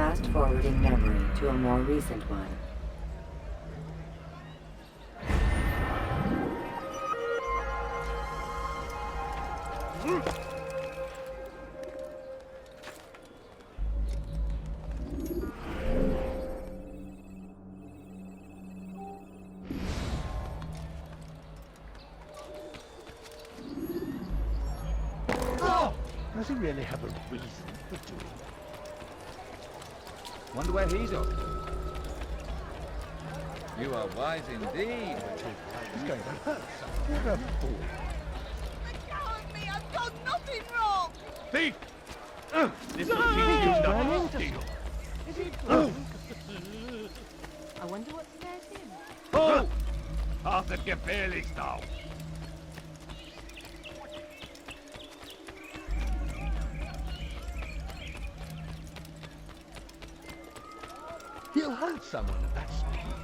Fast-forwarding memory to a more recent one. Does he really have a reason for doing it? Wonder where he's up. You are wise indeed. He's going to hurt someone. What a fool. Coward me! I've done nothing wrong! Thief! This will teach you not to steal. Is he drunk? I wonder what scares him. Oh! Achtet gefährlich now. He'll hurt someone at that speed.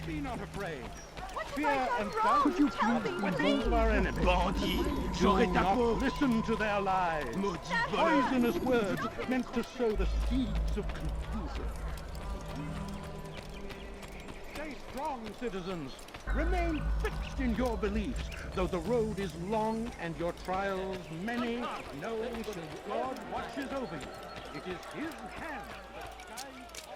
Be not afraid. Fear and doubt could you please remove our enemy. Bandit, do not listen to their lies. Poisonous words meant to sow the seeds of confusion. Stay strong, citizens. Remain fixed in your beliefs, though the road is long and your trials many. Know that God watches over you. It is His hand that guides all.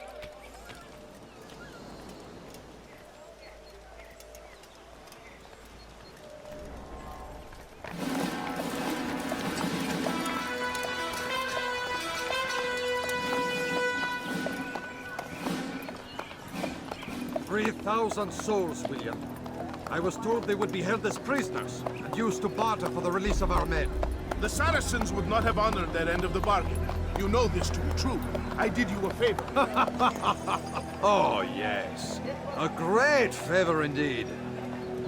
3,000 souls, William. I was told they would be held as prisoners and used to barter for the release of our men. The Saracens would not have honored their end of the bargain. You know this to be true. I did you a favor. Oh, yes. A great favor indeed.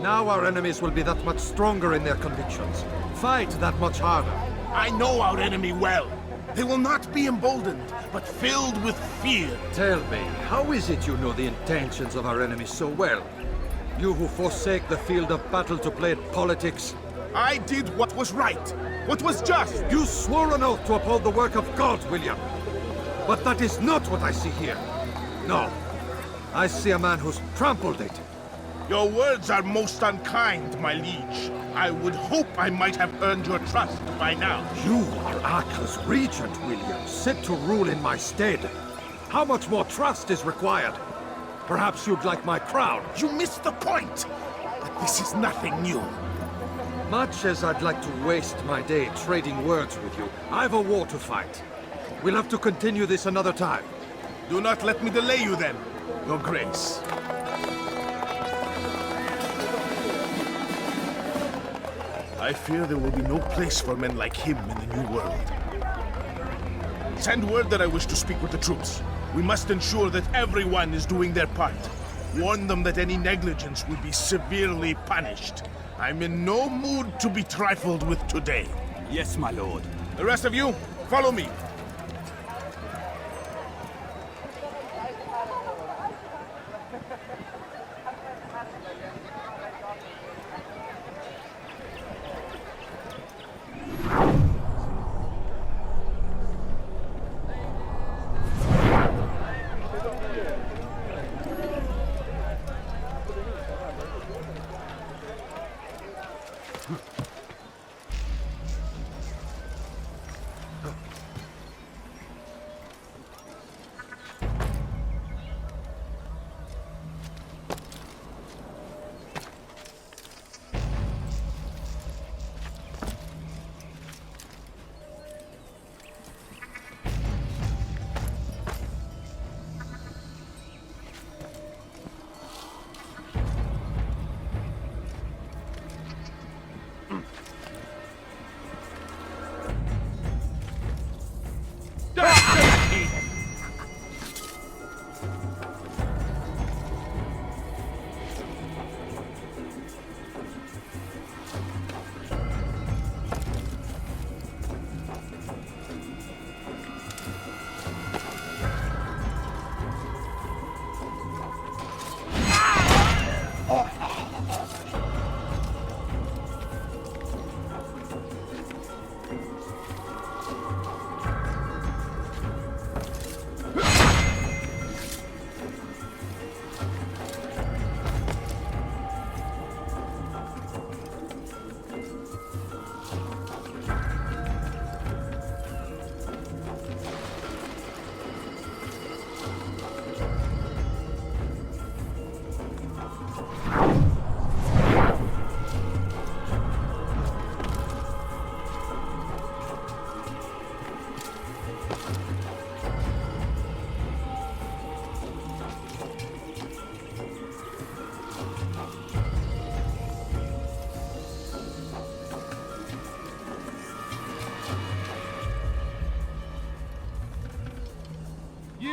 Now our enemies will be that much stronger in their convictions. Fight that much harder. I know our enemy well. They will not be emboldened, but filled with fear. Tell me, how is it you know the intentions of our enemies so well? You who forsake the field of battle to play at politics? I did what was right, what was just. You swore an oath to uphold the work of God, William. But that is not what I see here. No. I see a man who's trampled it. Your words are most unkind, my liege. I would hope I might have earned your trust by now. You are Acre's regent, William, set to rule in my stead. How much more trust is required? Perhaps you'd like my crown. You missed the point! But this is nothing new. Much as I'd like to waste my day trading words with you, I've a war to fight. We'll have to continue this another time. Do not let me delay you then, Your Grace. I fear there will be no place for men like him in the New World. Send word that I wish to speak with the troops. We must ensure that everyone is doing their part. Warn them that any negligence will be severely punished. I'm in no mood to be trifled with today. Yes, my lord. The rest of you, follow me.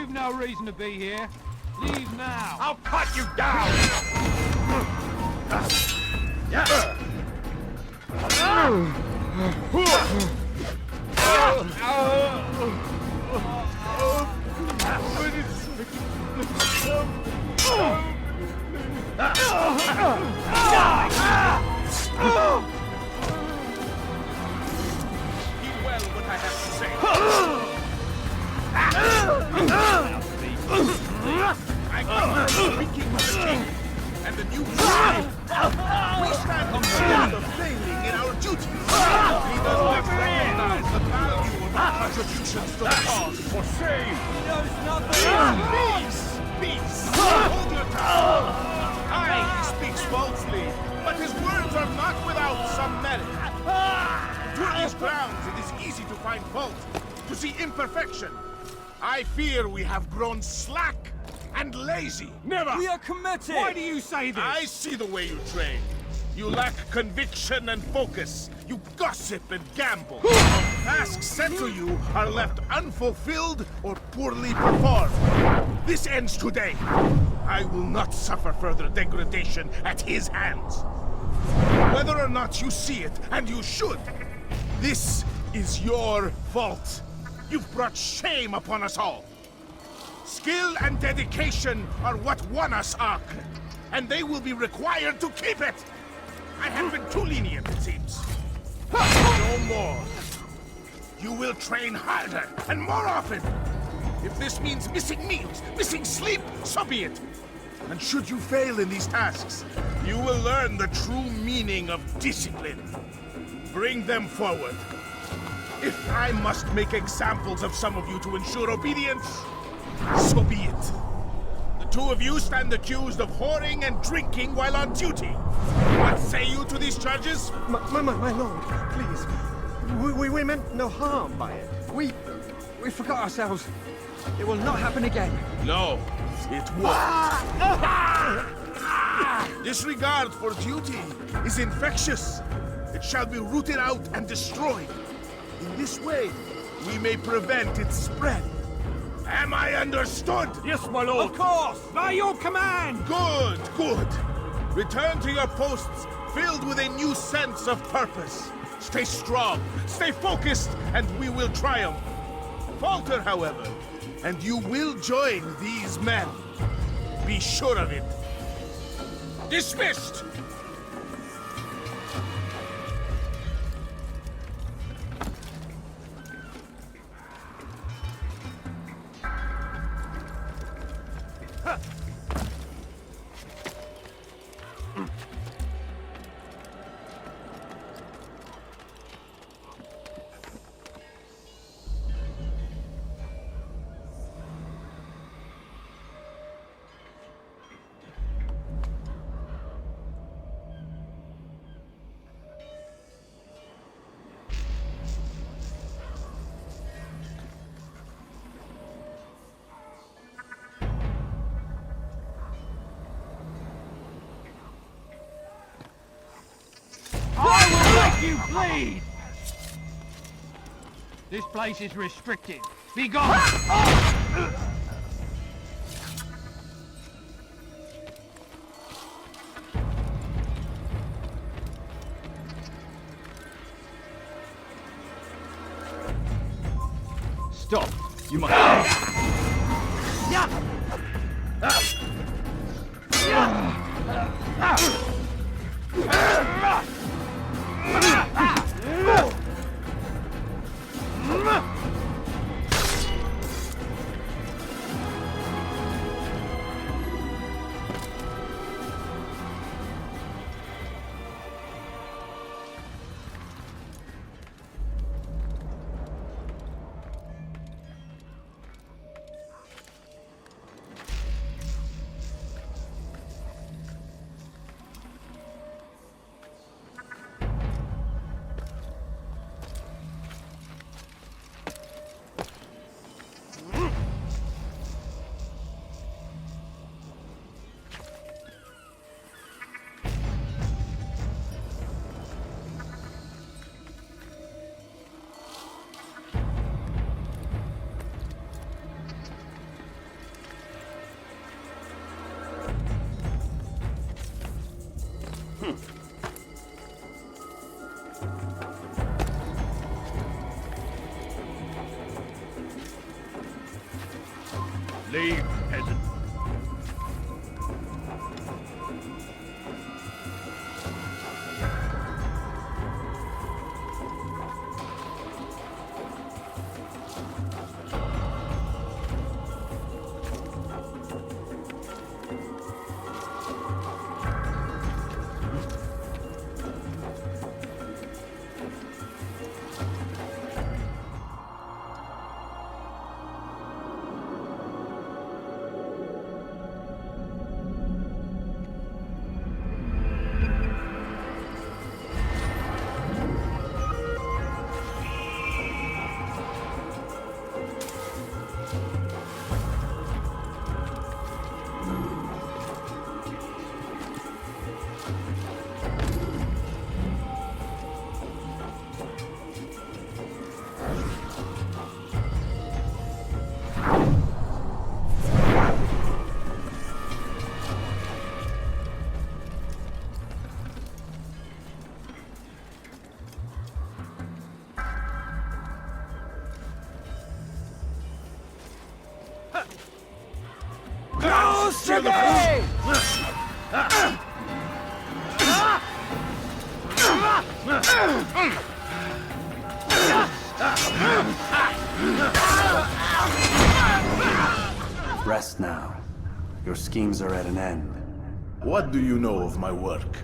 You've no reason to be here. Leave now. I'll cut you down! Heed well what I have to say. I come speaking with the king and the new tribe. We stand on the end of failing in our duty. He does not recognize the value of our contributions to the cause. For shame! He knows nothing! Peace! Peace! Hold your tongue! Aye, he speaks falsely, but his words are not without some merit. Through these grounds, it is easy to find fault, to see imperfection. I fear we have grown slack and lazy. Never! We are committed! Why do you say this? I see the way you train. You lack conviction and focus. You gossip and gamble. Tasks set to you are left unfulfilled or poorly performed. This ends today. I will not suffer further degradation at his hands. Whether or not you see it, and you should, this is your fault. You've brought shame upon us all. Skill and dedication are what won us Ark, and they will be required to keep it. I have been too lenient, it seems. No more. You will train harder and more often. If this means missing meals, missing sleep, so be it. And should you fail in these tasks, you will learn the true meaning of discipline. Bring them forward. If I must make examples of some of you to ensure obedience, so be it. The two of you stand accused of whoring and drinking while on duty. What say you to these charges? My lord, please. We meant no harm by it. We forgot ourselves. It will not happen again. No, it won't. Disregard for duty is infectious. It shall be rooted out and destroyed. In this way, we may prevent its spread. Am I understood? Yes, my lord. Of course! By your command! Good, good. Return to your posts filled with a new sense of purpose. Stay strong, stay focused, and we will triumph. Falter, however, and you will join these men. Be sure of it. Dismissed! You bleed! This place is restricted. Be gone! Stop! You must... slave peasant. Rest now. Your schemes are at an end. What do you know of my work?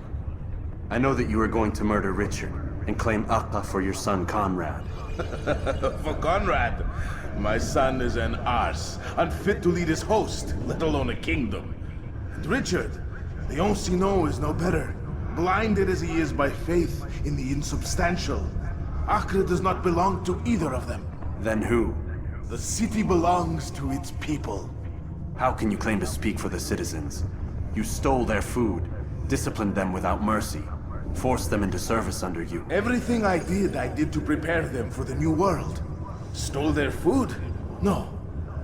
I know that you are going to murder Richard and claim Akka for your son Conrad. For Conrad, my son is an arse, unfit to lead his host, let alone a kingdom. And Richard, the Oncino is no better, blinded as he is by faith in the insubstantial. Acre does not belong to either of them. Then who? The city belongs to its people. How can you claim to speak for the citizens? You stole their food, disciplined them without mercy, forced them into service under you. Everything I did to prepare them for the new world. Stole their food? No.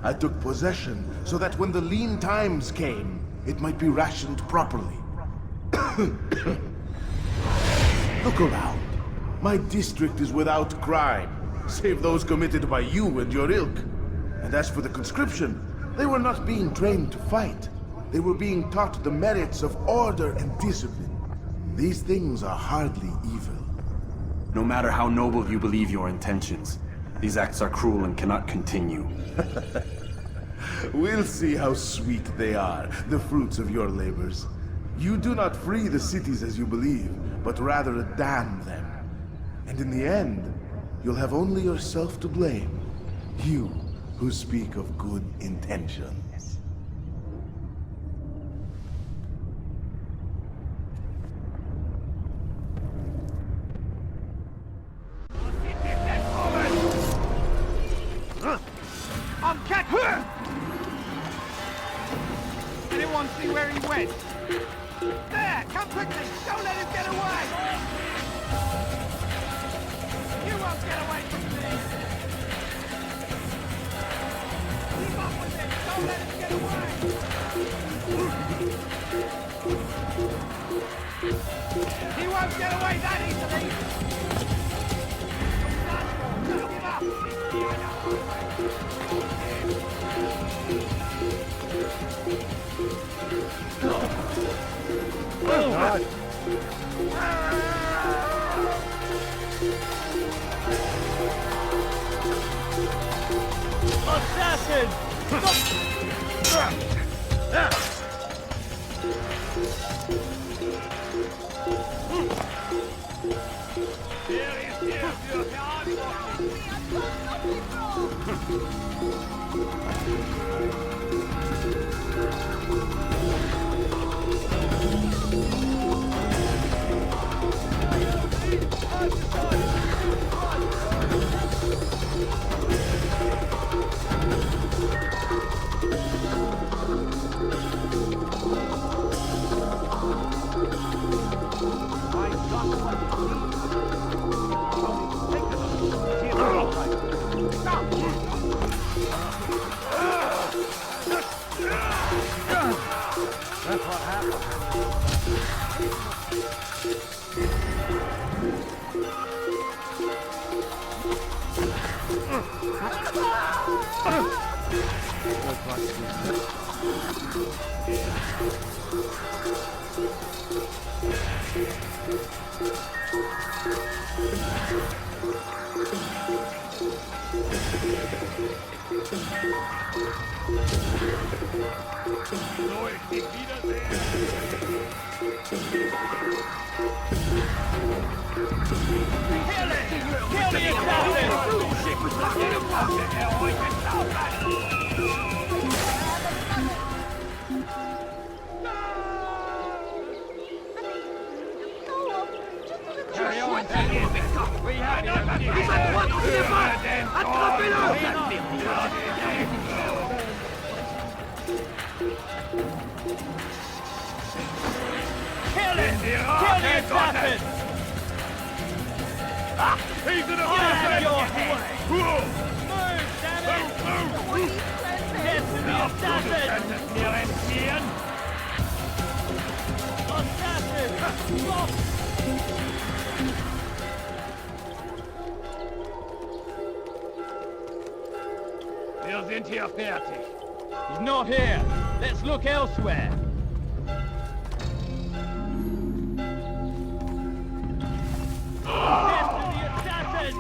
I took possession so that when the lean times came, it might be rationed properly. Look around. My district is without crime, save those committed by you and your ilk. And as for the conscription, they were not being trained to fight. They were being taught the merits of order and discipline. These things are hardly evil. No matter how noble you believe your intentions, these acts are cruel and cannot continue. We'll see how sweet they are, the fruits of your labors. You do not free the cities as you believe, but rather damn them. And in the end, you'll have only yourself to blame. You who speak of good intentions. I'm catching! Anyone see where he went? There! Come quickly! Don't let him get away! You won't get away from me! Keep up with him! Don't let him Wir sind hier fertig. He's not here. Let's look elsewhere. Death to the assassin!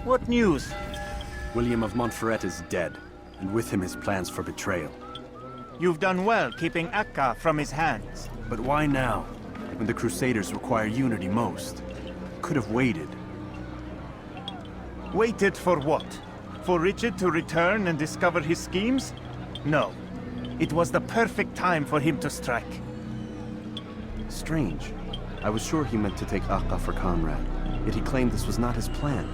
What news? William of Montferrat is dead, and with him his plans for betrayal. You've done well keeping Akka from his hands. But why now, when the Crusaders require unity most? Could have waited. Waited for what? For Richard to return and discover his schemes? No. It was the perfect time for him to strike. Strange. I was sure he meant to take Akka for Conrad, yet he claimed this was not his plan.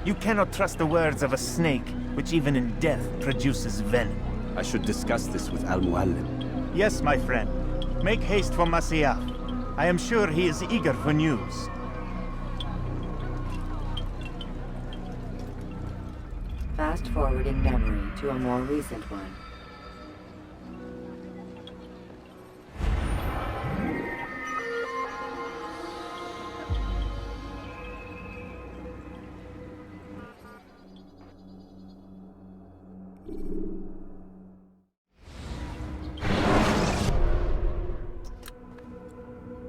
You cannot trust the words of a snake, which even in death produces venom. I should discuss this with Mualim. Yes, my friend. Make haste for Masyaf. I am sure he is eager for news. Fast forwarding memory to a more recent one.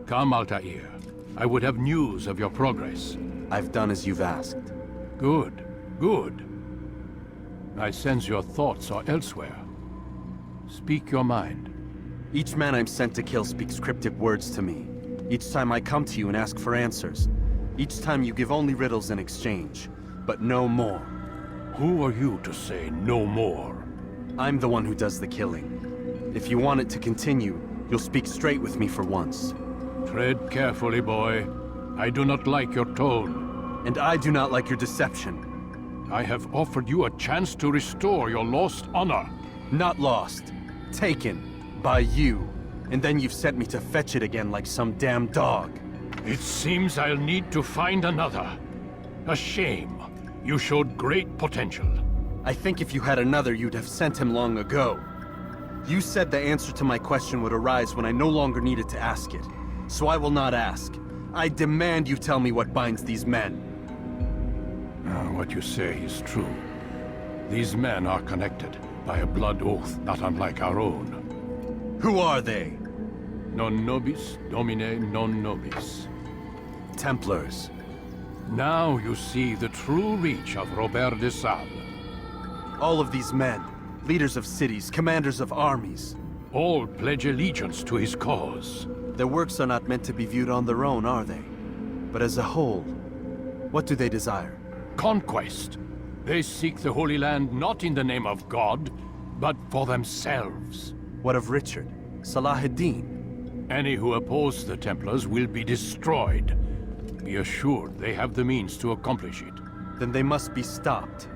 Come, Altair. I would have news of your progress. I've done as you've asked. Good, good. I sense your thoughts are elsewhere. Speak your mind. Each man I'm sent to kill speaks cryptic words to me. Each time I come to you and ask for answers. Each time you give only riddles in exchange, but no more. Who are you to say no more? I'm the one who does the killing. If you want it to continue, you'll speak straight with me for once. Tread carefully, boy. I do not like your tone. And I do not like your deception. I have offered you a chance to restore your lost honor. Not lost. Taken. By you. And then you've sent me to fetch it again like some damn dog. It seems I'll need to find another. A shame. You showed great potential. I think if you had another, you'd have sent him long ago. You said the answer to my question would arise when I no longer needed to ask it. So I will not ask. I demand you tell me what binds these men. What you say is true. These men are connected by a blood oath not unlike our own. Who are they? Non nobis, domine non nobis. Templars. Now you see the true reach of Robert de Sable. All of these men, leaders of cities, commanders of armies. All pledge allegiance to his cause. Their works are not meant to be viewed on their own, are they? But as a whole, what do they desire? Conquest. They seek the Holy Land not in the name of God, but for themselves. What of Richard? Salahuddin? Any who oppose the Templars will be destroyed. Be assured they have the means to accomplish it. Then they must be stopped.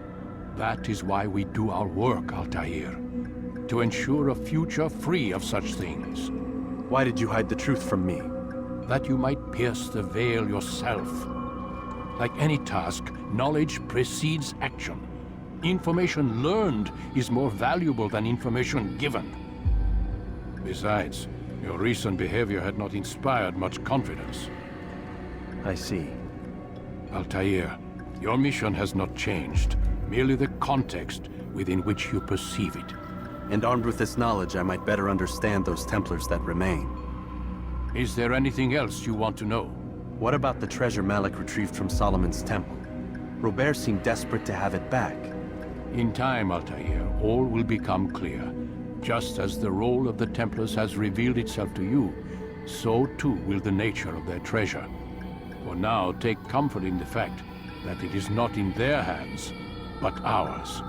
That is why we do our work, Altair. to ensure a future free of such things. Why did you hide the truth from me? That you might pierce the veil yourself. Like any task, knowledge precedes action. Information learned is more valuable than information given. Besides, your recent behavior had not inspired much confidence. I see. Altair, your mission has not changed, merely the context within which you perceive it. And armed with this knowledge, I might better understand those Templars that remain. Is there anything else you want to know? What about the treasure Malik retrieved from Solomon's temple? Robert seemed desperate to have it back. In time, Altair, all will become clear. Just as the role of the Templars has revealed itself to you, so too will the nature of their treasure. For now, take comfort in the fact that it is not in their hands, but ours.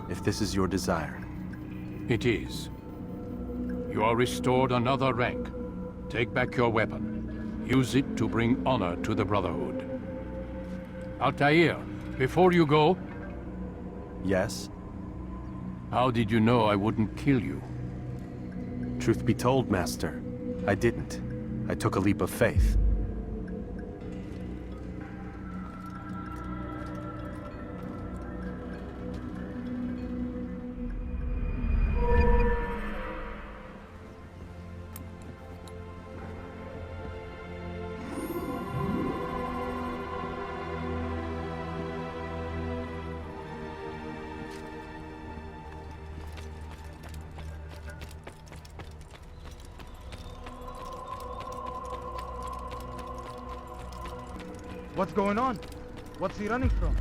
If this is your desire. It is. You are restored another rank. Take back your weapon. Use it to bring honor to the Brotherhood. Altair, before you go... Yes? How did you know I wouldn't kill you? Truth be told, Master, I didn't. I took a leap of faith. What's going on? What's he running from?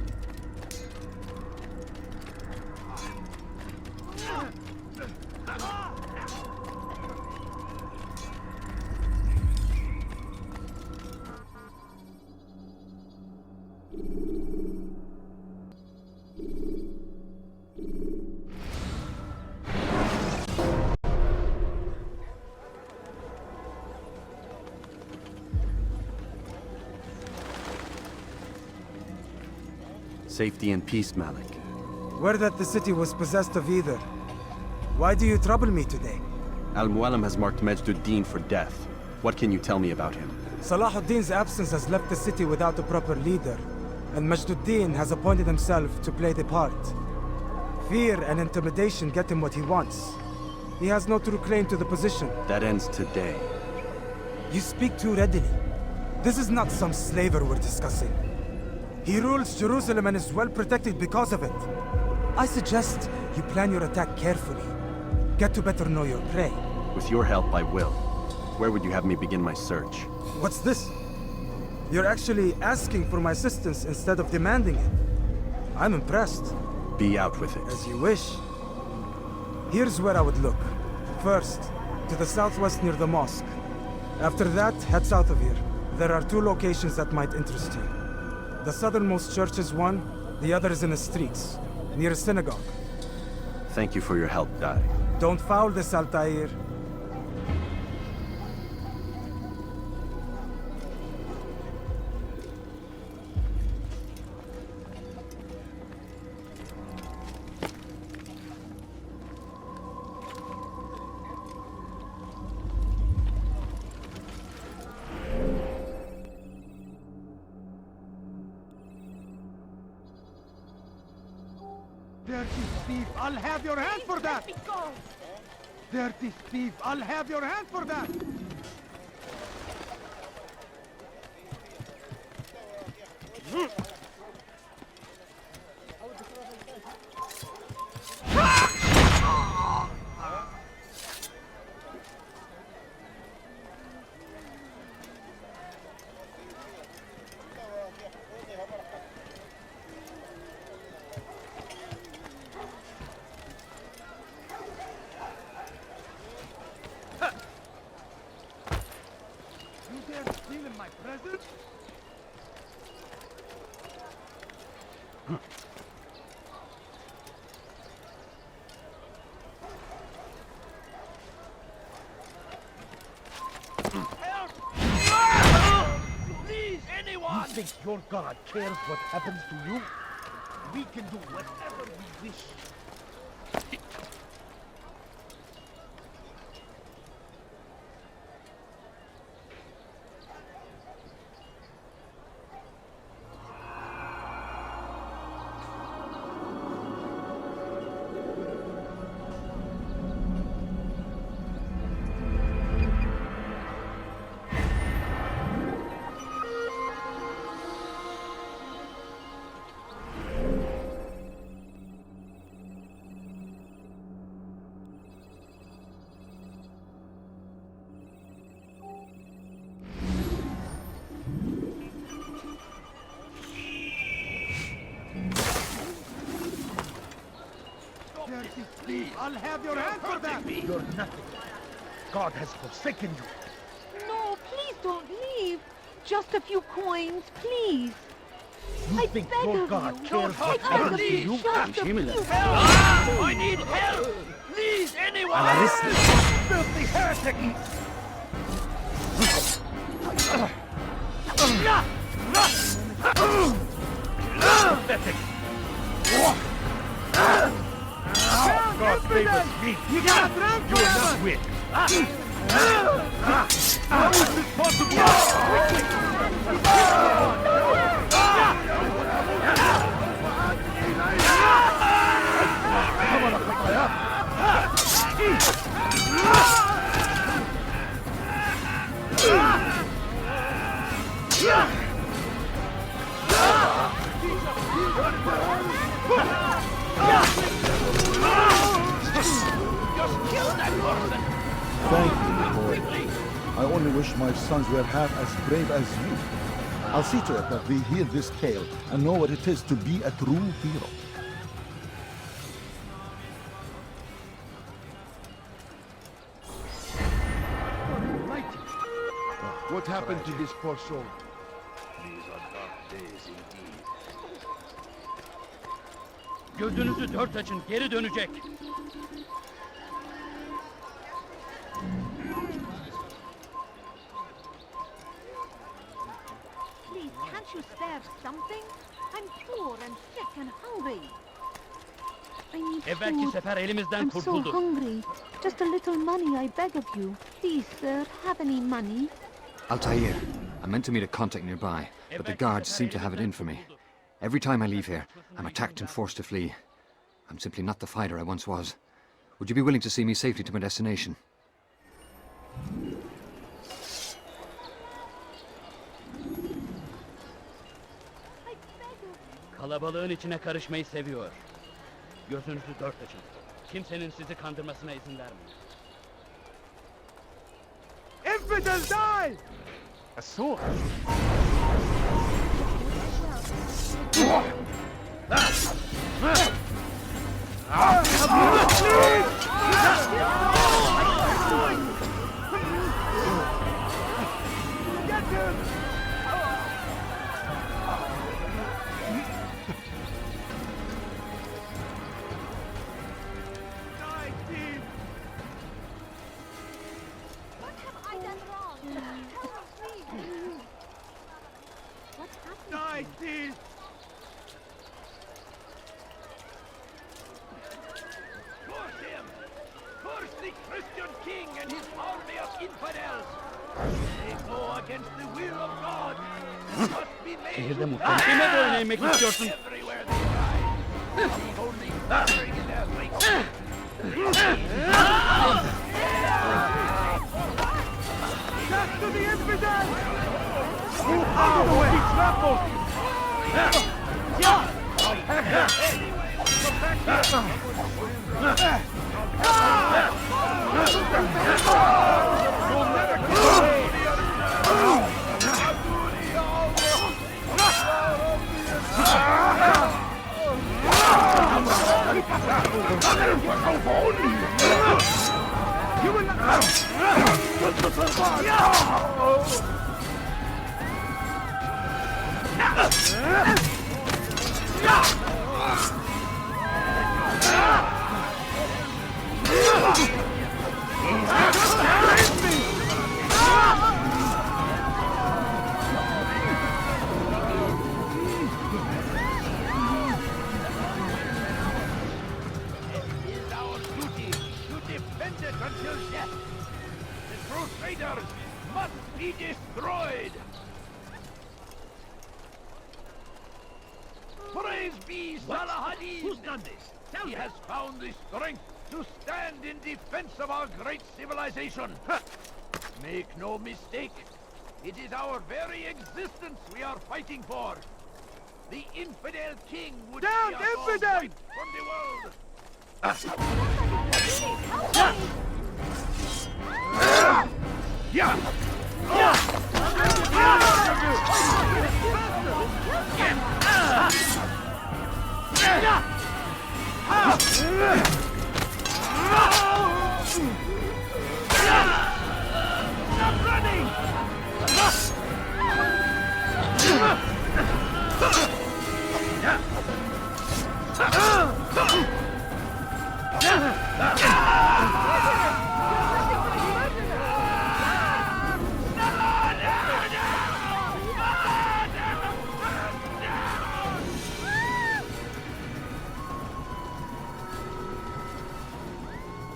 Safety and peace, Malik. Word that the city was possessed of either. Why do you trouble me today? Al-Mualim has marked Majduddin for death. What can you tell me about him? Salahuddin's absence has left the city without a proper leader, and Majduddin has appointed himself to play the part. Fear and intimidation get him what he wants. He has no true claim to the position. That ends today. You speak too readily. This is not some slaver we're discussing. He rules Jerusalem and is well protected because of it. I suggest you plan your attack carefully. Get to better know your prey. With your help, I will. Where would you have me begin my search? What's this? You're actually asking for my assistance instead of demanding it. I'm impressed. Be out with it. As you wish. Here's where I would look. First, to the southwest near the mosque. After that, head south of here. There are two locations that might interest you. The southernmost church is one, the other is in the streets, near a synagogue. Thank you for your help, Dai. Don't foul this, Altair. Dirty thief, I'll have your hand for that! Let me go! Dirty thief, I'll have your hand for that! My present? Help! Please, anyone! You think your God cares what happens to you? We can do whatever we wish. I'll have your hand for that! You're nothing. God has forsaken you. No, please don't leave. Just a few coins, please. You I think beg your of God you. cares I what beg happens of to you. you? Just a few. I need help! Please, anyone! Filthy heretic! Pathetic! God favors me! You got a drunk You will not win! How is this possible? Thank you, Lord. I only wish my sons were half as brave as you. I'll see to it that they hear this tale and know what it is to be a true hero. What happened to this poor soul? These are dark days indeed. Gözünüzü dört açın, geri dönecek. Please, can't you spare something? I'm poor and sick and hungry. I need Evvelki food. sefer elimizden I'm so kurtuldu. hungry. Just a little money, I beg of you. Please, sir, have any money? Altair. I meant to meet a contact nearby, but the guards seem to have it in for me. Every time I leave here, I'm attacked and forced to flee. I'm simply not the fighter I once was. Would you be willing to see me safely to my destination? Kalabalığın içine karışmayı seviyor. Gözünüzü dört açın. Kimsenin sizi kandırmasına izin vermeyin. Infidel, die! A sword? Die, thief! Curse him! Curse the Christian king and his army of infidels! They go against the will of God! Must be made Şehirde to muhtemelen die. kime boyun eğmek istiyorsun? Everywhere they rise, the only suffering in their ranks. Death to the infidel! Move out of the way! Trample! You will not... Is our duty to defend it until death. The Crusaders must be destroyed. Praise be Salahadin! Who's done this? He has found the strength to stand in defense of our great civilization. Make no mistake, it is our very existence we are fighting for. The infidel king would Down, see us all infidel! wiped from the world.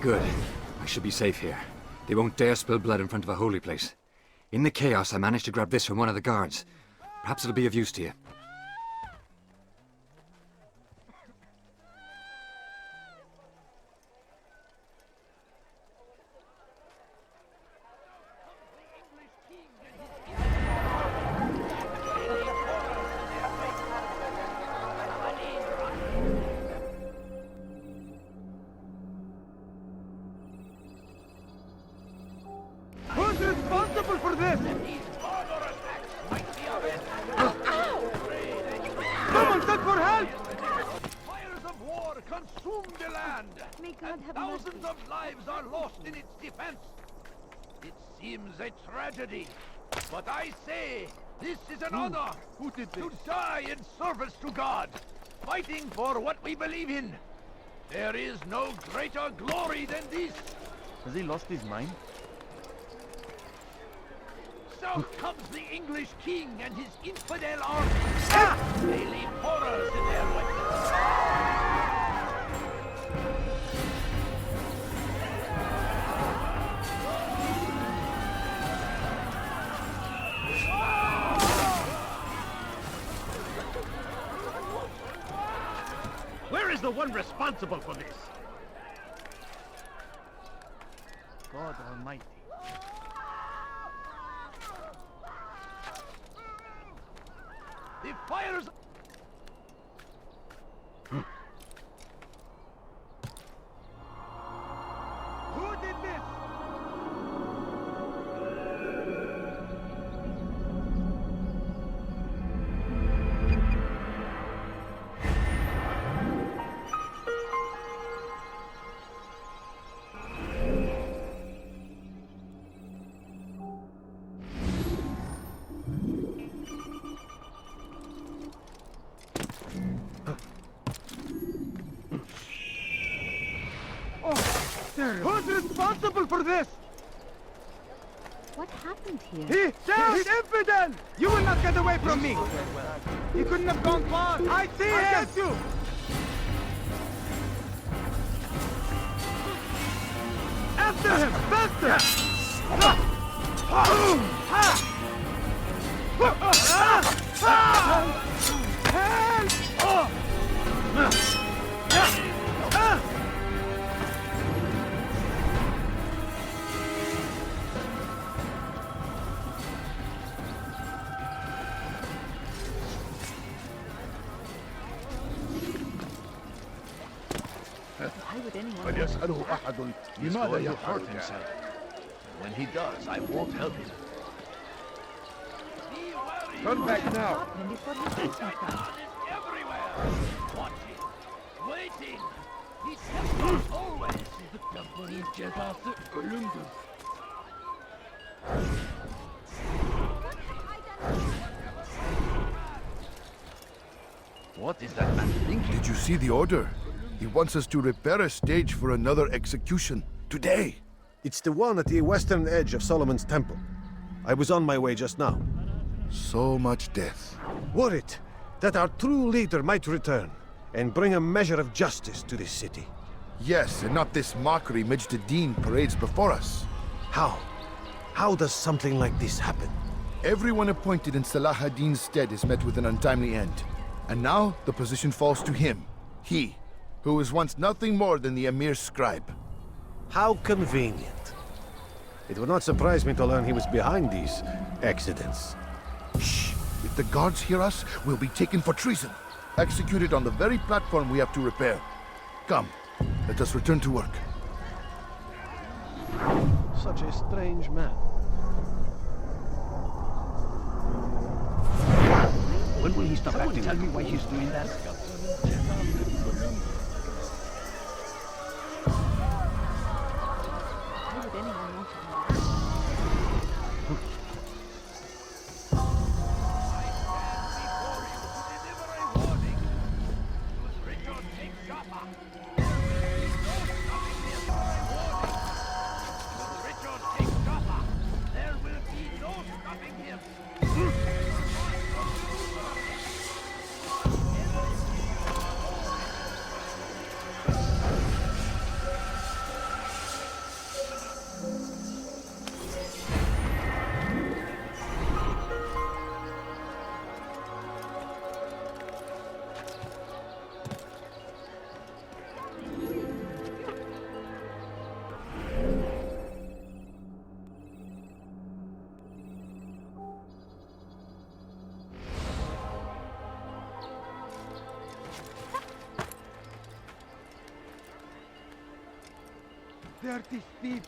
Good. I should be safe here. They won't dare spill blood in front of a holy place. In the chaos, I managed to grab this from one of the guards. Perhaps it'll be of use to you. Who's responsible for this? Someone send for help! Fires of war consume the land, and thousands of lives are lost in its defense. It seems a tragedy, but I say this is an honor to die in service to God, fighting for what we believe in. There is no greater glory than this. Has he lost his mind? South comes the English king and his infidel army. They leave horrors in their wake. Where is the one responsible for this? God Almighty. The fires... Who did this? Who's responsible for this? What happened here? He's infidel! You will not get away from me! He couldn't have gone far! I see him! I get you! After him! Faster! قد يسأله أحد لماذا يفعل ذلك. When he does, I won't help him. Turn back now! Everywhere! Watching! Waiting! He tells us always! Yapmanın cezası ölümdür. What is that man thinking? Did you see the order? He wants us to repair a stage for another execution. Today! It's the one at the western edge of Solomon's temple. I was on my way just now. So much death. Worried that our true leader might return and bring a measure of justice to this city. Yes, and not this mockery Majd ad-Din parades before us. How? How does something like this happen? Everyone appointed in Salah ad-Din's stead is met with an untimely end. And now the position falls to him. He, who was once nothing more than the Emir's scribe. How convenient. It would not surprise me to learn he was behind these accidents. Shh! If the guards hear us, we'll be taken for treason. Executed on the very platform we have to repair. Come, let us return to work. Such a strange man. When will he stop acting? Tell me why he's doing that. Why would anyone want to know? Dirty thief!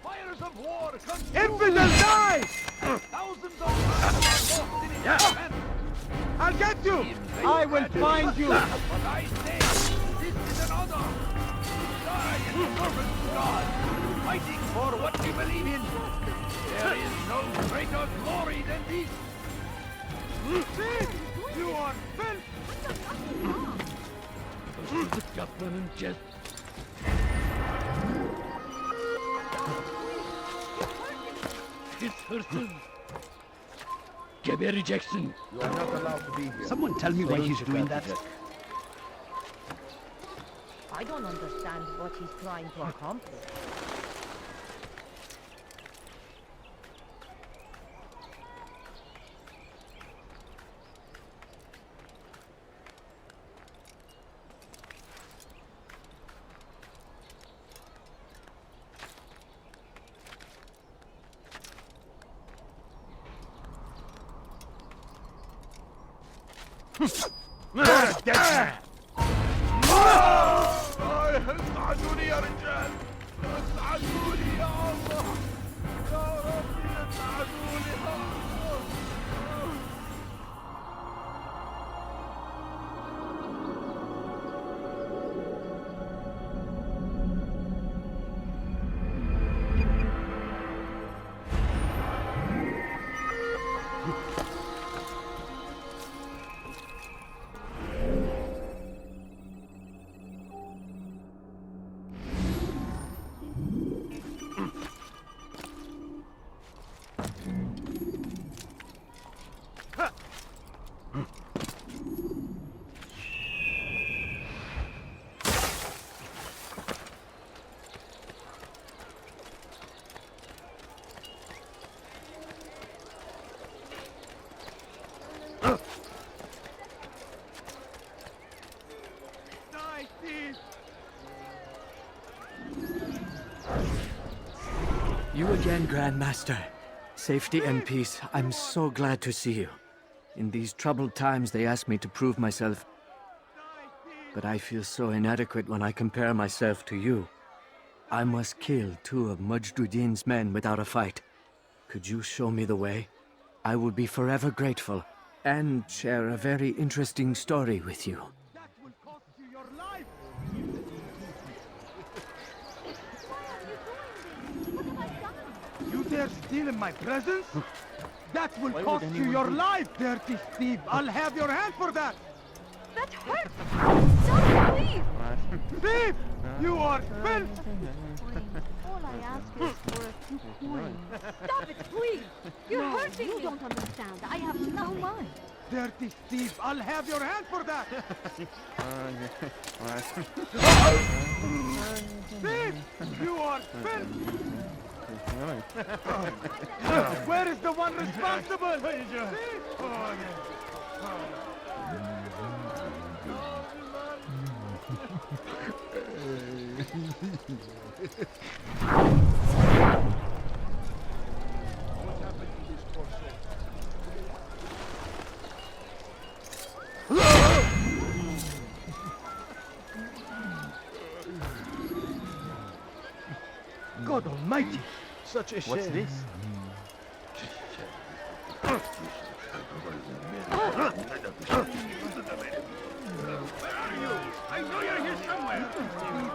Fires of war come. Infidel, die! Thousands of lives are lost in its defense. I'll get you! I will find you! But I say, this is an honor. Die in service to God, fighting for what we believe in. There is no greater glory than this. See? You are filth! Gebereceksin. You are not allowed to be here. Someone tell me why he's doing that. I don't understand what he's trying to accomplish. اسعدوني يا رجال اسعدوني يا الله يا ربي اسعدوني You again, Grandmaster. Safety and peace. I'm so glad to see you. In these troubled times, they ask me to prove myself. But I feel so inadequate when I compare myself to you. I must kill 2 of Mujduddin's men without a fight. Could you show me the way? I will be forever grateful, and share a very interesting story with you. That will cost you your life! You dare steal in my presence? That will cost you your life, dirty thief! I'll have your hand for that! That hurts! Stop, please! Thief! You are filth! All I ask is for a few coins. Stop it, please! You're hurting me! You don't understand. I have no mind. Dirty thief! I'll have your hand for that! Thief! You are filth! Where is the one responsible? God Almighty! Such a shame. What's this? I know you're here somewhere.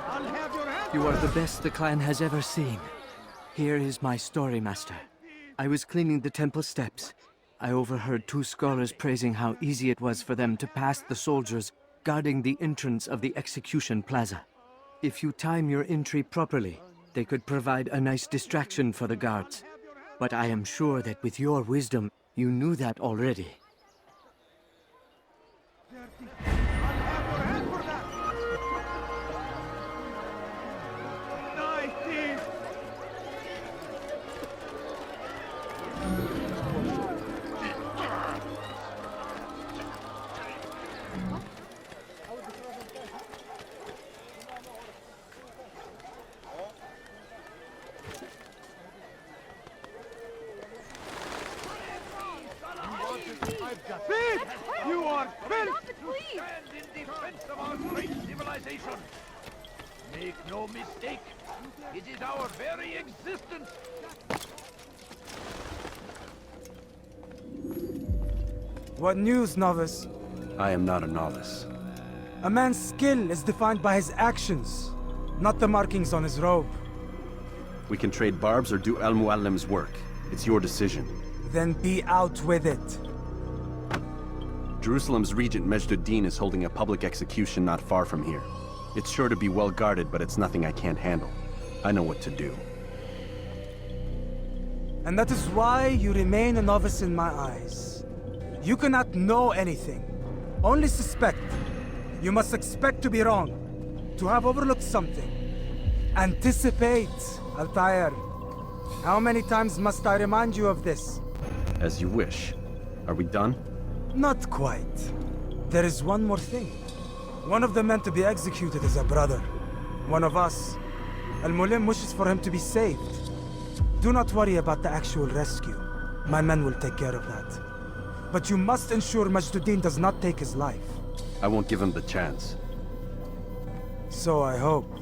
I'll have your hand. You are the best the clan has ever seen. Here is my story, Master. I was cleaning the temple steps. I overheard 2 scholars praising how easy it was for them to pass the soldiers guarding the entrance of the execution plaza. If you time your entry properly, they could provide a nice distraction for the guards. But I am sure that with your wisdom, you knew that already. You are filth! To stand in defense of our great civilization. Make no mistake. It is our very existence. What news, novice? I am not a novice. A man's skill is defined by his actions, not the markings on his robe. We can trade barbs or do Mualim's work. It's your decision. Then be out with it. Jerusalem's regent Majd-ud-Din is holding a public execution not far from here. It's sure to be well guarded, but it's nothing I can't handle. I know what to do. And that is why you remain a novice in my eyes. You cannot know anything, only suspect. You must expect to be wrong, to have overlooked something. Anticipate, Altair. How many times must I remind you of this? As you wish. Are we done? Not quite. There is one more thing. One of the men to be executed is a brother. One of us. Mualim wishes for him to be saved. Do not worry about the actual rescue. My men will take care of that. But you must ensure Majd-ud-Din does not take his life. I won't give him the chance. So I hope.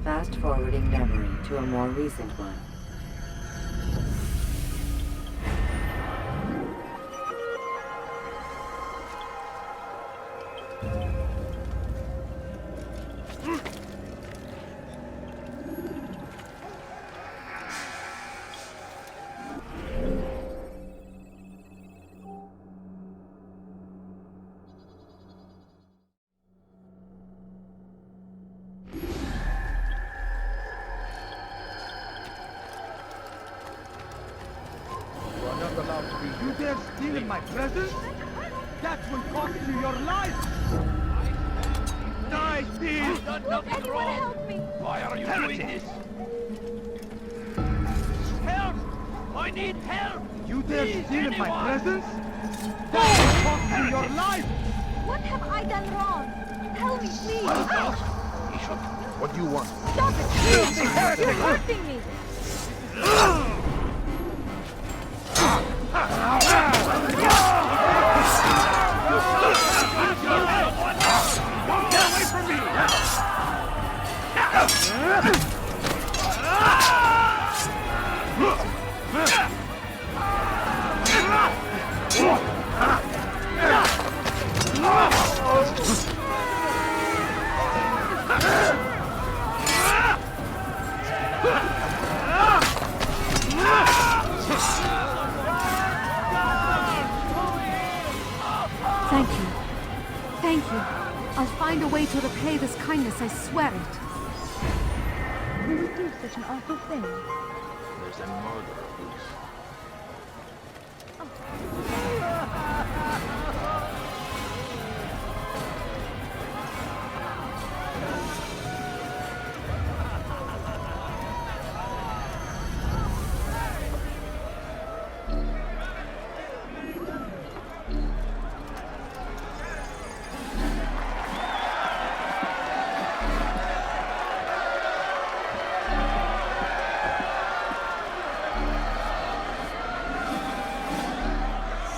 Fast forwarding memory to a more recent one. You dare steal in my presence? That will cost you your life! Die, thief! You've done nothing wrong! Why are you doing this? Help! I need help! You dare Please, steal in my anyone! presence? That will cost you your life! What have I done wrong? Tell me, please. What do you want? Stop it, please! You're hurting me! Get away from me! Thank you. Thank you. I'll find a way to repay this kindness, I swear it. Who would do such an awful thing? There's a murderer loose.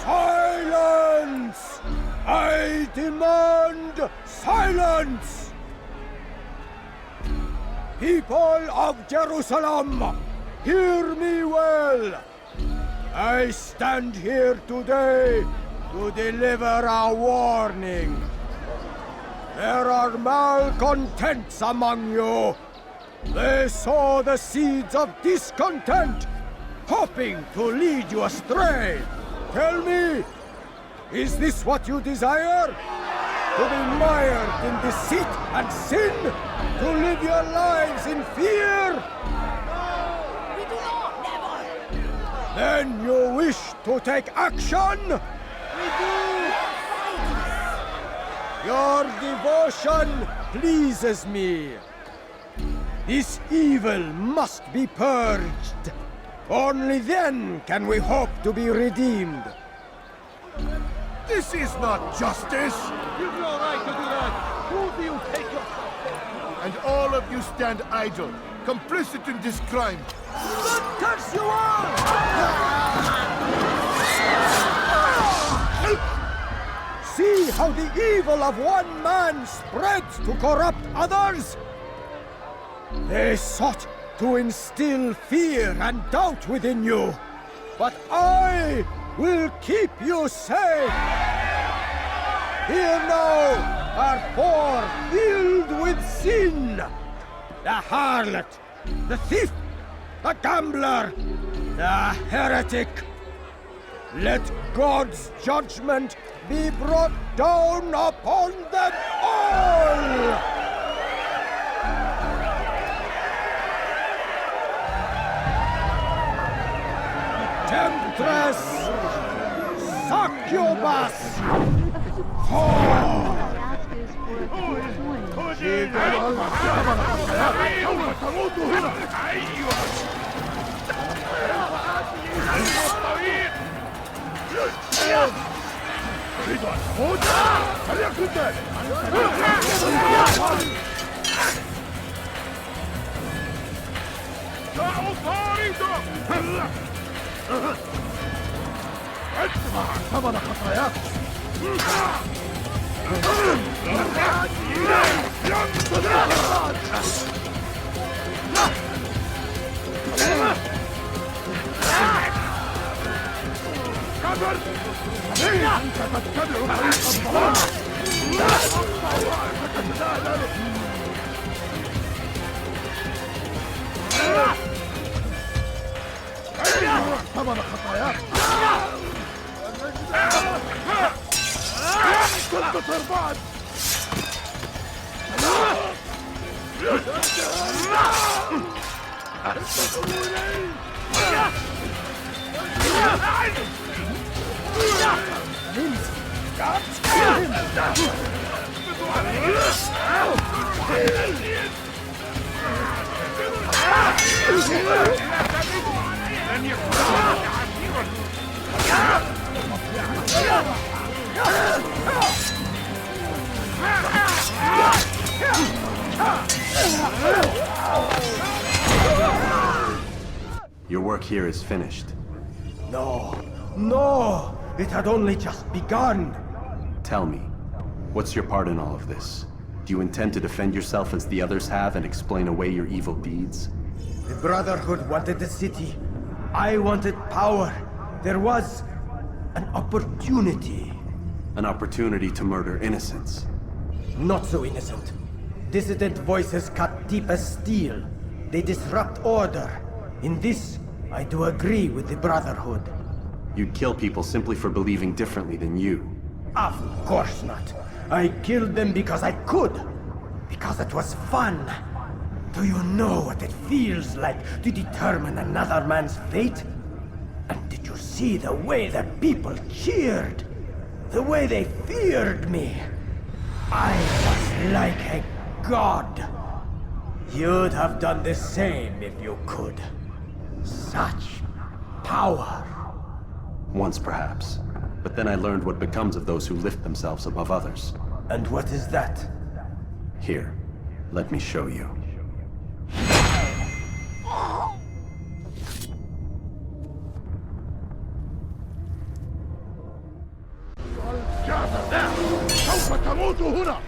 Silence! I demand silence! People of Jerusalem, hear me well! I stand here today to deliver a warning. There are malcontents among you. They sow the seeds of discontent, hoping to lead you astray. Tell me, is this what you desire? To be mired in deceit and sin? To live your lives in fear? We do not, never! Then you wish to take action? We do! Your devotion pleases me. This evil must be purged. Only then can we hope to be redeemed. This is not justice! You've no right to do that! Who do you take yourself for? And all of you stand idle, complicit in this crime. God curse you all! See how the evil of one man spreads to corrupt others? They sought to instill fear and doubt within you, but I will keep you safe. Here now are four filled with sin. The harlot, the thief, the gambler, the heretic. Let God's judgment be brought down upon them all! Temptress! Succubus! Your work here is finished. No, no! It had only just begun! Tell me, what's your part in all of this? Do you intend to defend yourself as the others have and explain away your evil deeds? The Brotherhood wanted the city. I wanted power. There was an opportunity. An opportunity to murder innocents. Not so innocent. Dissident voices cut deep as steel. They disrupt order. In this, I do agree with the Brotherhood. You'd kill people simply for believing differently than you. Of course not. I killed them because I could. Because it was fun. Do you know what it feels like to determine another man's fate? And did you see the way the people cheered? The way they feared me? I was like a god. You'd have done the same if you could. Such power. Once perhaps. But then I learned what becomes of those who lift themselves above others. And what is that? Here, let me show you. سوف تموت هنا.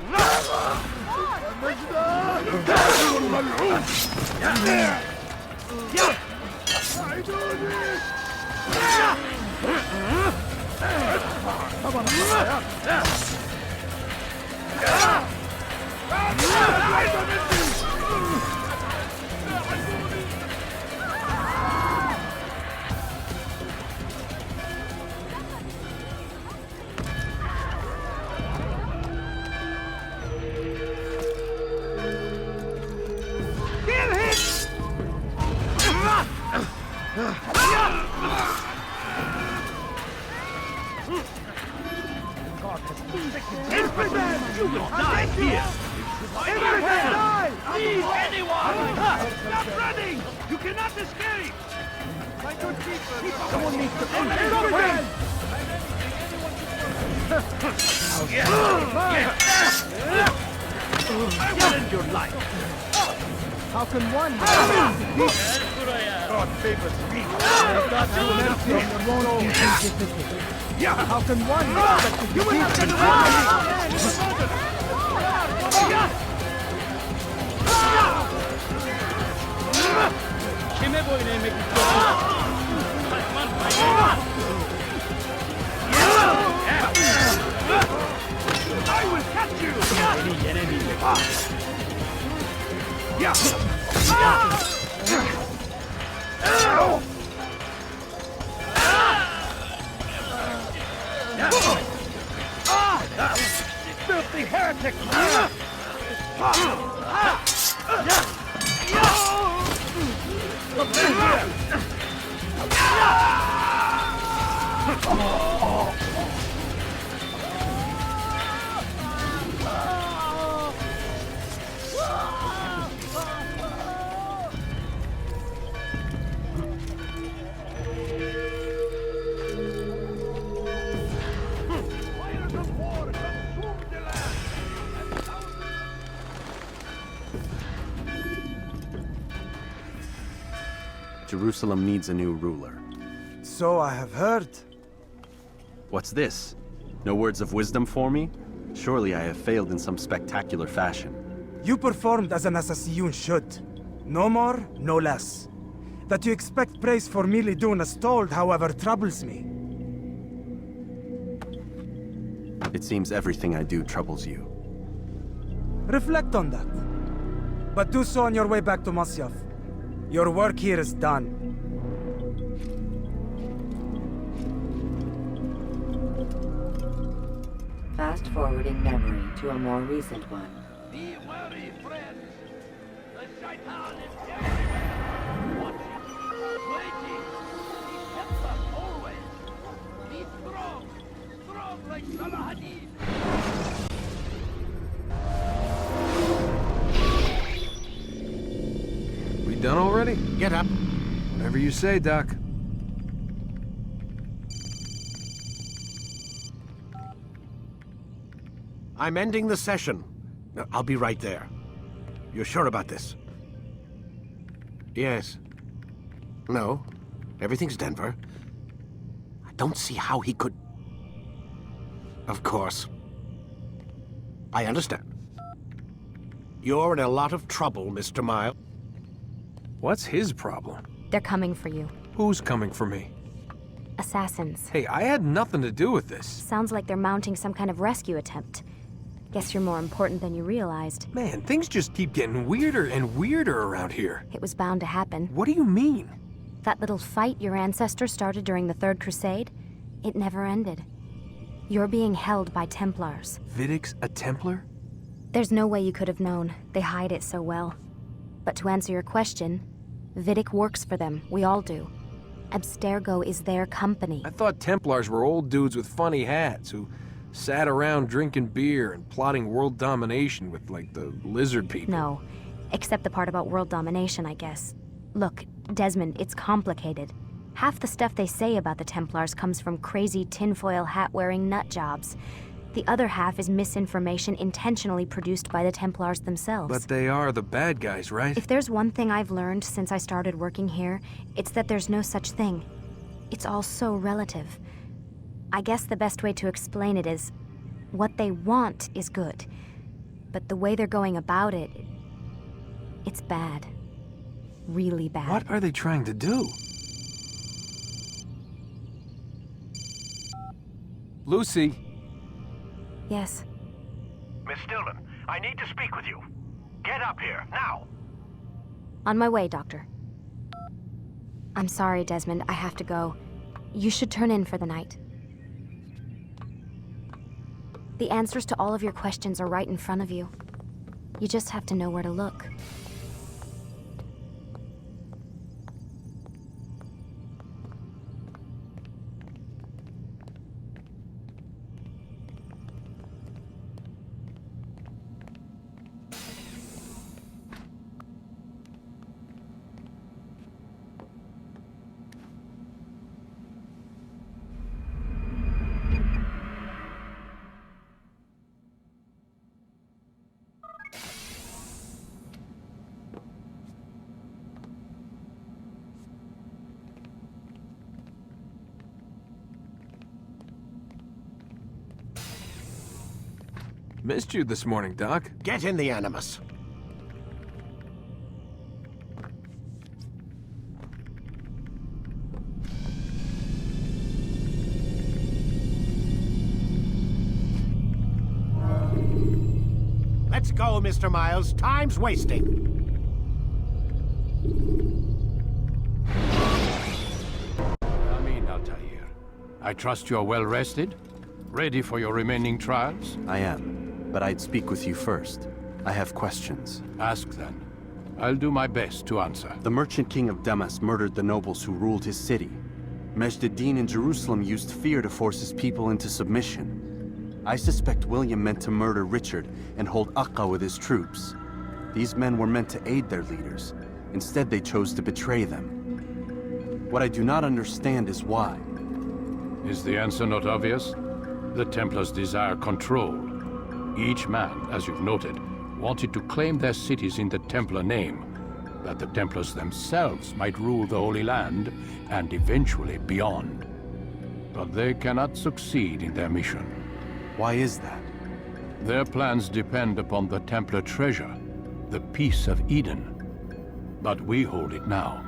الكافر الملعون. You will die here! Leave anyone! Stop running! You cannot escape! My good keeper! Someone needs to stop him! I will end your life! How can one? God favors me. God have mercy on your own people. How can one? You will have to I will catch you! Filthy heretic! Jerusalem needs a new ruler. So I have heard. What's this? No words of wisdom for me? Surely I have failed in some spectacular fashion. You performed as an assassin should. No more, no less. That you expect praise for merely doing as told, however, troubles me. It seems everything I do troubles you. Reflect on that. But do so on your way back to Masyaf. Your work here is done. Fast-forwarding memory to a more recent one. Be wary, friends. The Shaitan is everywhere. Watching, waiting. He helps us always. Be strong. Strong like Salahadin. We done already? Get up. Whatever you say, Doc. I'm ending the session. I'll be right there. You're sure about this? Yes. No. Everything's Denver. I don't see how he could... Of course. I understand. You're in a lot of trouble, Mr. Miles. What's his problem? They're coming for you. Who's coming for me? Assassins. Hey, I had nothing to do with this. Sounds like they're mounting some kind of rescue attempt. Guess you're more important than you realized. Man, things just keep getting weirder and weirder around here. It was bound to happen. What do you mean? That little fight your ancestors started during the Third Crusade, it never ended. You're being held by Templars. Vidic's a Templar? There's no way you could have known. They hide it so well. But to answer your question, Vidic works for them. We all do. Abstergo is their company. I thought Templars were old dudes with funny hats who sat around drinking beer and plotting world domination with, like, the lizard people. No, except the part about world domination, I guess. Look, Desmond, it's complicated. Half the stuff they say about the Templars comes from crazy tinfoil hat-wearing nut jobs. The other half is misinformation intentionally produced by the Templars themselves. But they are the bad guys, right? If there's one thing I've learned since I started working here, it's that there's no such thing. It's all so relative. I guess the best way to explain it is, what they want is good. But the way they're going about it, it's bad. Really bad. What are they trying to do? Lucy? Yes. Miss Stillman, I need to speak with you. Get up here, now! On my way, Doctor. I'm sorry, Desmond, I have to go. You should turn in for the night. The answers to all of your questions are right in front of you. You just have to know where to look. Missed you this morning, Doc. Get in the Animus. Let's go, Mr. Miles. Time's wasting. Come in, Altaïr. I trust you're well rested? Ready for your remaining trials? I am, but I'd speak with you first. I have questions. Ask then. I'll do my best to answer. The merchant king of Damas murdered the nobles who ruled his city. Majd-ad-Din in Jerusalem used fear to force his people into submission. I suspect William meant to murder Richard and hold Akka with his troops. These men were meant to aid their leaders. Instead, they chose to betray them. What I do not understand is why. Is the answer not obvious? The Templars desire control. Each man, as you've noted, wanted to claim their cities in the Templar name, that the Templars themselves might rule the Holy Land and eventually beyond. But they cannot succeed in their mission. Why is that? Their plans depend upon the Templar treasure, the Peace of Eden. But we hold it now,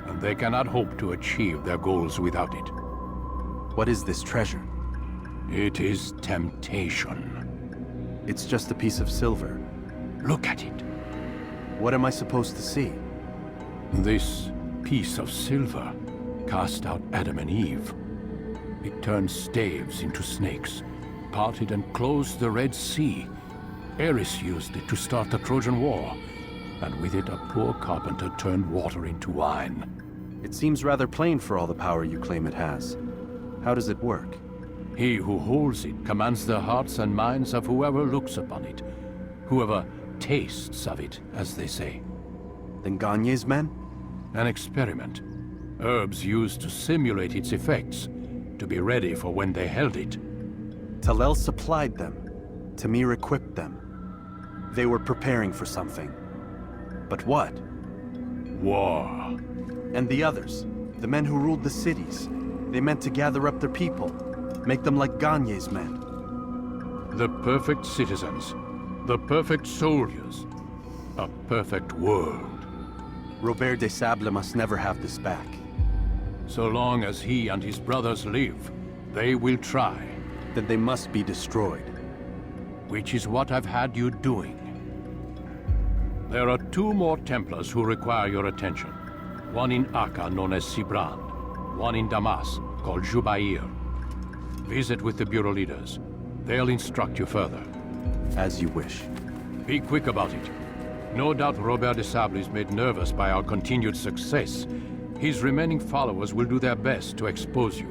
and they cannot hope to achieve their goals without it. What is this treasure? It is temptation. It's just a piece of silver. Look at it. What am I supposed to see? This piece of silver cast out Adam and Eve. It turned staves into snakes, parted and closed the Red Sea. Ares used it to start the Trojan War, and with it a poor carpenter turned water into wine. It seems rather plain for all the power you claim it has. How does it work? He who holds it commands the hearts and minds of whoever looks upon it, whoever tastes of it, as they say. Then Gagne's men? An experiment. Herbs used to simulate its effects, to be ready for when they held it. Talel supplied them. Tamir equipped them. They were preparing for something. But what? War. And the others, the men who ruled the cities, they meant to gather up their people, make them like Gagne's men. The perfect citizens, the perfect soldiers, a perfect world. Robert de Sable must never have this back. So long as he and his brothers live, they will try. Then they must be destroyed. Which is what I've had you doing. There are 2 more Templars who require your attention. One in Akka, known as Sibrand. One in Damas, called Jubair. Visit with the Bureau leaders. They'll instruct you further. As you wish. Be quick about it. No doubt Robert de Sable is made nervous by our continued success. His remaining followers will do their best to expose you.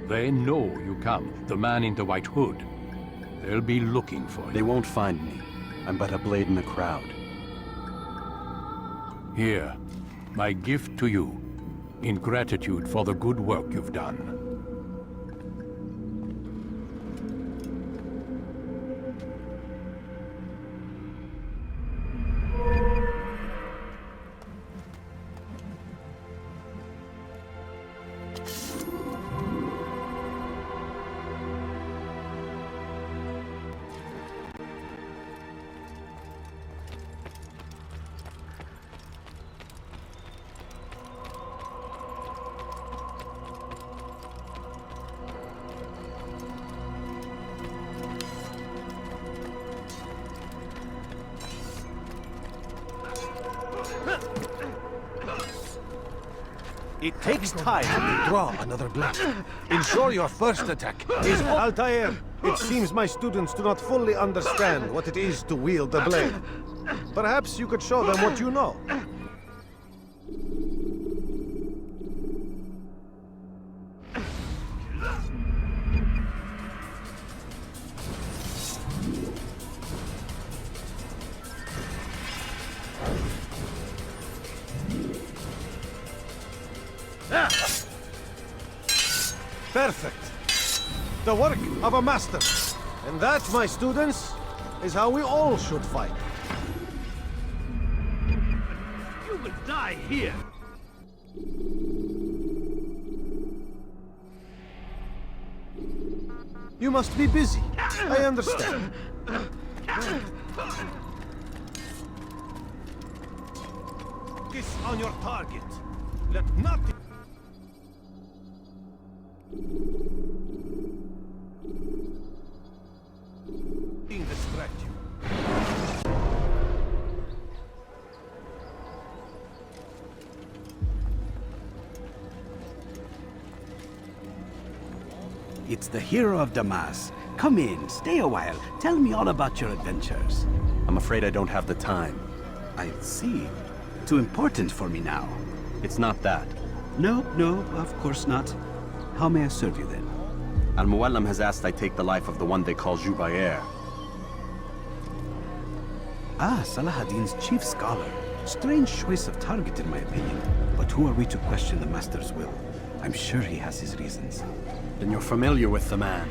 They know you come, the man in the white hood. They'll be looking for you. They won't find me. I'm but a blade in the crowd. Here, my gift to you, in gratitude for the good work you've done. It takes time to draw another blade. Ensure your first attack is Altair. It seems my students do not fully understand what it is to wield the blade. Perhaps you could show them what you know. Perfect. The work of a master. And that, my students, is how we all should fight. You will die here. You must be busy. I understand. Focus on your target. Let nothing... distract you. It's the hero of Damas. Come in, stay a while. Tell me all about your adventures. I'm afraid I don't have the time. I see. Too important for me now. It's not that. No, of course not. How may I serve you then? Mualim has asked I take the life of the one they call Jubair. Ah, Salahadin's chief scholar. Strange choice of target in my opinion. But who are we to question the Master's will? I'm sure he has his reasons. Then you're familiar with the man.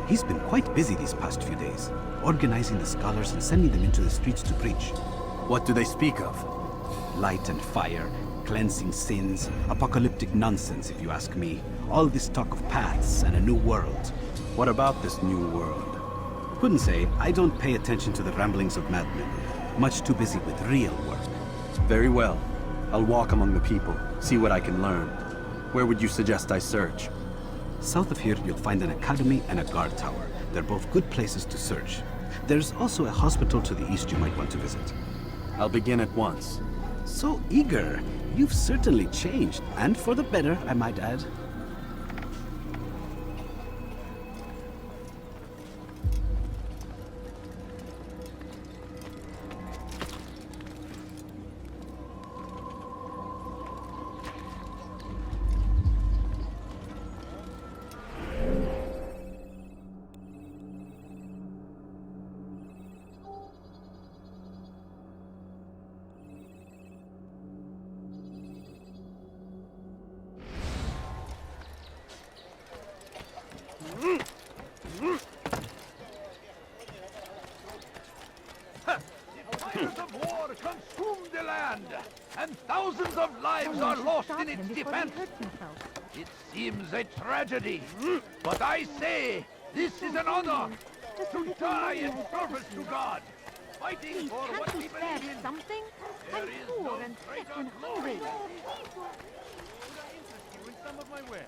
He's been quite busy these past few days, organizing the scholars and sending them into the streets to preach. What do they speak of? Light and fire, cleansing sins, apocalyptic nonsense if you ask me. All this talk of paths and a new world. What about this new world? Couldn't say. I don't pay attention to the ramblings of madmen. Much too busy with real work. Very well. I'll walk among the people, see what I can learn. Where would you suggest I search? South of here, you'll find an academy and a guard tower. They're both good places to search. There's also a hospital to the east you might want to visit. I'll begin at once. So eager. You've certainly changed, and for the better, I might add. Fires of war consume the land, and thousands of lives are lost in its defense. It seems a tragedy, but I say this is an honor to die in service to God, fighting for what we believe in. Something? I'm poor and sick and hungry. Some of my wares.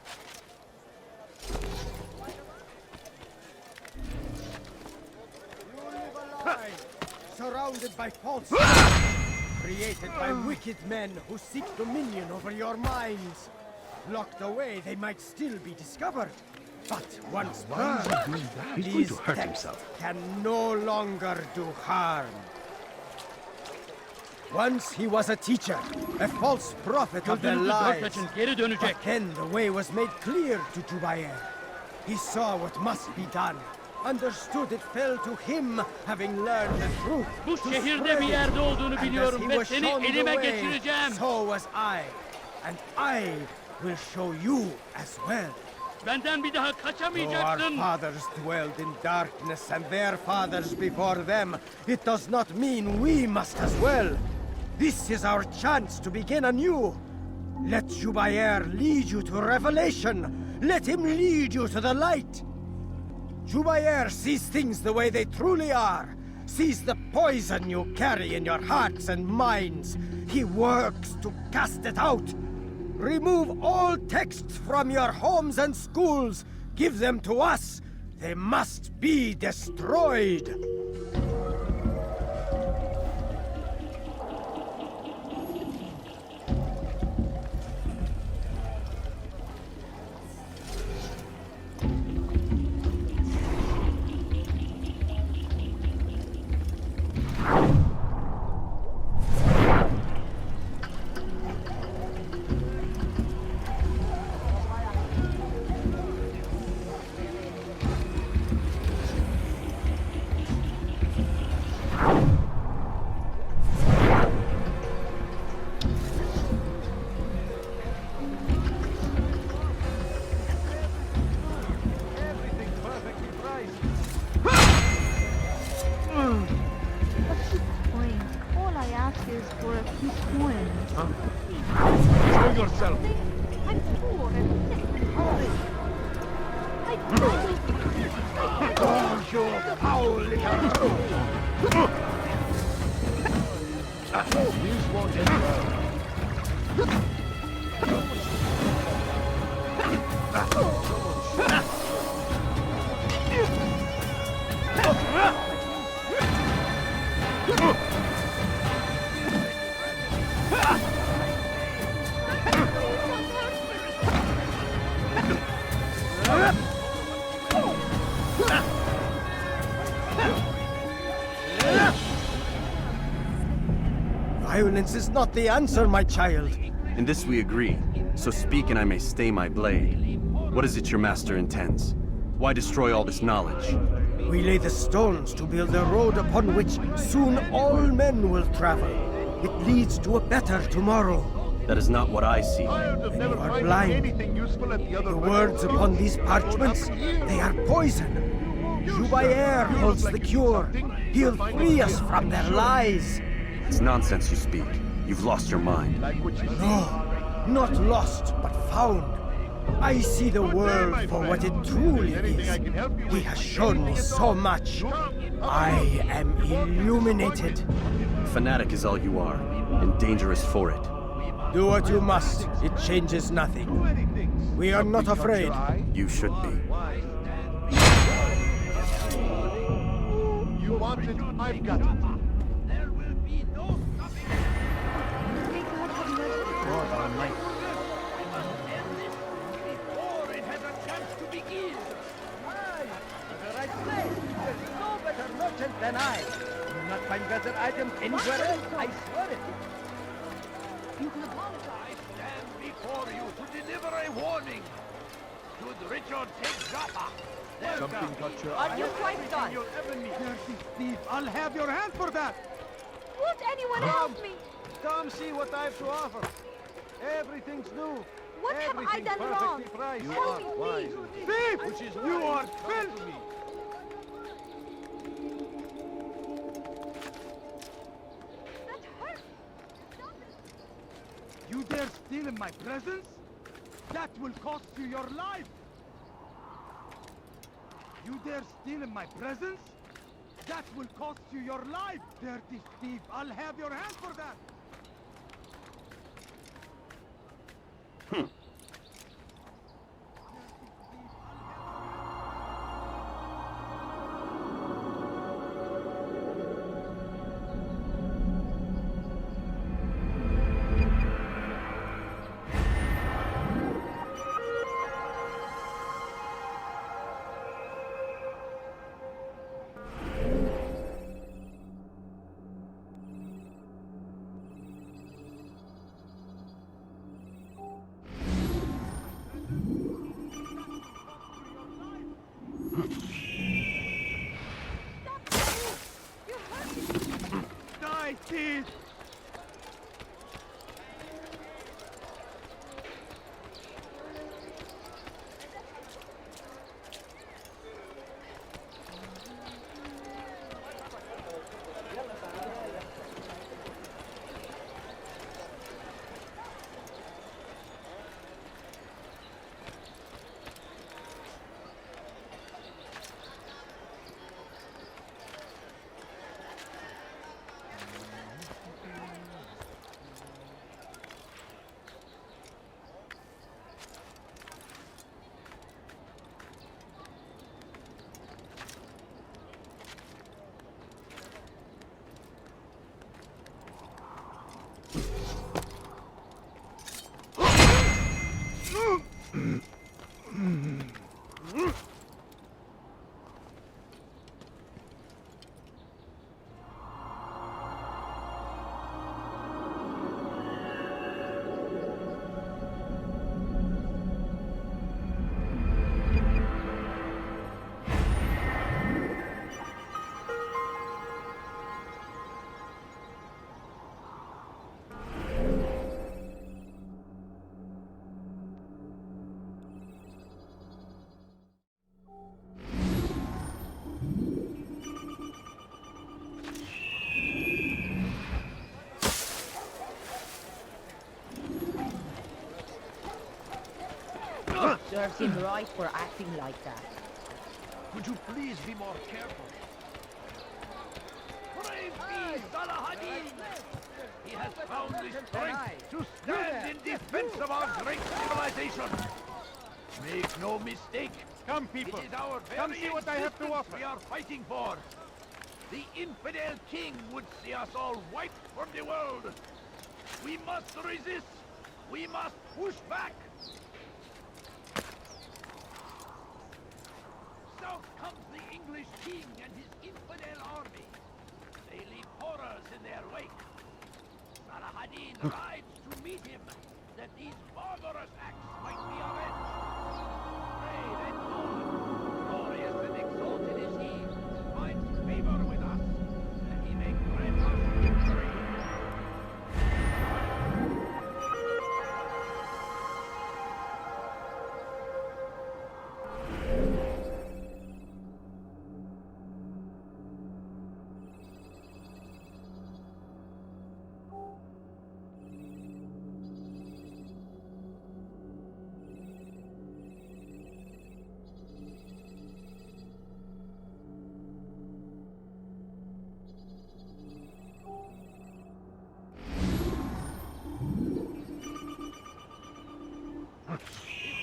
You live a lie, surrounded by false created by wicked men who seek dominion over your minds. Locked away, they might still be discovered. But once burned, He's going these to hurt texts himself. can no longer do harm. Once he was a teacher, a false prophet of their lies. But then the way was made clear to Jubair. He saw what must be done. Understood it fell to him, having learned the truth. Bu şehirde bir yerde olduğunu biliyorum ve seni elime geçireceğim. So was I. And I will show you as well. Benden bir daha Our kaçamayacaksın. fathers dwelled in darkness and their fathers before them. It does not mean we must as well. This is our chance to begin anew. Let Jubair lead you to revelation. Let him lead you to the light. Jubair sees things the way they truly are. Sees the poison you carry in your hearts and minds. He works to cast it out. Remove all texts from your homes and schools. Give them to us. They must be destroyed. All I ask is for a few coins. Show yourself. I'm poor and sick and hungry. I Oh, you foul little... This won't end well. Violence is not the answer, my child. In this we agree, so speak and I may stay my blade. What is it your master intends? Why destroy all this knowledge? We lay the stones to build a road upon which soon all men will travel. It leads to a better tomorrow. That is not what I see. You are blind. The words upon these parchments, they are poison. Altaïr holds the cure. He'll free us from their lies. It's nonsense you speak. You've lost your mind. No, not lost, but found. I see the world for what it truly is. He has shown me so much. I am illuminated. Fanatic is all you are, and dangerous for it. Do what you must. It changes nothing. We are not afraid. You should be. You want it? I've got it. God Almighty. Merchant than I. You'll not find better items anywhere else, I swear it. You can apologize. I stand before you to deliver a warning. Should Richard take Joppa, Something got your Are you quite done? Dirty thief, I'll have your hand for that. Won't anyone help me? Come see what I have to offer. Everything's new. What have I done wrong? Priced. Tell me, please. Thief! Which is you are filth! You dare steal in my presence? That will cost you your life! You dare steal in my presence? That will cost you your life, dirty thief! I'll have your hand for that! Die, thief! Serves him right for acting like that. Could you please be more careful? Brave me, Salahadin! He has found the strength to stand in defense of our great civilization. Make no mistake. Come, people. It is our Come see what I have to offer. We are fighting for. The infidel king would see us all wiped from the world. We must resist. We must push back. South comes the English king and his infidel army. They leave horrors in their wake. Salahadin rides to meet him, that these barbarous acts might be avenged. Pray that God, glorious and exalted is he, finds favor with us, that he may grant us victory.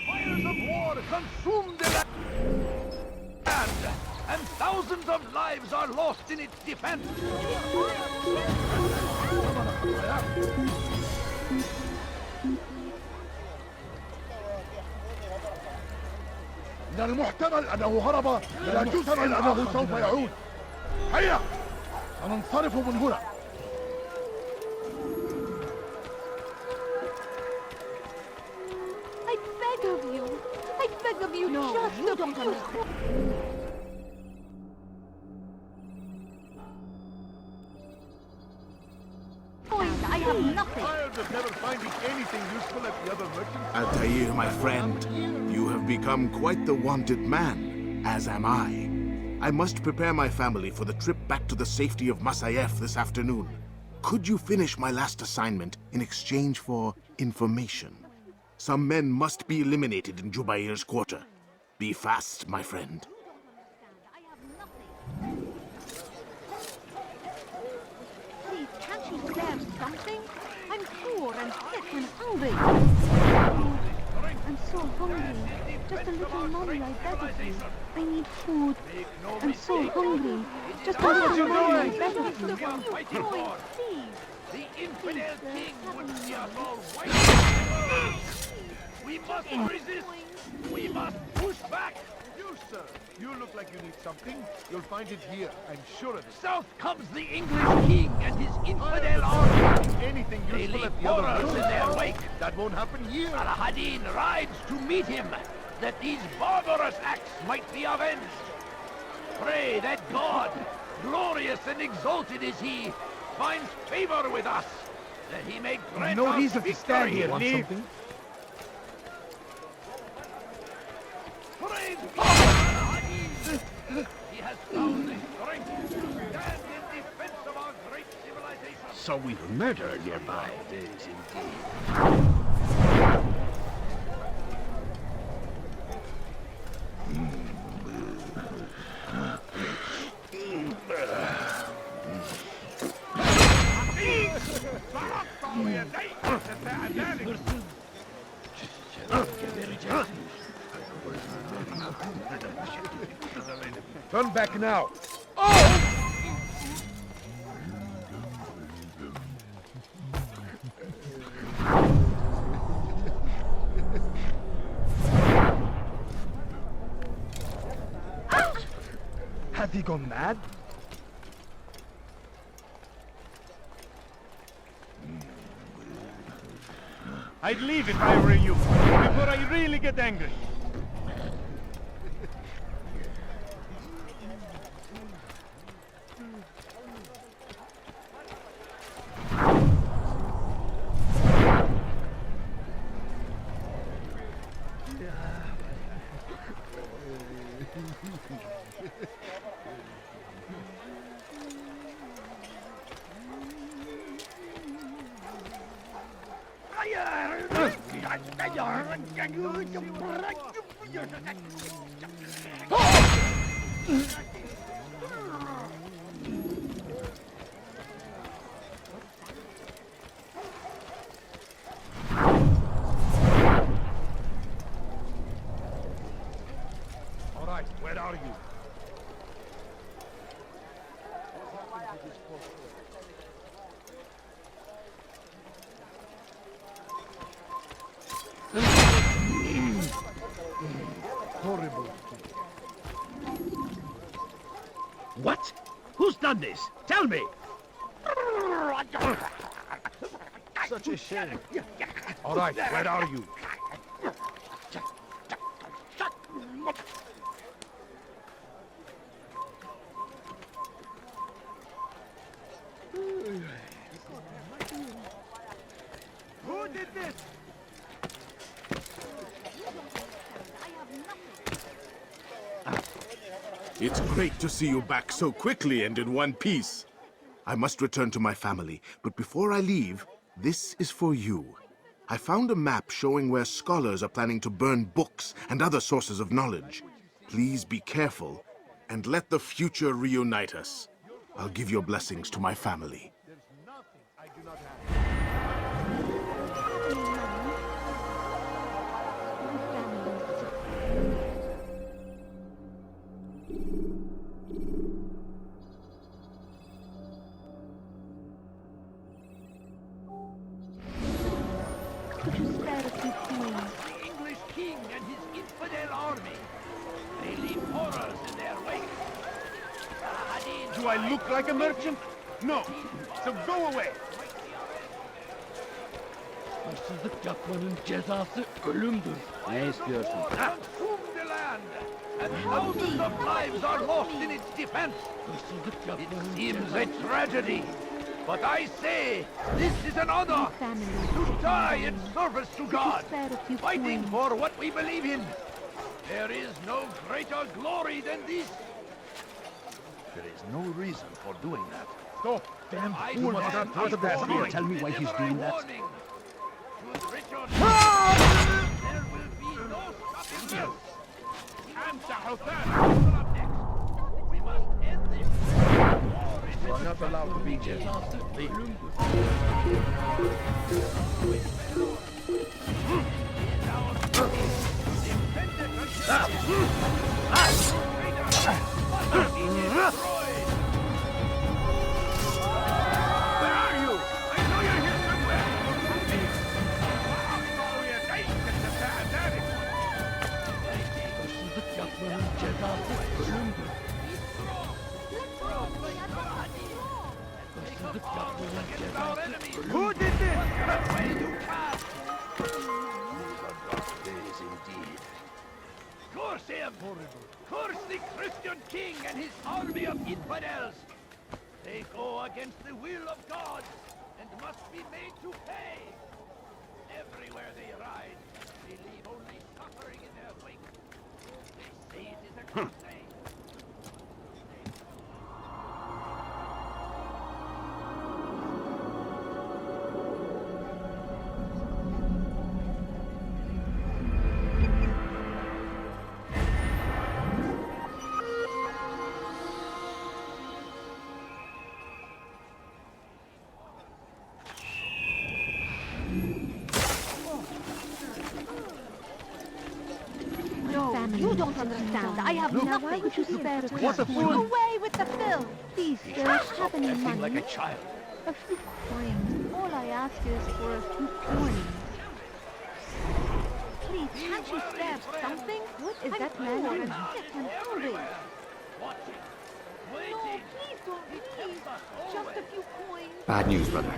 Fires of war consume the land, and thousands of lives are lost in its defense. من المحتمل أنه هرب لا جزم أنه سوف يعود. هيا سننصرف من هنا. I beg of you, no, just you don't understand. I have nothing. Tired of never finding anything useful at the other merchants. Altair, my friend, you have become quite the wanted man, as am I. I must prepare my family for the trip back to the safety of Masyaf this afternoon. Could you finish my last assignment in exchange for information? Some men must be eliminated in Jubair's quarter. Be fast, my friend. Please, can't you spare something? I'm poor and sick and hungry. I'm so hungry. Just a little money, I beg of you. I need food. I'm so hungry. Just a little money, I beg of you. Please. The infidel king would see us all white. We must resist. We must push back. You, sir, you look like you need something. You'll find it here, I'm sure of it. South comes the English king and his infidel army. Anything They useful leave at the other horrors in their wake. That won't happen here. Salahadin rides to meet him, that these barbarous acts might be avenged. Pray that God, glorious and exalted is he, finds favor with us, that he may grant No us reason victory. to stand here. Want Leave. something? Praise God! Salahadin! He has found the strength to stand in defense of our great civilization. So we've murder nearby. It is indeed. Turn back now. Has he gone mad? I'd leave if I were you, before I really get angry. right, where are you? Horrible. What? Who's done this? Tell me! Such a shame. All right, where are you? Who did this? It's great to see you back so quickly and in one piece. I must return to my family, but before I leave, this is for you. I found a map showing where scholars are planning to burn books and other sources of knowledge. Please be careful, and let the future reunite us. I'll give your blessings to my family. Could you spare a few coins? The English king and his infidel army. They leave horrors in their wake. Do I look like a merchant? No. So go away. Hırsızlık yapmanın cezası ölümdür. Ne istiyorsun? Consume the land, and thousands of lives are lost in its defense. It seems a tragedy, but I say this is an honor to die in service to God, fighting for what we believe in. There is no greater glory than this. There is no reason for doing that. Stop! Damn I fool do must not not part of that. destroy Tell me why he's doing that. warning. Should Richard there will be no stopping this. We must end this. You are not allowed to be here. Leave. Who did this? Curse him! Curse the Christian king and his army of infidels! They go against the will of God and must be made to pay! Everywhere they ride, they leave only suffering in their wake. They say it is a crusade. You don't understand. I have nothing. Why would you spare us? What a fool! Away with the filth! Please, sir, have any Acting money? like a child. A few coins. All I ask is for a few coins. Please, can't you spare something? What is that man doing? Sick and hungry. No, please don't leave. Just a few coins. Bad news, brother.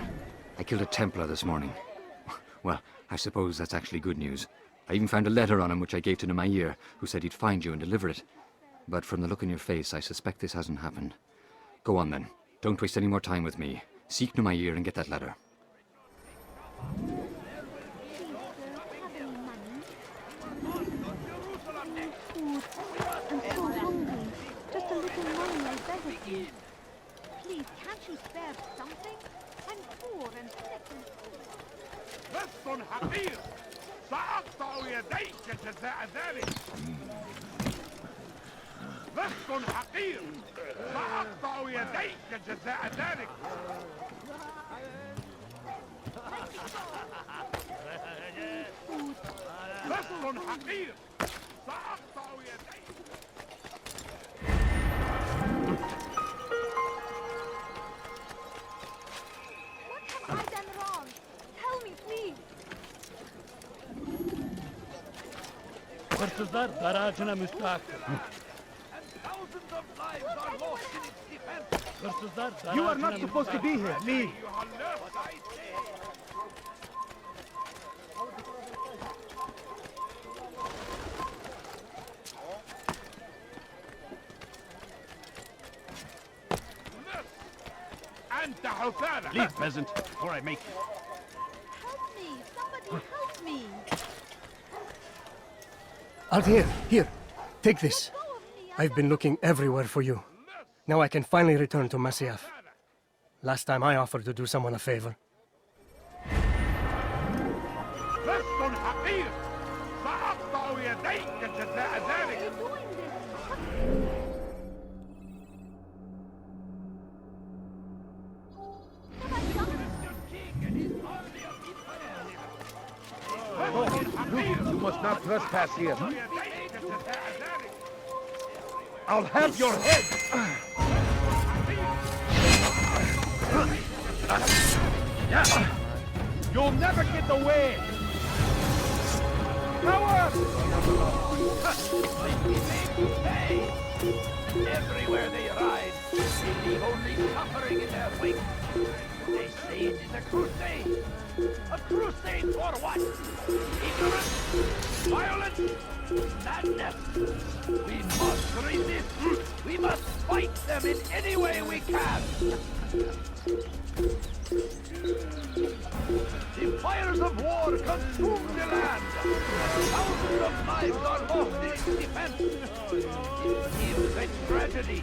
I killed a Templar this morning. Well, I suppose that's actually good news. I even found a letter on him which I gave to Altaïr, who said he'd find you and deliver it. But from the look in your face, I suspect this hasn't happened. Go on then. Don't waste any more time with me. Seek Altaïr and get that letter. Food. I'm so hungry. Just a little money, I beg of you. Please, can't you spare something? I'm poor and sick and لست حقير سأقطع يديك جزاء ذلك لست حقير سأقطع يديك جزاء ذلك لست حقير سأقطع يديك Hırsızlar barajına müstahaktır. Hırsızlar You are barajına not supposed to be here. Leave. Leave, peasant, or I make you. Help me! Somebody help me! Altair, here. Take this. I've been looking everywhere for you. Now I can finally return to Masyaf. Last time I offered to do someone a favor. لست حقير سأقطع يديك جزاء ذلك. You must not trespass here. I'll have your head! You'll never get away! Coward! Everywhere they ride, they leave only suffering in their wake. They say it is a crusade. A crusade for what? Ignorance? Violence? Madness? We must resist. We must fight them in any way we can. The fires of war consume the land. Thousands of lives are lost in its defense. It seems a tragedy,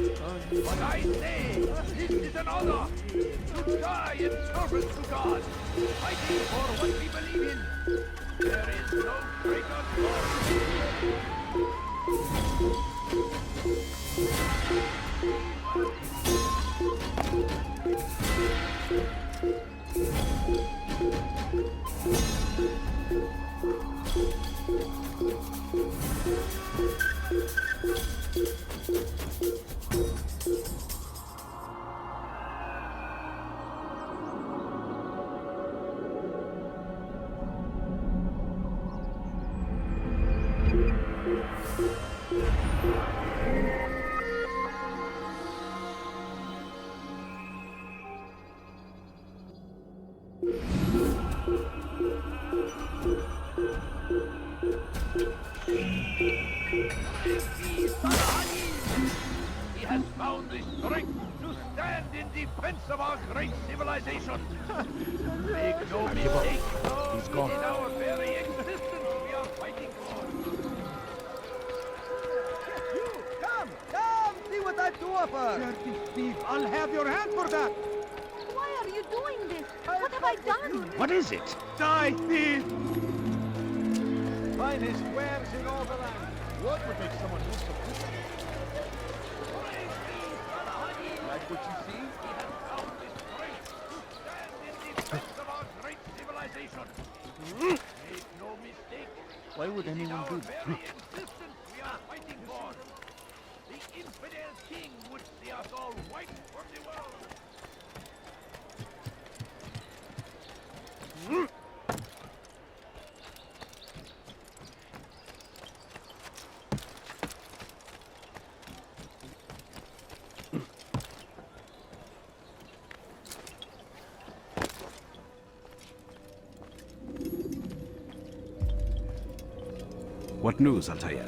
but I say this is an honor to die in service to God, fighting for what we believe in. There is no greater glory. He has found the strength to stand in defense of our great civilization. Make no mistake, He's gone. it is our very existence we are fighting for. Come! See what I do offer! Dirty thief! I'll have your hand for that! Why are you doing this? What have I done? What is it? Die, thief! Finest wares in all the land. What would make someone lose the food? Like what you see? He has found the strength to stand in defense of our great civilization. Make no mistake. Why would anyone do that? Very existence we are fighting for. The infidel king would see us all wiped from the world. What news, Altair?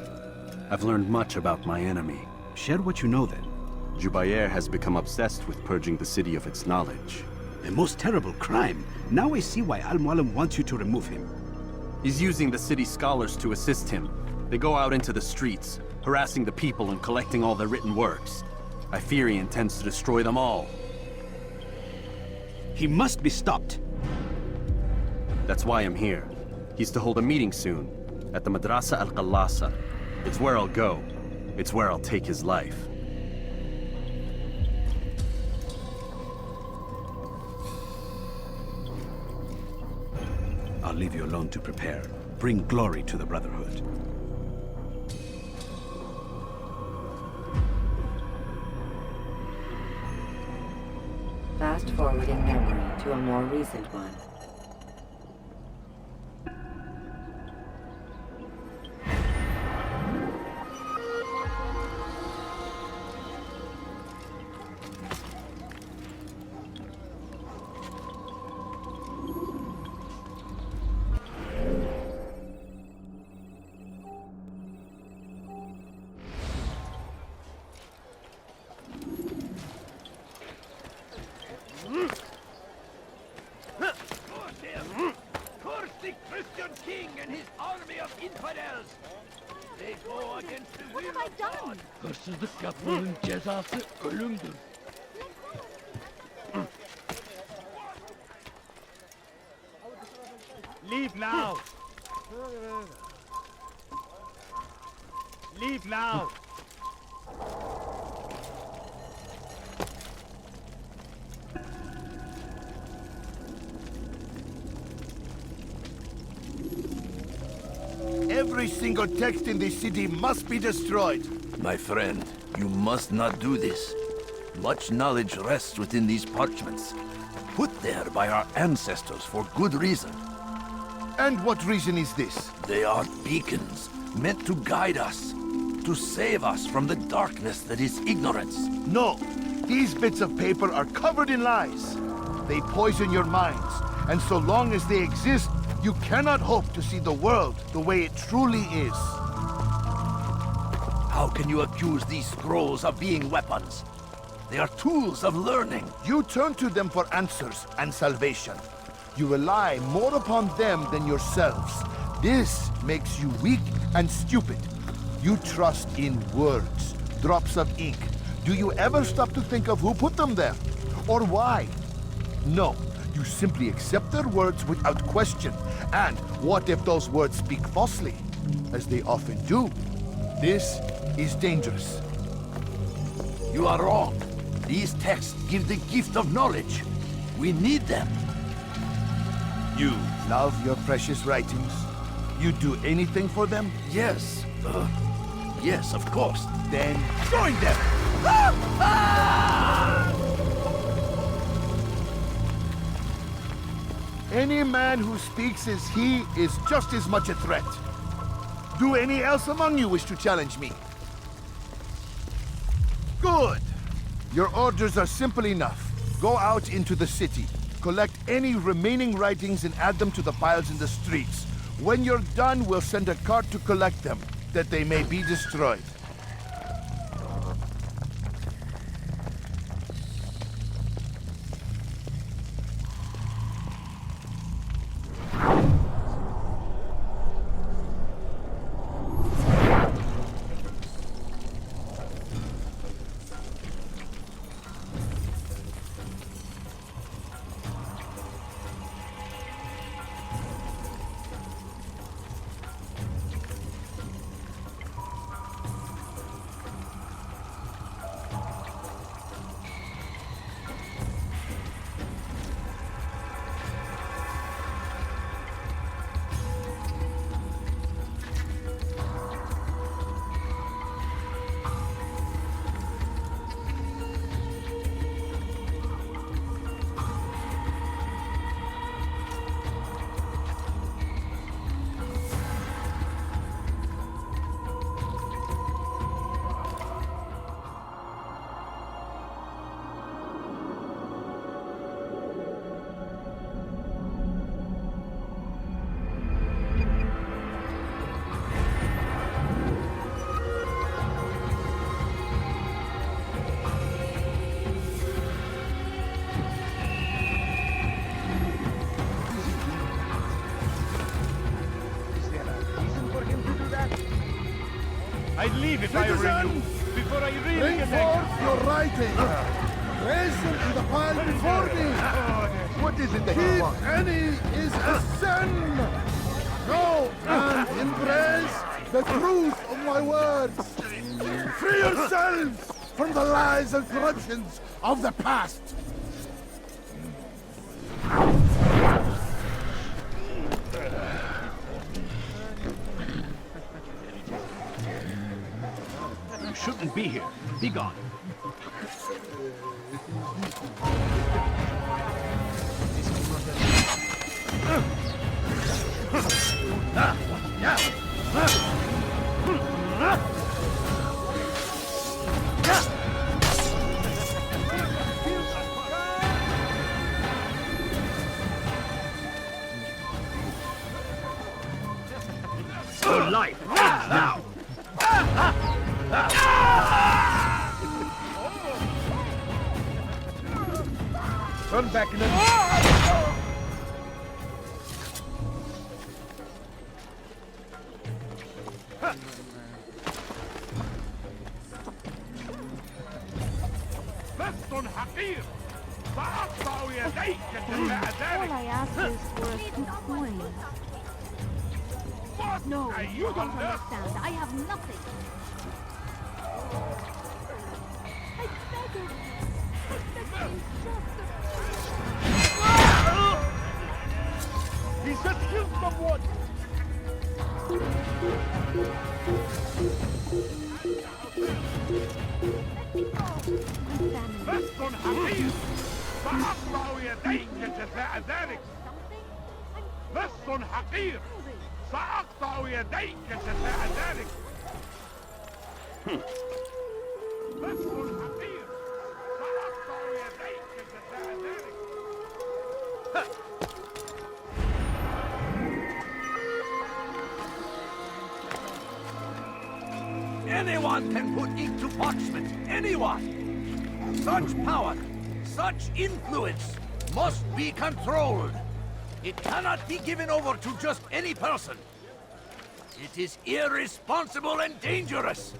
I've learned much about my enemy. Share what you know then. Jubair has become obsessed with purging the city of its knowledge. A most terrible crime. Now I see why Mualim wants you to remove him. He's using the city scholars to assist him. They go out into the streets, harassing the people and collecting all their written works. I fear he intends to destroy them all. He must be stopped. That's why I'm here. He's to hold a meeting soon, at the Madrasa al-Qallasa. It's where I'll go. It's where I'll take his life. I'll leave you alone to prepare. Bring glory to the Brotherhood. Fast forwarding memory to a more recent one. done? Hırsızlık yapmanın cezası ölümdür. Leave now! Leave now! Every single text in this city must be destroyed. My friend, you must not do this. Much knowledge rests within these parchments, put there by our ancestors for good reason. And what reason is this? They are beacons, meant to guide us, to save us from the darkness that is ignorance. No, these bits of paper are covered in lies. They poison your minds, and so long as they exist, you cannot hope to see the world the way it truly is. How can you accuse these scrolls of being weapons? They are tools of learning. You turn to them for answers and salvation. You rely more upon them than yourselves. This makes you weak and stupid. You trust in words, drops of ink. Do you ever stop to think of who put them there? Or why? No, you simply accept their words without question. And what if those words speak falsely? As they often do. This is dangerous. You are wrong. These texts give the gift of knowledge. We need them. You love your precious writings? You'd do anything for them? Yes. Yes, of course. Then join them! Any man who speaks as he is just as much a threat. Do any else among you wish to challenge me? Good. Your orders are simple enough. Go out into the city. Collect any remaining writings and add them to the piles in the streets. When you're done, we'll send a cart to collect them, that they may be destroyed. I'd leave if I were you, before I really Bring attack. forth your writing. Raise them to the pile before me. What is it that you want? Keep any is a sin. Go and embrace the truth of my words. Free yourselves from the lies and corruptions of the past. You shouldn't be here. Be gone. Your life ends now. Turn back in the... All I asked is for a few coins. No, you don't understand. I have nothing. I beg of you. He's just killed someone! بس حقير سأقطع يديك جزاء ذلك بس حقير سأقطع يديك جزاء ذلك بس حقير سأقطع يديك جزاء ذلك Anyone can put ink to parchment. Anyone! Such power, such influence must be controlled. It cannot be given over to just any person. It is irresponsible and dangerous.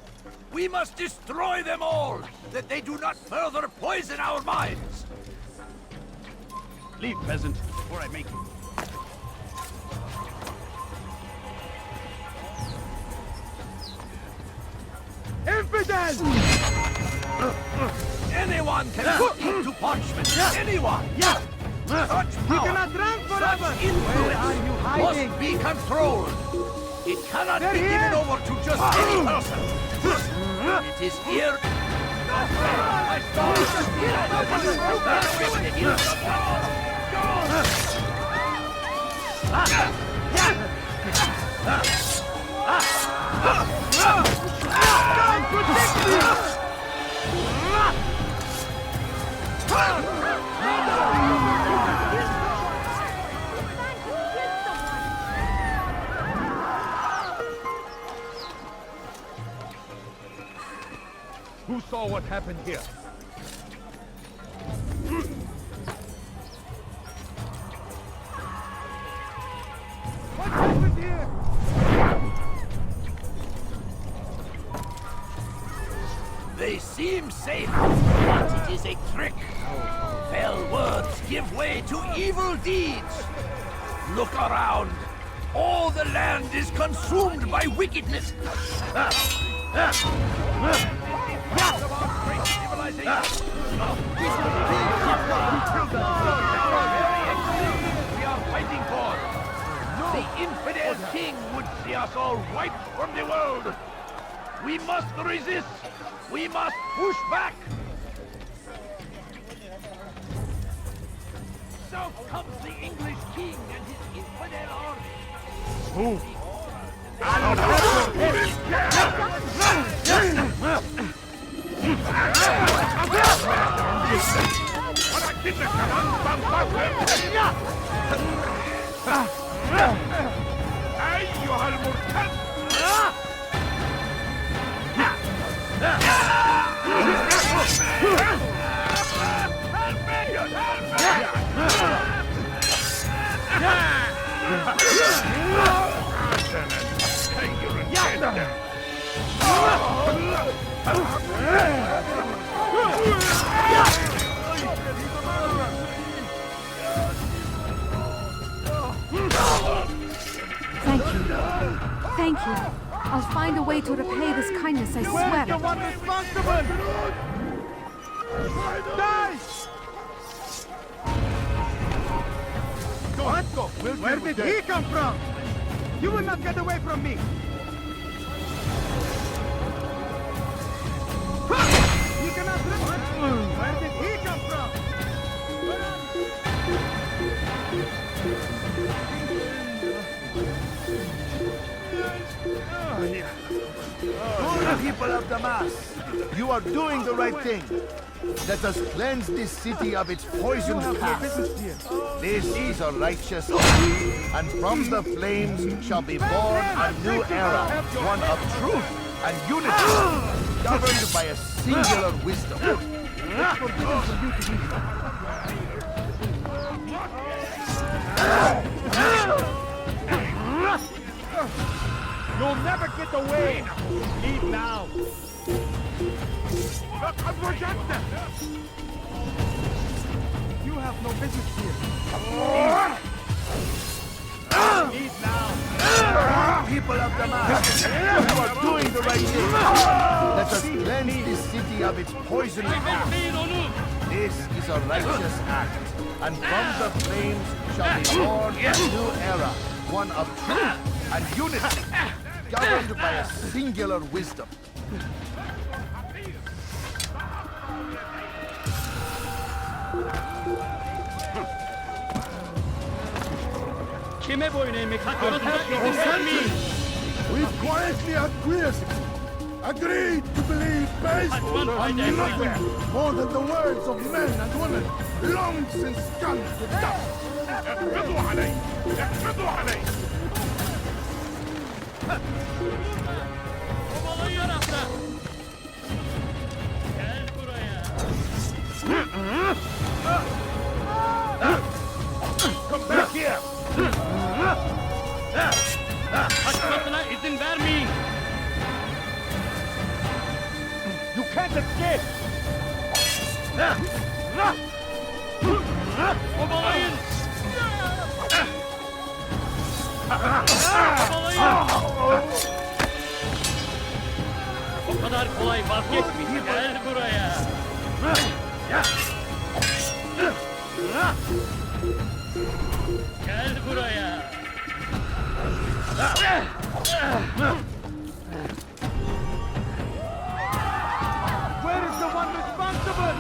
We must destroy them all, that they do not further poison our minds. Leave, peasant, before I make you. Infidel! Anyone can put into parchment. Anyone! Such power, You cannot run forever! such influence must be controlled. It cannot be given over to just any person. It is here. My star is just Who saw what happened here? What happened here? They seem safe, but it is a trick. Fell words give way to evil deeds. Look around. All the land is consumed by wickedness. We are fighting for. The infidel king would see us all wiped from the world. We must resist. We must push back. So comes the English king and his infidel army. Move! أيها المرتد! Thank you. Thank you. I'll find a way to repay this kindness, I swear. Where's the one responsible? Die! Where did he come from? You will not get away from me! He cannot run! Where did he come from? Good people of Damas, you are doing the right thing. Let us cleanse this city of its poisoned past. This is a righteous act, and from the flames shall be born a new era, one of truth and unity, governed by a singular wisdom. It's forbidden for you to be You'll never get away! Leave now! You have no business here. People of Damascus, you are doing the right thing. Let us cleanse this city of its poison past. This is a righteous act, and from the flames shall be born a new era, one of truth and unity, governed by a singular wisdom. Kime boyun eğmek hakkında izin vermeyin. We've quietly acquiesced, agreed to believe based on nothing more than the words of men and women, long since scanned to dust. اقبضوا علي! اقبضوا علي! Babalayı yarafta. Gel buraya. Come back here! Kaçmasına izin vermeyin. You can't escape! Babalayın. Babalayın. O kadar kolay vazgeçmeyin. Gel buraya. Gel buraya. Where is the one responsible?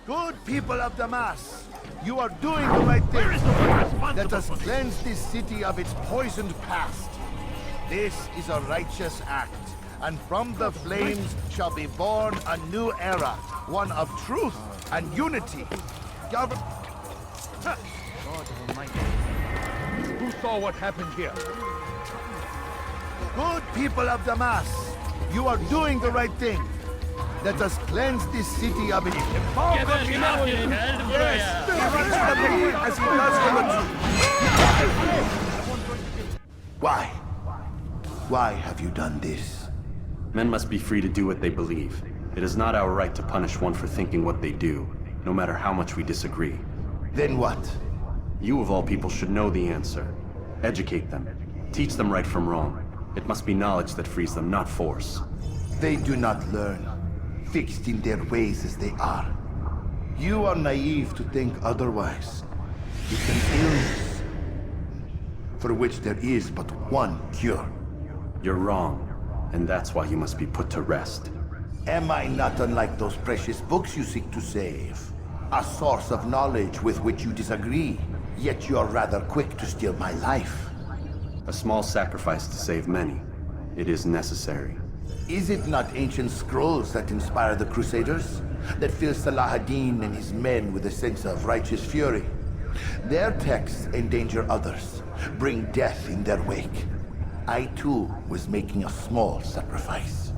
Good people of Damas, you are doing the right thing. Let us cleanse this city of its poisoned past. This is a righteous act, and from the flames shall be born a new era, one of truth and unity. God Almighty. Who saw what happened here? Good people of Damas, you are doing the right thing. Let us cleanse this city of its... As he does from the truth. Why? Why have you done this? Men must be free to do what they believe. It is not our right to punish one for thinking what they do, no matter how much we disagree. Then what? You of all people should know the answer. Educate them. Teach them right from wrong. It must be knowledge that frees them, not force. They do not learn, fixed in their ways as they are. You are naive to think otherwise. It's an illness for which there is but one cure. You're wrong, and that's why you must be put to rest. Am I not unlike those precious books you seek to save? A source of knowledge with which you disagree, yet you're rather quick to steal my life. A small sacrifice to save many. It is necessary. Is it not ancient scrolls that inspire the Crusaders? That fill Salah ad-Din and his men with a sense of righteous fury? Their texts endanger others, bring death in their wake. I too was making a small sacrifice.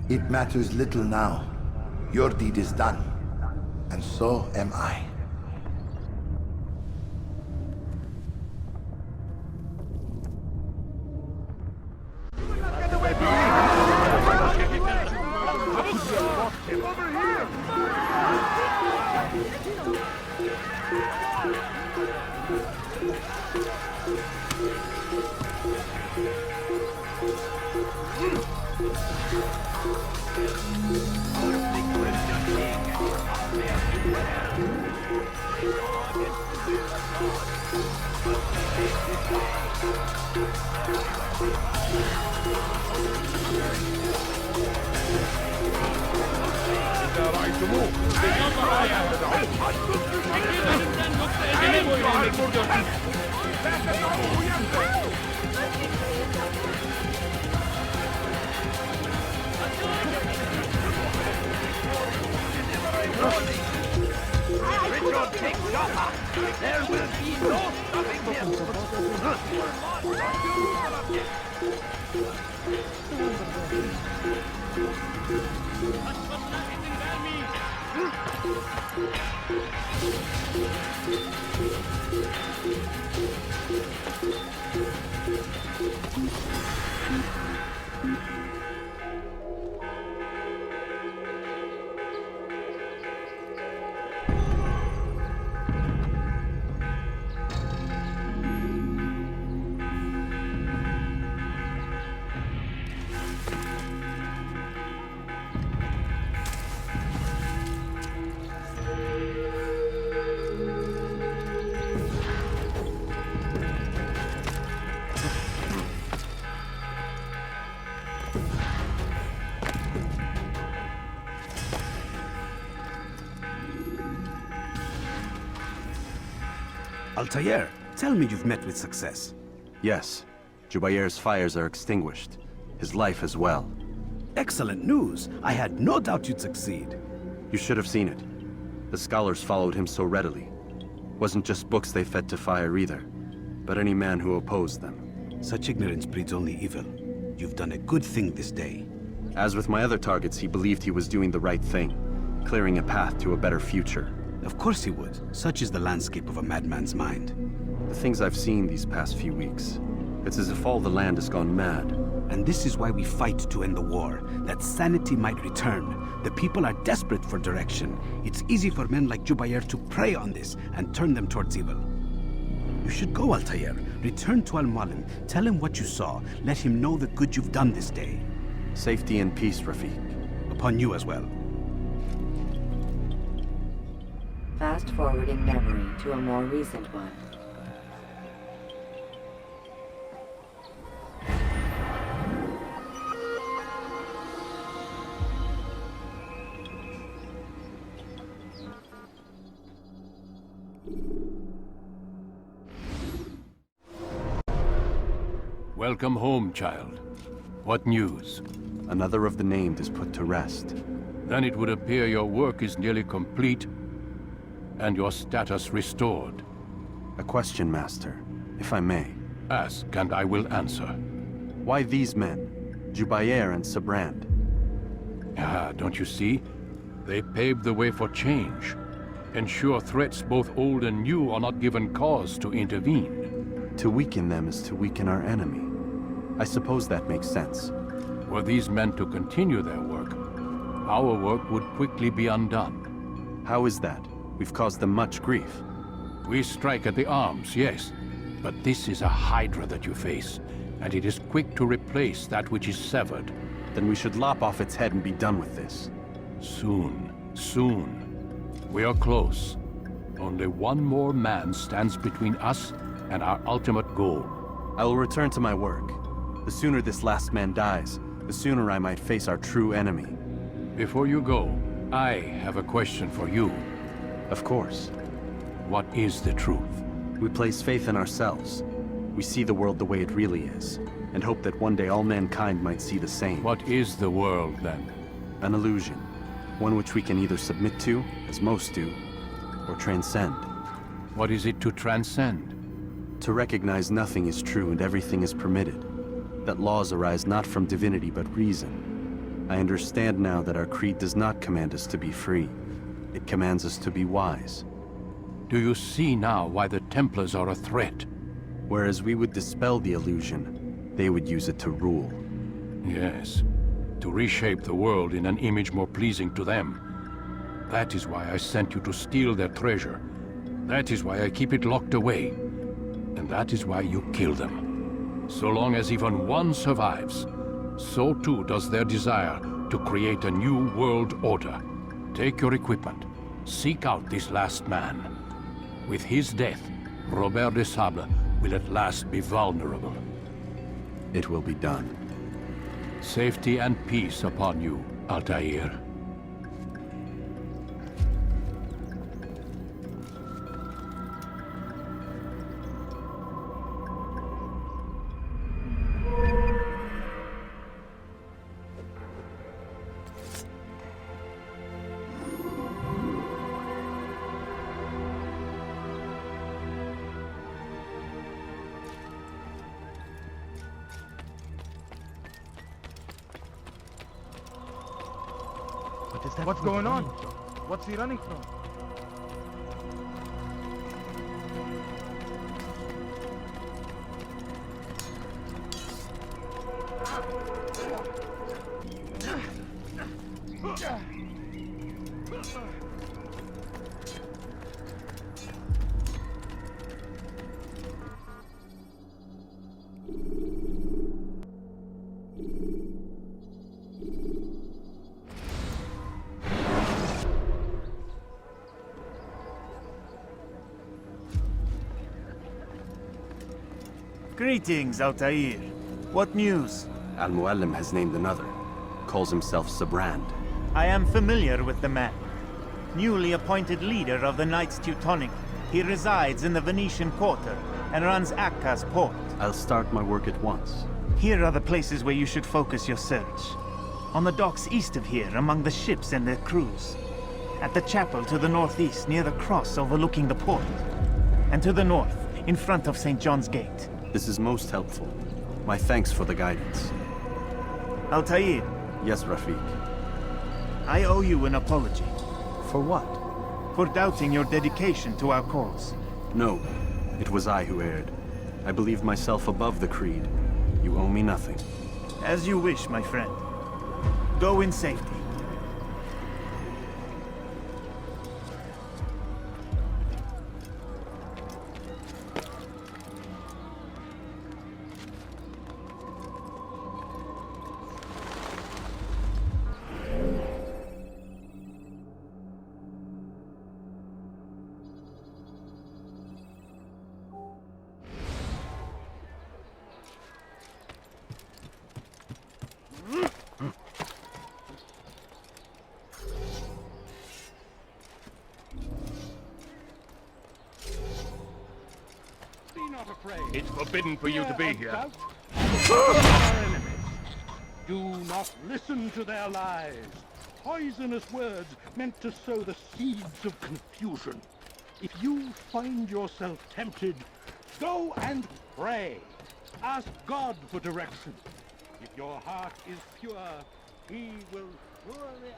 It matters little now. Your deed is done, and so am I. Richard, take Joppa! There will be no stopping him! Altair, tell me you've met with success. Yes. Jubayr's fires are extinguished. His life as well. Excellent news. I had no doubt you'd succeed. You should have seen it. The scholars followed him so readily. Wasn't just books they fed to fire either, but any man who opposed them. Such ignorance breeds only evil. You've done a good thing this day. As with my other targets, he believed he was doing the right thing, clearing a path to a better future. Of course he would. Such is the landscape of a madman's mind. The things I've seen these past few weeks, it's as if all the land has gone mad. And this is why we fight to end the war, that sanity might return. The people are desperate for direction. It's easy for men like Jubayr to prey on this and turn them towards evil. You should go, Altair. Return to Mualim. Tell him what you saw. Let him know the good you've done this day. Safety and peace, Rafiq. Upon you as well. Fast-forwarding memory to a more recent one. Welcome home, child. What news? Another of the named is put to rest. Then it would appear your work is nearly complete, and your status restored. A question, Master, if I may. Ask, and I will answer. Why these men? Jubayr and Sabrand? Ah, don't you see? They paved the way for change. Ensure threats both old and new are not given cause to intervene. To weaken them is to weaken our enemy. I suppose that makes sense. Were these men to continue their work, our work would quickly be undone. How is that? We've caused them much grief. We strike at the arms, yes. But this is a hydra that you face, and it is quick to replace that which is severed. Then we should lop off its head and be done with this. Soon, soon. We are close. Only one more man stands between us and our ultimate goal. I will return to my work. The sooner this last man dies, the sooner I might face our true enemy. Before you go, I have a question for you. Of course. What is the truth? We place faith in ourselves. We see the world the way it really is, and hope that one day all mankind might see the same. What is the world, then? An illusion. One which we can either submit to, as most do, or transcend. What is it to transcend? To recognize nothing is true and everything is permitted. That laws arise not from divinity but reason. I understand now that our creed does not command us to be free. It commands us to be wise. Do you see now why the Templars are a threat? Whereas we would dispel the illusion, they would use it to rule. Yes, to reshape the world in an image more pleasing to them. That is why I sent you to steal their treasure. That is why I keep it locked away. And that is why you kill them. So long as even one survives, so too does their desire to create a new world order. Take your equipment. Seek out this last man. With his death, Robert de Sable will at last be vulnerable. It will be done. Safety and peace upon you, Altair. What's going on? What's he running from? Greetings, Altair. What news? Mualim has named another. Calls himself Sabrand. I am familiar with the man. Newly appointed leader of the Knights Teutonic. He resides in the Venetian Quarter and runs Acca's port. I'll start my work at once. Here are the places where you should focus your search. On the docks east of here, among the ships and their crews. At the chapel to the northeast, near the cross overlooking the port. And to the north, in front of St. John's Gate. This is most helpful. My thanks for the guidance. Altair. Yes, Rafiq. I owe you an apology. For what? For doubting your dedication to our cause. No, it was I who erred. I believed myself above the creed. You owe me nothing. As you wish, my friend. Go in safety. It's forbidden for you to be here. Do not listen to their lies. Poisonous words meant to sow the seeds of confusion. If you find yourself tempted, go and pray. Ask God for direction. If your heart is pure, He will surely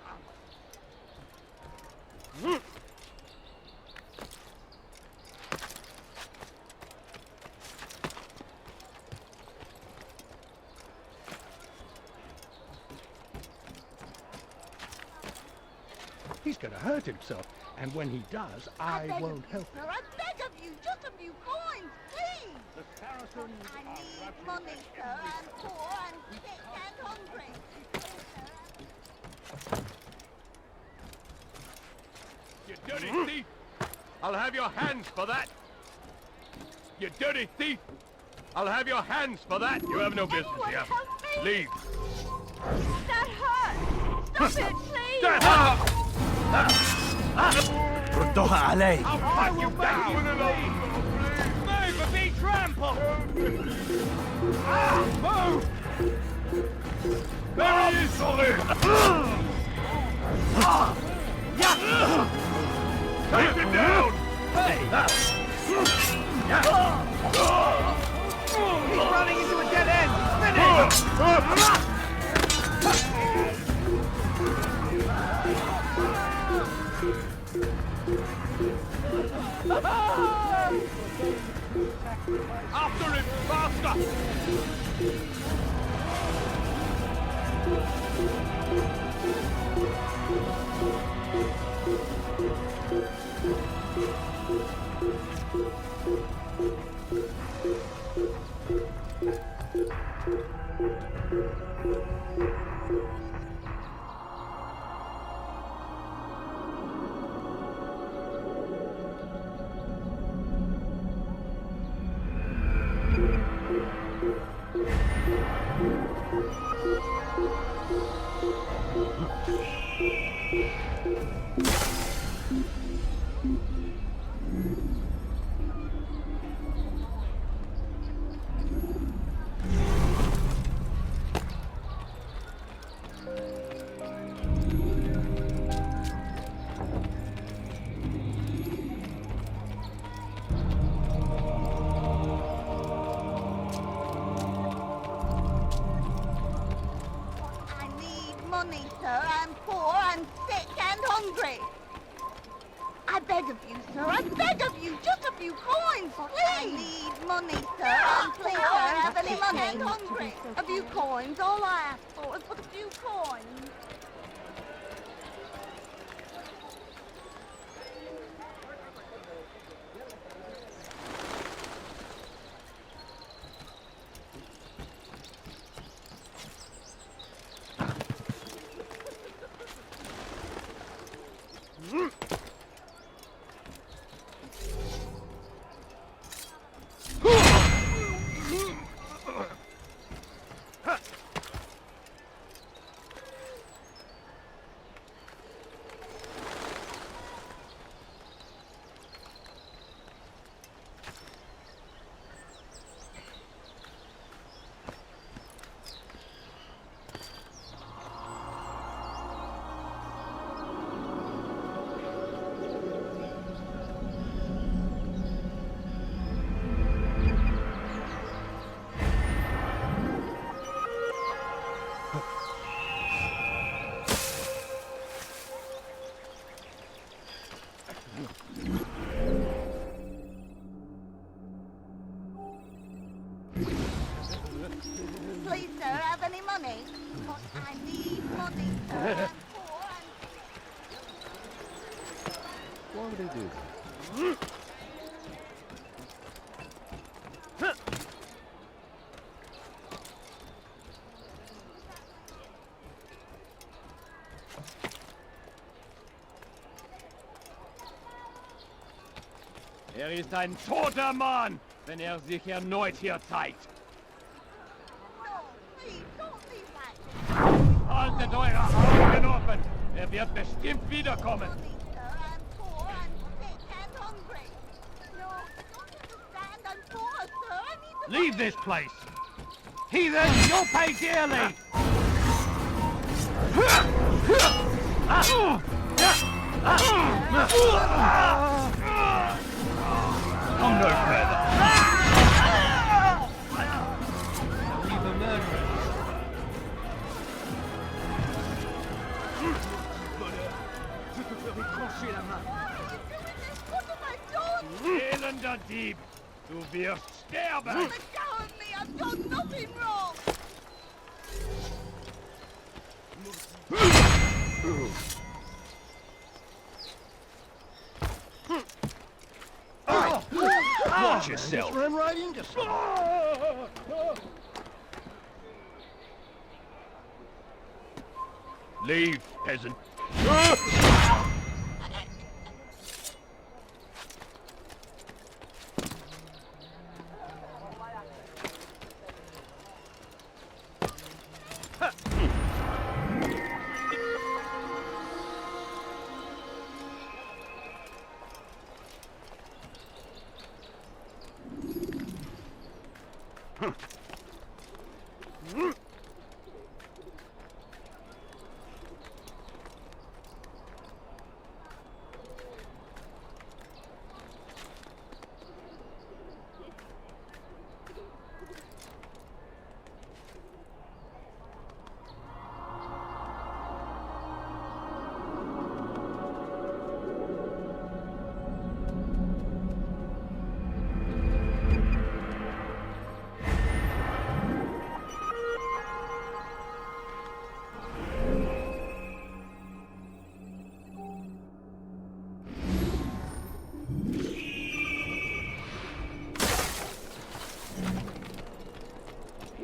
answer. He's gonna hurt himself, and when he does, I won't help him. Sir, I beg of you, just a few coins, please! The Saracens I need money, sir. I'm poor and sick and hungry. You dirty thief! I'll have your hands for that! You dirty thief! I'll have your hands for that! You have no business here. Leave! That hurts! Stop it, please! That hurts! ردوها علي. I'll cut you down! Move or be trampled! Move! There he is, Solid! Take it down! Hey! He's running into a dead end! Finish! After him, faster! Money, sir. I'm poor and sick and hungry. I beg of you, sir. I beg of you. Just a few coins, please. I need money, sir. Please, sir. Have any money? And hungry. A few coins. All I ask for is but a few coins. I need money, sir. I'm poor and... Why would they do that? Ist ein toter Mann, wenn sich erneut hier zeigt. Haltet eure Augen offen! Wird bestimmt wiederkommen! Leave this place! Heathen, you'll pay dearly! Come no further! Leave a murderer! Elender Dieb! Du wirst sterben! Let go of me! I've done nothing wrong! Watch yourself! Just ran right into something. Leave, peasant!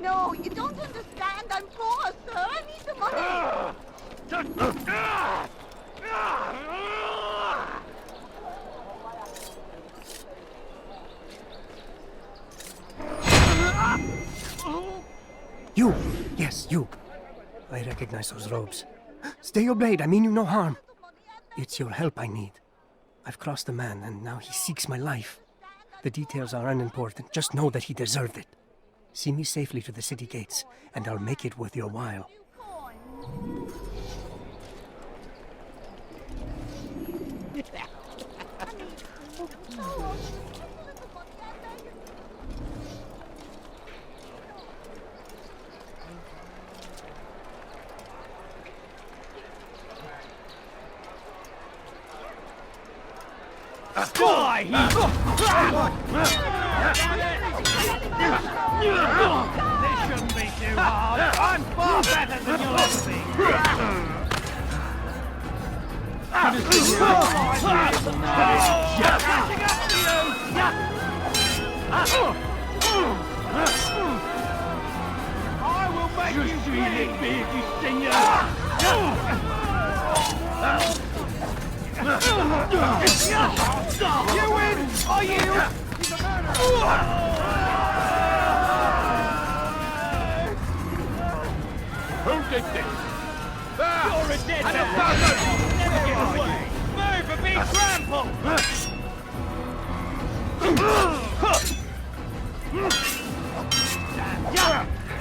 No, you don't understand. I'm poor, sir. I need the money. You! Yes, you. I recognize those robes. Stay your blade, I mean you no harm. It's your help I need. I've crossed a man, and now he seeks my life. The details are unimportant. Just know that he deserved it. See me safely to the city gates, and I'll make it worth your while. Die, This shouldn't be too hard. I'm far better than you'll ever be. I will make you feel it big, you senior. You win! Are you? He's a murderer! Who did this? You're a dead man! Never get away! Move or be trampled!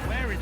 Where is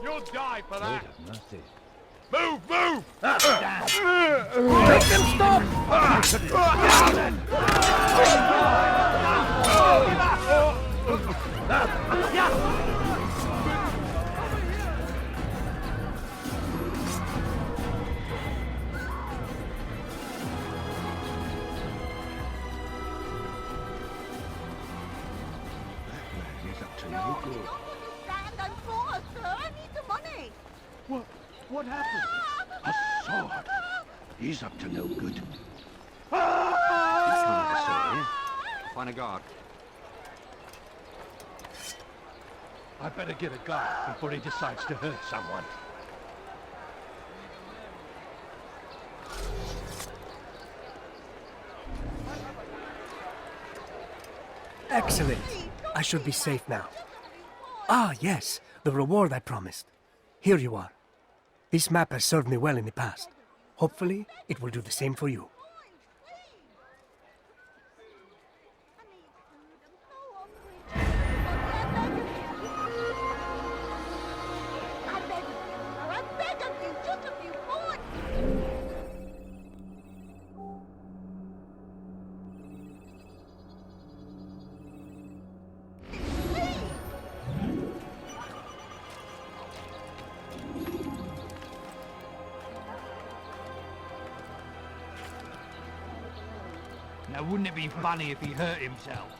You'll die for that! Mercy. Move, move! Make them stop! No, you don't understand. I'm poor, sir. I need the money. What happened? A sword. He's up to no good. That's not a sword, eh? Find a guard. I better get a guard before he decides to hurt someone. Excellent. I should be safe now. Ah, yes, the reward I promised. Here you are. This map has served me well in the past. Hopefully, it will do the same for you. I beg of you, just a few coins. Now, wouldn't it be funny if he hurt himself?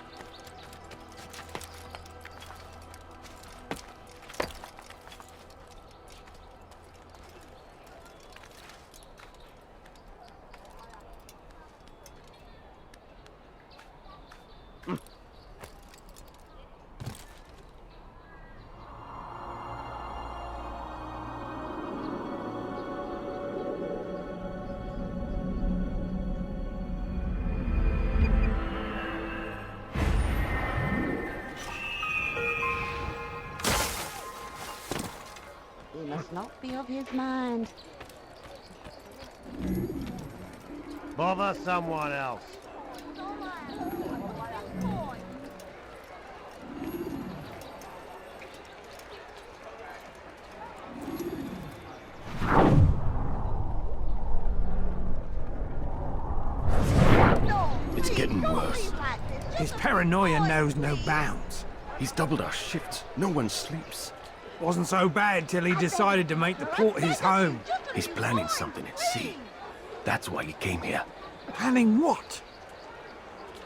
He must not be of his mind. Bother someone else. It's getting worse. His paranoia knows no bounds. He's doubled our shifts. No one sleeps. Wasn't so bad till he decided to make the port his home. He's planning something at sea. That's why he came here. Planning what?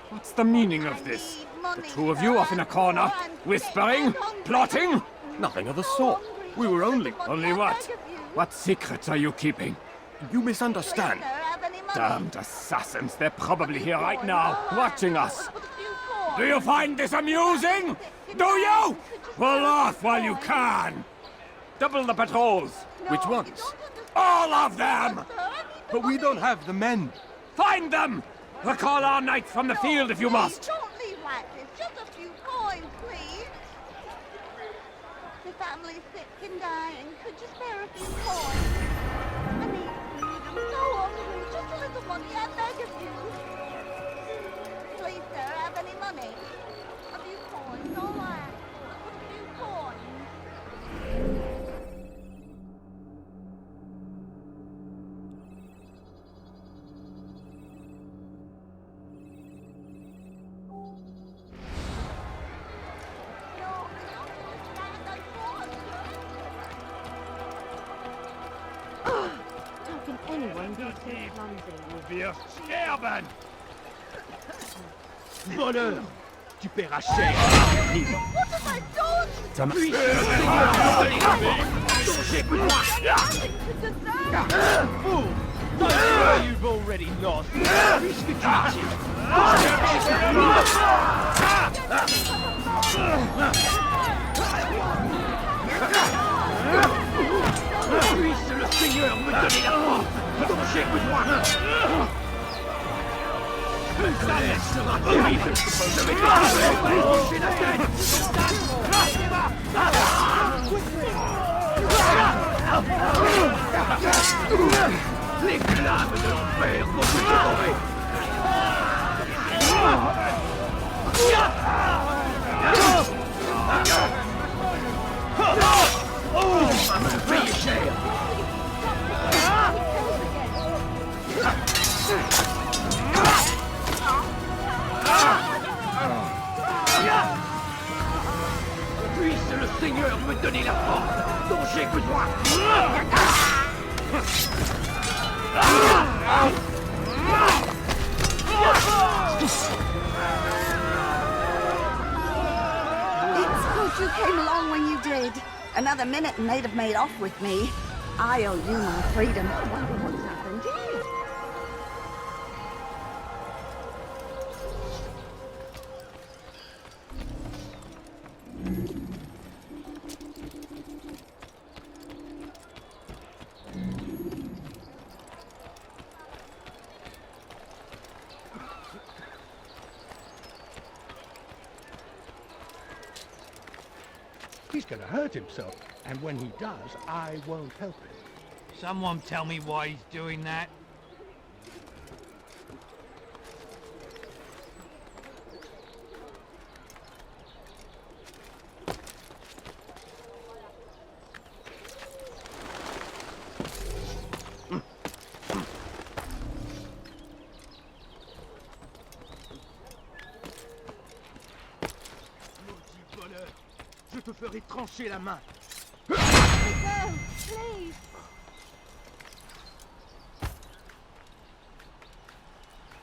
What's the meaning of this? The two of you off in a corner, whispering, plotting? Nothing of the sort. We were only... Only what? What secrets are you keeping? You misunderstand. Damned assassins, they're probably here right now, watching us. Do you find this amusing? Do you? Well, laugh while you can. Double the patrols. Which ones? All of them! But we don't have the men. Find them! Recall our knights from the field if you must. Don't leave like this. Just a few coins, please. The family's sick and dying. Could you spare a few coins? I need food. I'm so hungry. Just a little money, I beg of you. Please, sir, have any money? A few coins, all right. A few coins. How can anyone be so clumsy? Wir sterben! Voleur! Tu paieras cher! What have I done? Ça m'a... Fool! Don't worry, you've already lost. Reach the kitchen. Puisse le Seigneur me donner la force! Dont j'ai besoin! Ça laissera terrible! Je vais te la tête! Les flammes de l'enfer vont te dévorer! Come and free your share. Puisse le Seigneur me donner la force dont j'ai besoin. It's good you came along when you did. Another minute and they'd have made off with me. I owe you my freedom. I wonder what's happened here. He's gonna hurt himself, and when he does, I won't help him. Someone tell me why he's doing that. Je te ferai trancher la main. No, please.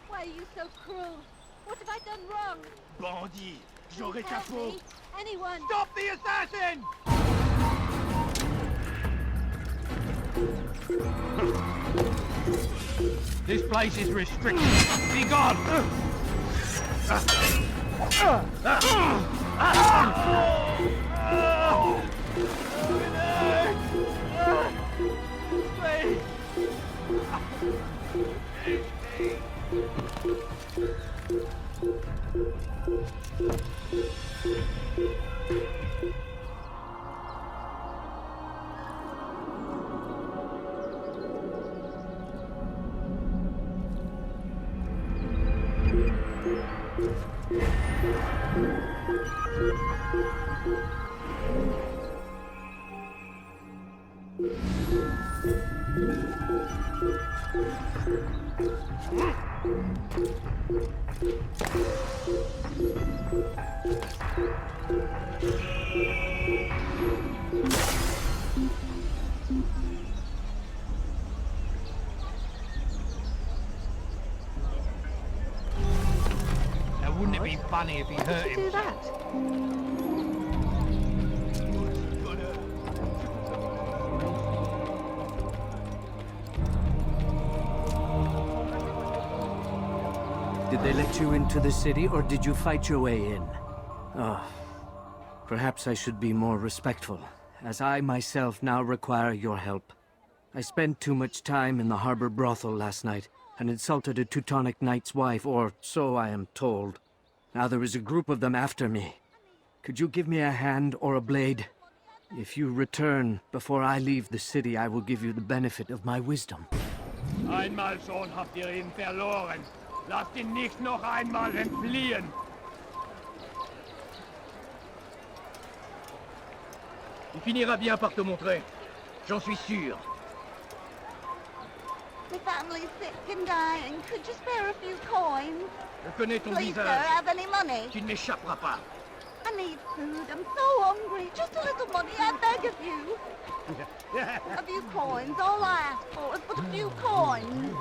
Why are you so cruel? What have I done wrong? Bandit, j'aurai ta Help peau. me. Anyone. Stop the assassin! This place is restricted. Be gone! Now wouldn't it be funny if he hurt himself? Do that. Did they let you into the city, or did you fight your way in? Oh, perhaps I should be more respectful, as I myself now require your help. I spent too much time in the harbor brothel last night, and insulted a Teutonic knight's wife, or so I am told. Now there is a group of them after me. Could you give me a hand or a blade? If you return before I leave the city, I will give you the benefit of my wisdom. Einmal schon habt ihr ihn verloren. Lasst ihn nicht noch einmal entfliehen. Il finira bien par te montrer. J'en suis sûr. The family's sick and dying. Could you spare a few coins? Je connais ton Please, sir, visage. have any money? Tu ne m'échapperas pas. I need food. I'm so hungry. Just a little money, I beg of you. A few coins. All I ask for is but a few coins.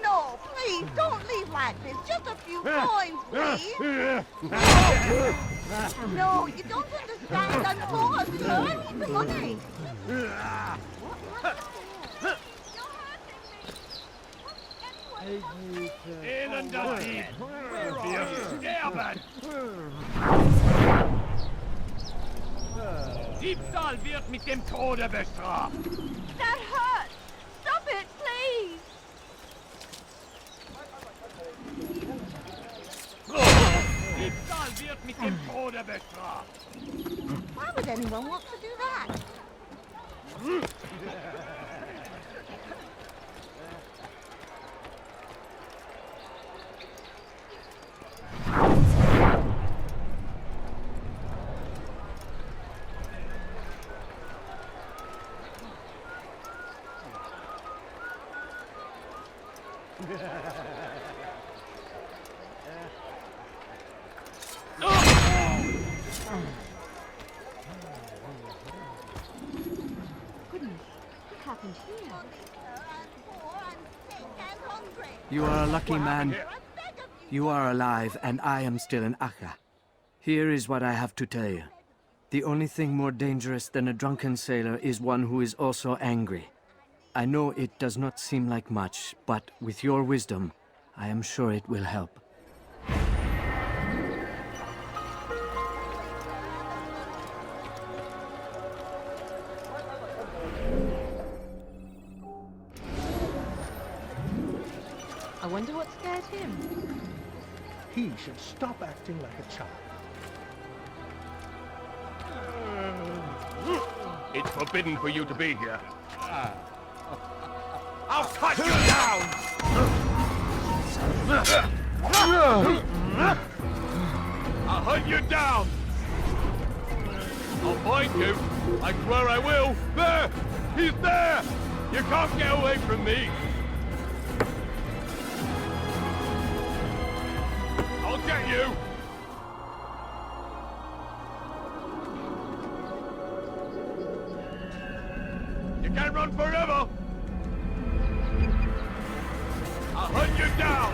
No, please, don't leave like this. Just a few coins, please. No, you don't understand. I'm poor, sir. I need the money. Elender Dieb! Wir sterben! Diebstahl wird mit dem Tode bestraft! That hurts! Stop it, please! Diebstahl wird mit dem Tode bestraft! Why would anyone want to do that? Goodness, what happened here? You are a lucky man. You are alive, and I am still in Akka. Here is what I have to tell you. The only thing more dangerous than a drunken sailor is one who is also angry. I know it does not seem like much, but with your wisdom, I am sure it will help. I wonder what scared him. He should stop acting like a child. It's forbidden for you to be here. I'll cut you down! I'll hunt you down! I'll find you. I swear I will. There! He's there! You can't get away from me! I'll get you! You can't run forever! I'll hunt you down!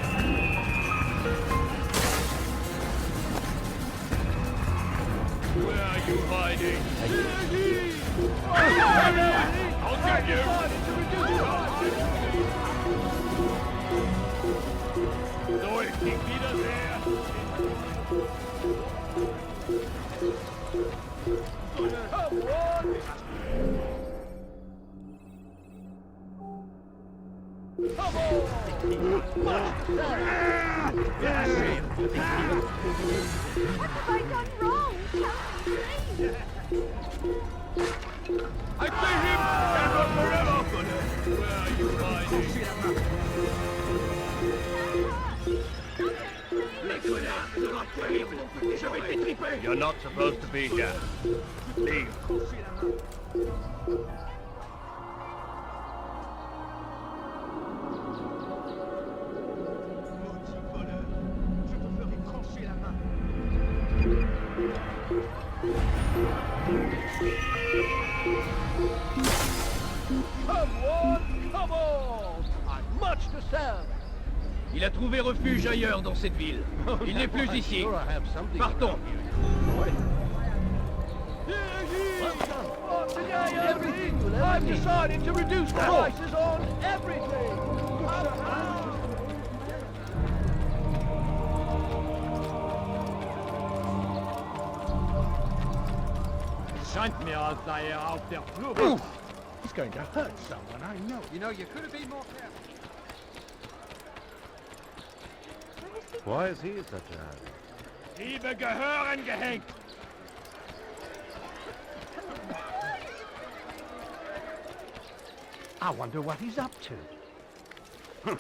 Where are you hiding? I'll get you! So ich dich wiedersehe! What have I done wrong? I see him! Can't run forever! Where are you hiding? You're not supposed to be here. Leave. Come on! I've much to sell. Il a trouvé refuge ailleurs dans cette ville. Il n'est plus ici. Partons. I've decided to reduce prices on everything. Scheint mir, als sei auf der Flucht. He's going to hurt someone, I know. You know, you could have been more careful. Why is he such a... Liebe gehören gehängt! I wonder what he's up to.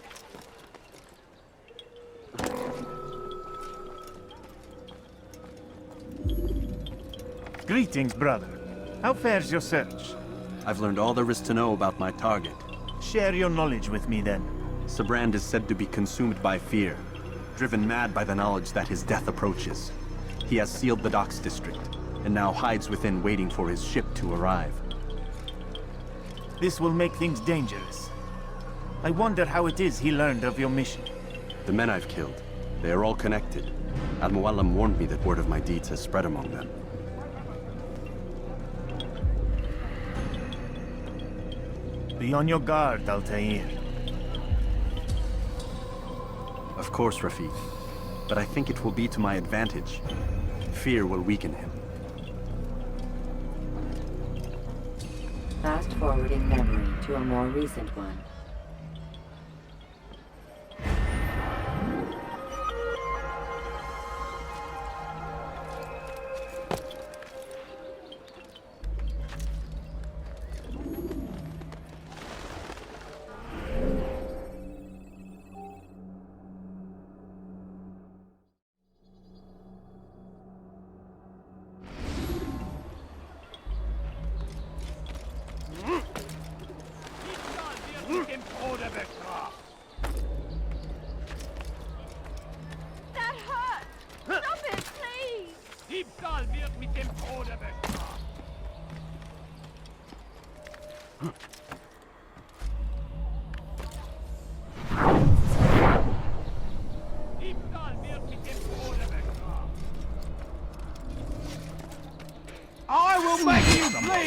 Greetings, brother. How fares your search? I've learned all there is to know about my target. Share your knowledge with me, then. Sabrand is said to be consumed by fear, driven mad by the knowledge that his death approaches. He has sealed the docks district, and now hides within waiting for his ship to arrive. This will make things dangerous. I wonder how it is he learned of your mission. The men I've killed, they are all connected. Mualim warned me that word of my deeds has spread among them. Be on your guard, Altair. Of course, Rafiq. But I think it will be to my advantage. Fear will weaken him. Fast-forwarding memory to a more recent one.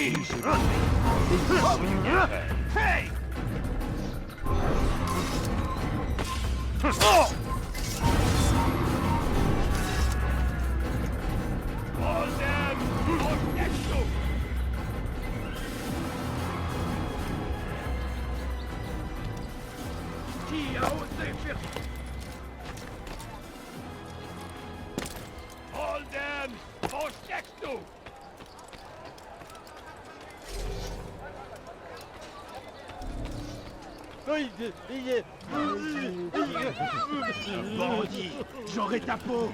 Please! Hey! All them! All them! Ostextu! Bandit, j'aurai ta peau.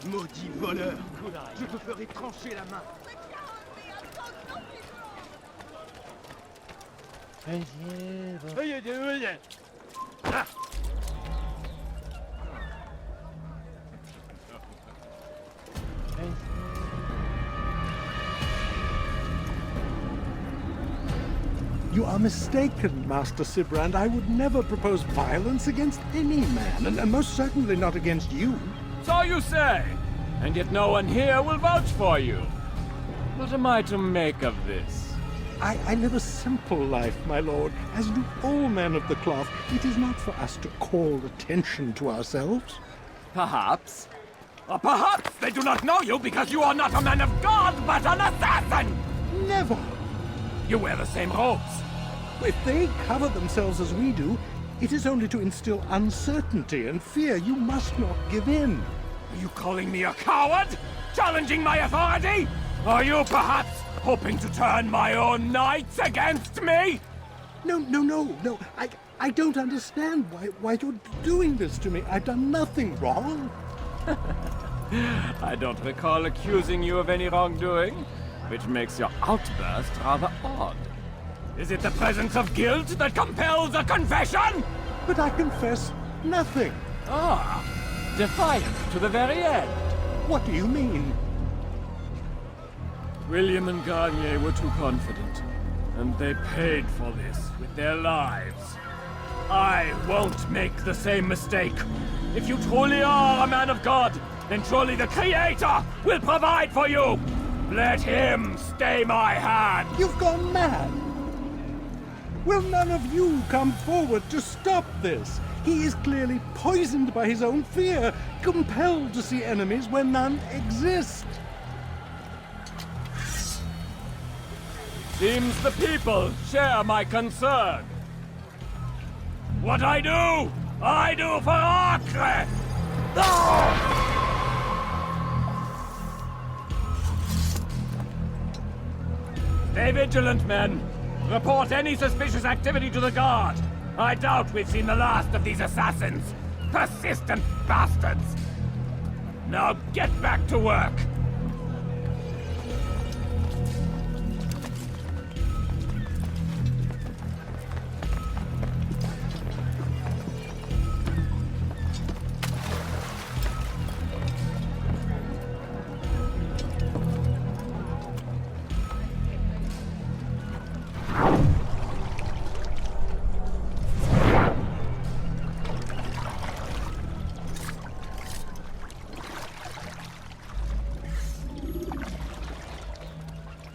Maudit voleur, je te ferai trancher la main. You are mistaken, Master Sibrand. I would never propose violence against any man, and most certainly not against you. So you say, and yet no one here will vouch for you. What am I to make of this? I live a simple life, my lord, as do all men of the cloth. It is not for us to call attention to ourselves. Perhaps. Or perhaps they do not know you because you are not a man of God, but an assassin! Never! You wear the same robes. If they cover themselves as we do, it is only to instill uncertainty and fear. You must not give in. Are you calling me a coward? Challenging my authority? Are you perhaps hoping to turn my own knights against me? No. I don't understand why you're doing this to me. I've done nothing wrong. I don't recall accusing you of any wrongdoing, which makes your outburst rather odd. Is it the presence of guilt that compels a confession? But I confess nothing. Ah, defiant to the very end. What do you mean? William and Garnier were too confident, and they paid for this with their lives. I won't make the same mistake. If you truly are a man of God, then surely the Creator will provide for you. Let him stay my hand. You've gone mad. Will none of you come forward to stop this? He is clearly poisoned by his own fear, compelled to see enemies where none exist. Seems the people share my concern. What I do for Acre! Stay vigilant, men. Report any suspicious activity to the guard. I doubt we've seen the last of these assassins. Persistent bastards. Now get back to work.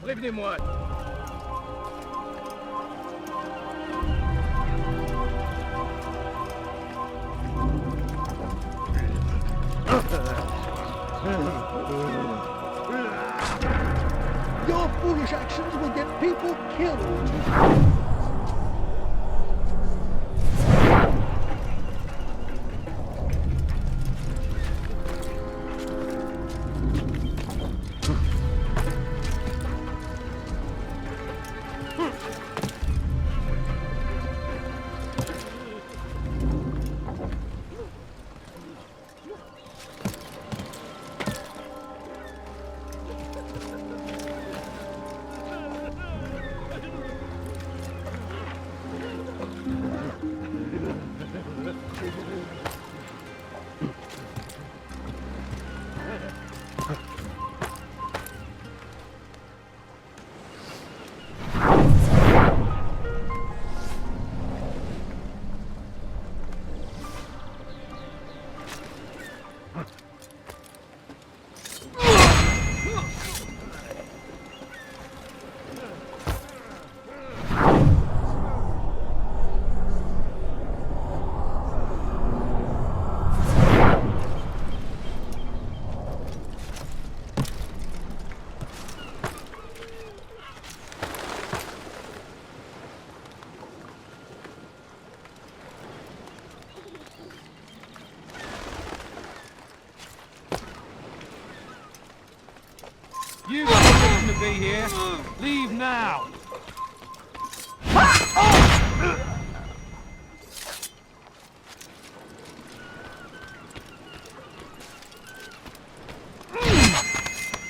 Prévenez-moi. Your foolish actions will get people killed. be here. Leave now.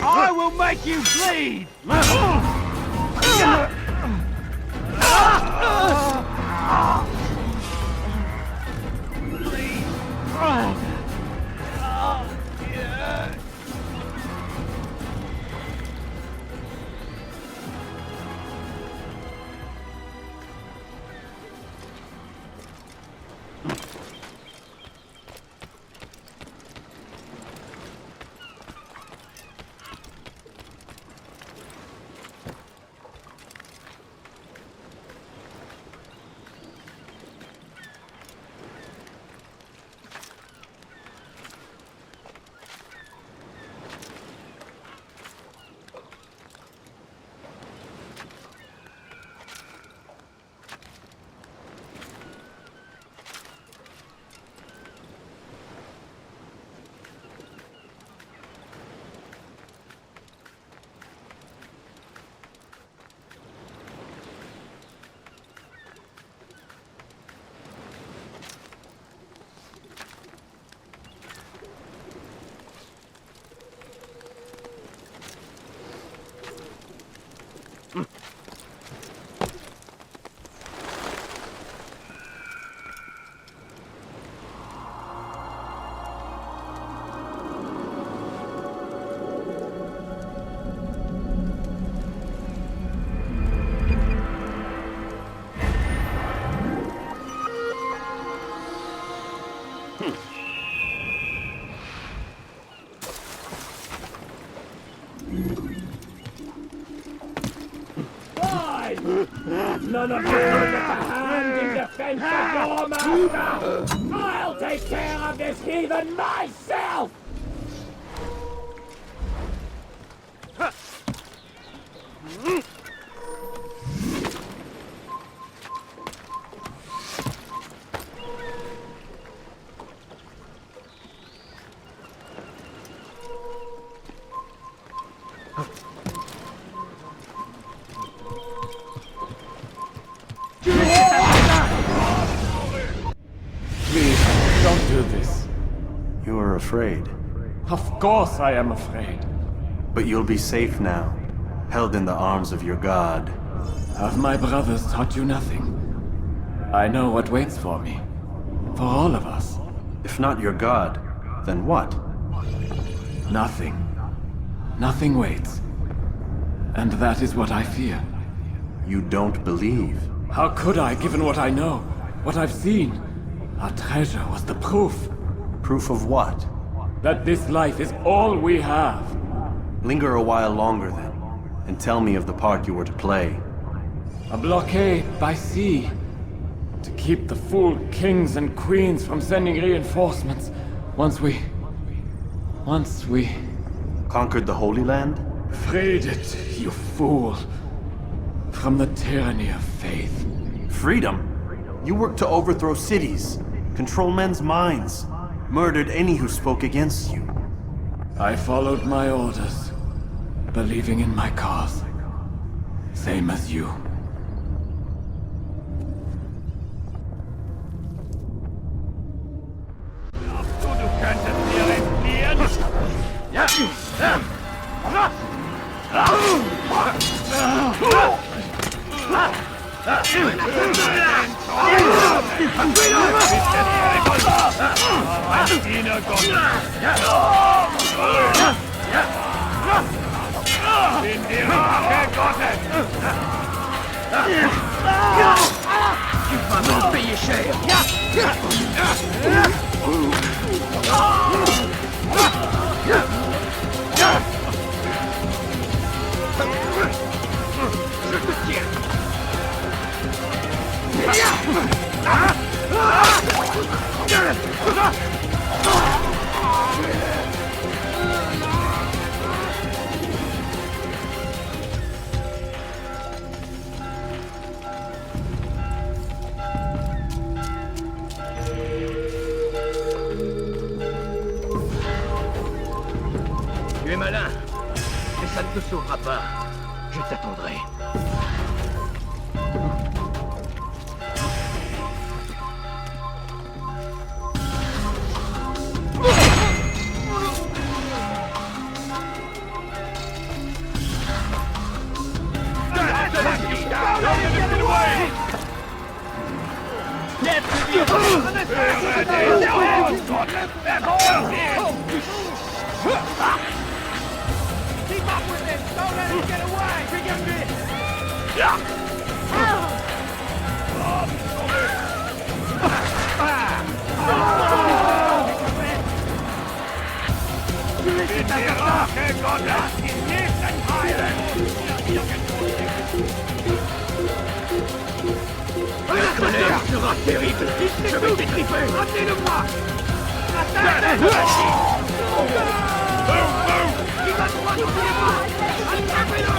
I will make you bleed! None of you lend a hand in defense of your master! I'll take care of this heathen myself! Afraid. Of course I am afraid. But you'll be safe now, held in the arms of your god. Have my brothers taught you nothing? I know what waits for me. For all of us. If not your god, then what? Nothing. Nothing waits. And that is what I fear. You don't believe? How could I, given what I know? What I've seen? Our treasure was the proof. Proof of what? That this life is all we have. Linger a while longer then, and tell me of the part you were to play. A blockade by sea. To keep the fool kings and queens from sending reinforcements. Once we... Conquered the Holy Land? Freed it, you fool. From the tyranny of faith. Freedom? You worked to overthrow cities, control men's minds. Murdered any who spoke against you. I followed my orders, believing in my cause. Same as you. Tu es malin, mais ça ne te sauvera pas. Je t'attendrai. Keep up with him! Don't let him get away! Bring him La colère sera terrible. Je vais t'étriper. Ramenez-le-moi. Il va droit dans les bras. Attrapez-le.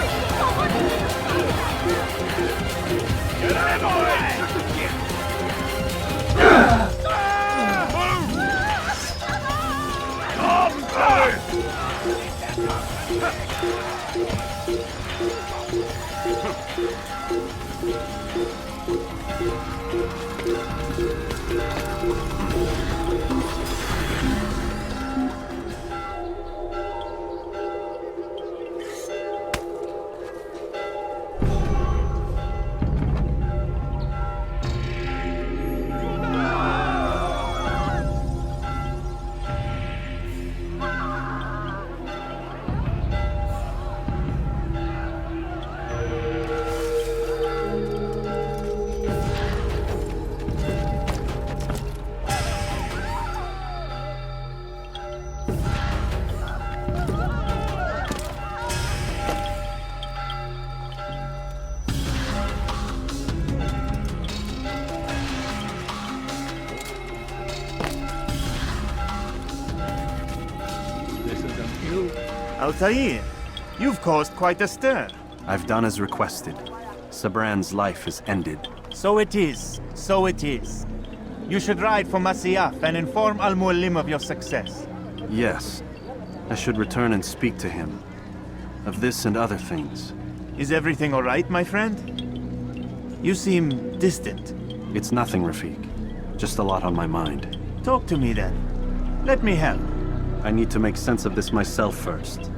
Altaïr, you've caused quite a stir. I've done as requested. Sabran's life is ended. So it is. So it is. You should ride for Masyaf and inform Mualim of your success. Yes. I should return and speak to him. Of this and other things. Is everything all right, my friend? You seem distant. It's nothing, Rafik. Just a lot on my mind. Talk to me then. Let me help. I need to make sense of this myself first.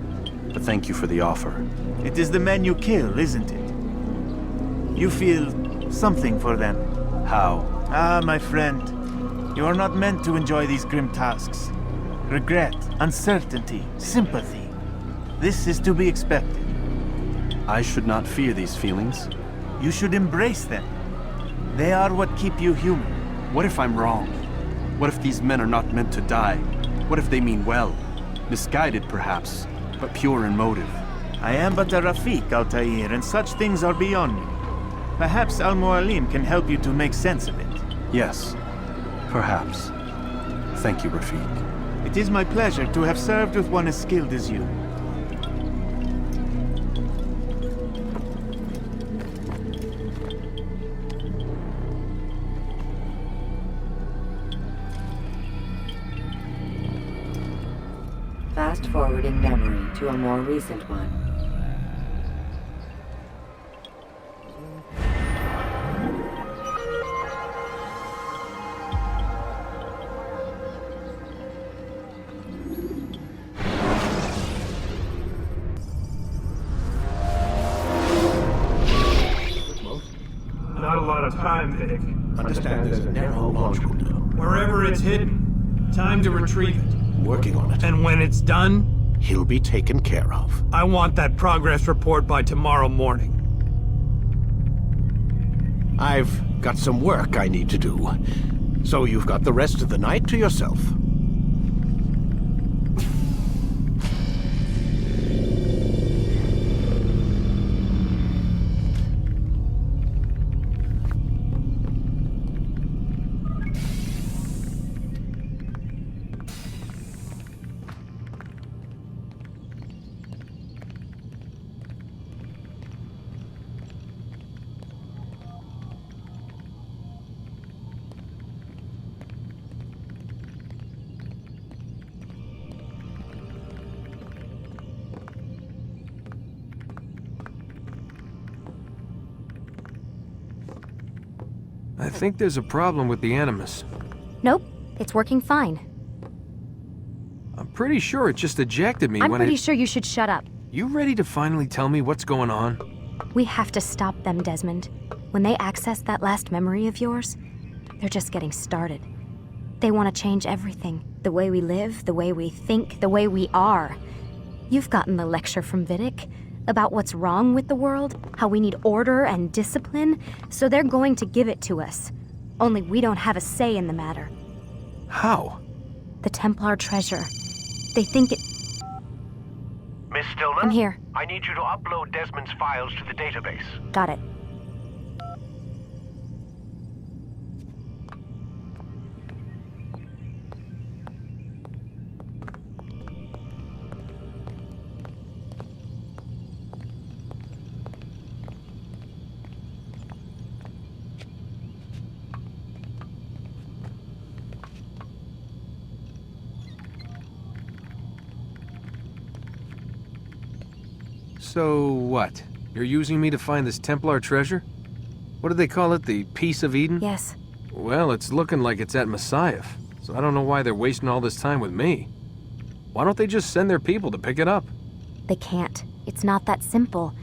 But thank you for the offer. It is the men you kill, isn't it? You feel something for them. How? Ah, my friend. You are not meant to enjoy these grim tasks. Regret, uncertainty, sympathy. This is to be expected. I should not fear these feelings. You should embrace them. They are what keep you human. What if I'm wrong? What if these men are not meant to die? What if they mean well? Misguided, perhaps, but pure in motive. I am but a Rafik, Altair, and such things are beyond me. Perhaps Mualim can help you to make sense of it. Yes, perhaps. Thank you, Rafik. It is my pleasure to have served with one as skilled as you. Fast-forwarding memory to a more recent one. Not a lot of time, Vidic. Understand there's a narrow launch window. Wherever it's hidden, time to retrieve it. Working on it. And when it's done, he'll be taken care of. I want that progress report by tomorrow morning. I've got some work I need to do. So you've got the rest of the night to yourself. I think there's a problem with the Animus. Nope, it's working fine. I'm pretty sure it just ejected me I'm when pretty sure you should shut up. You ready to finally tell me what's going on? We have to stop them, Desmond. When they access that last memory of yours, they're just getting started. They want to change everything. The way we live, the way we think, the way we are. You've gotten the lecture from Vidic about what's wrong with the world, how we need order and discipline, so they're going to give it to us. Only we don't have a say in the matter. How? The Templar treasure. They think it... Miss Stillman? I'm here. I need you to upload Desmond's files to the database. Got it. So what? You're using me to find this Templar treasure? What do they call it, the Piece of Eden? Yes. Well, it's looking like it's at Masyaf, so I don't know why they're wasting all this time with me. Why don't they just send their people to pick it up? They can't. It's not that simple.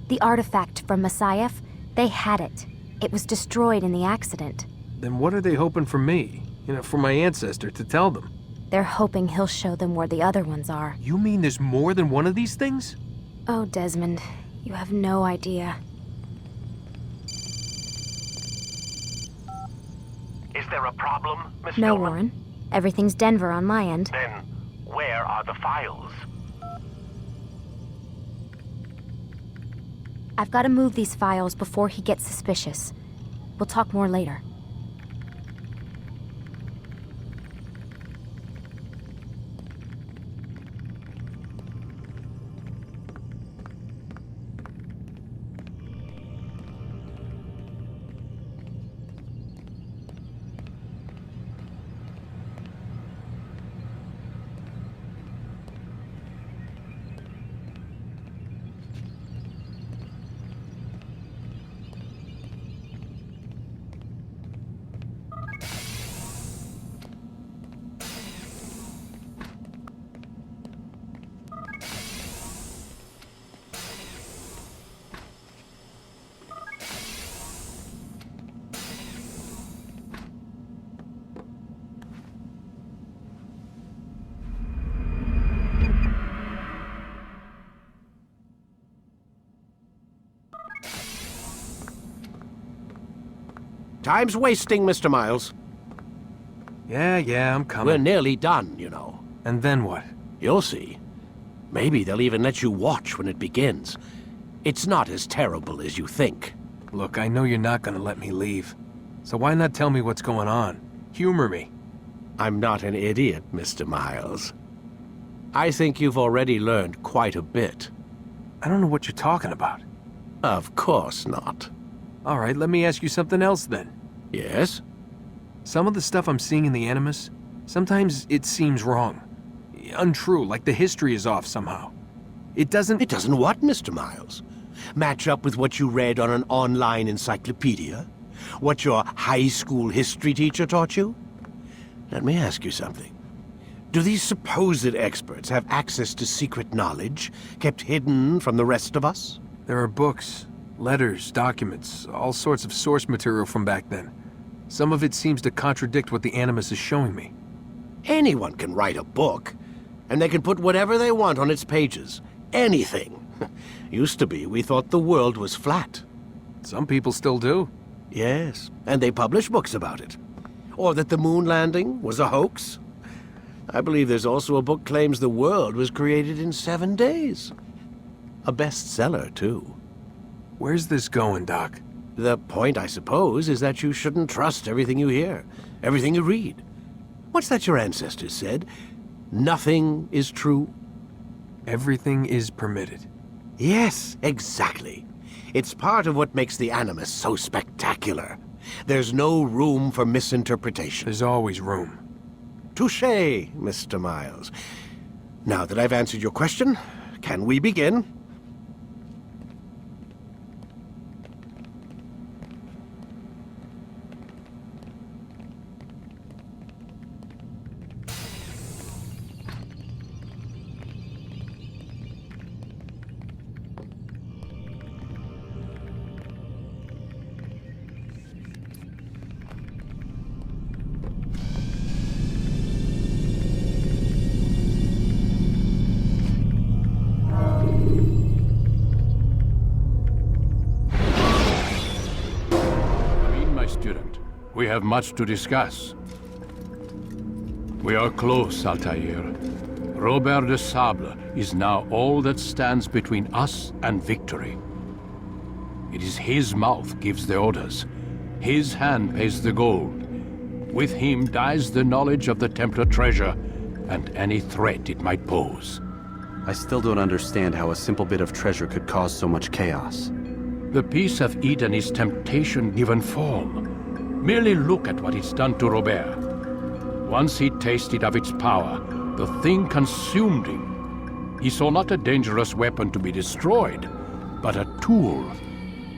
The artifact from Masyaf, they had it. It was destroyed in the accident. Then what are they hoping for me? For my ancestor to tell them? They're hoping he'll show them where the other ones are. You mean there's more than one of these things? Oh, Desmond, you have no idea. Is there a problem, Miss No, Stillman? Warren. Everything's Denver on my end. Then, where are the files? I've got to move these files before he gets suspicious. We'll talk more later. Time's wasting, Mr. Miles. Yeah, I'm coming. We're nearly done, you know. And then what? You'll see. Maybe they'll even let you watch when it begins. It's not as terrible as you think. Look, I know you're not gonna let me leave. So why not tell me what's going on? Humor me. I'm not an idiot, Mr. Miles. I think you've already learned quite a bit. I don't know what you're talking about. Of course not. All right, let me ask you something else then. Yes? Some of the stuff I'm seeing in the Animus, sometimes it seems wrong. Untrue, like the history is off somehow. It doesn't... It doesn't what, Mr. Miles? Match up with what you read on an online encyclopedia? What your high school history teacher taught you? Let me ask you something. Do these supposed experts have access to secret knowledge kept hidden from the rest of us? There are books, letters, documents, all sorts of source material from back then. Some of it seems to contradict what the Animus is showing me. Anyone can write a book, and they can put whatever they want on its pages. Anything. Used to be, we thought the world was flat. Some people still do. Yes, and they publish books about it. Or that the moon landing was a hoax. I believe there's also a book claims the world was created in 7 days. A bestseller, too. Where's this going, Doc? The point, I suppose, is that you shouldn't trust everything you hear, everything you read. What's that your ancestors said? Nothing is true? Everything is permitted. Yes, exactly. It's part of what makes the Animus so spectacular. There's no room for misinterpretation. There's always room. Touché, Mr. Miles. Now that I've answered your question, can we begin? my student. We have much to discuss. We are close, Altaïr. Robert de Sable is now all that stands between us and victory. It is his mouth gives the orders. His hand pays the gold. With him dies the knowledge of the Templar treasure and any threat it might pose. I still don't understand how a simple bit of treasure could cause so much chaos. The Peace of Eden is temptation given form. Merely look at what it's done to Robert. Once he tasted of its power, the thing consumed him. He saw not a dangerous weapon to be destroyed, but a tool.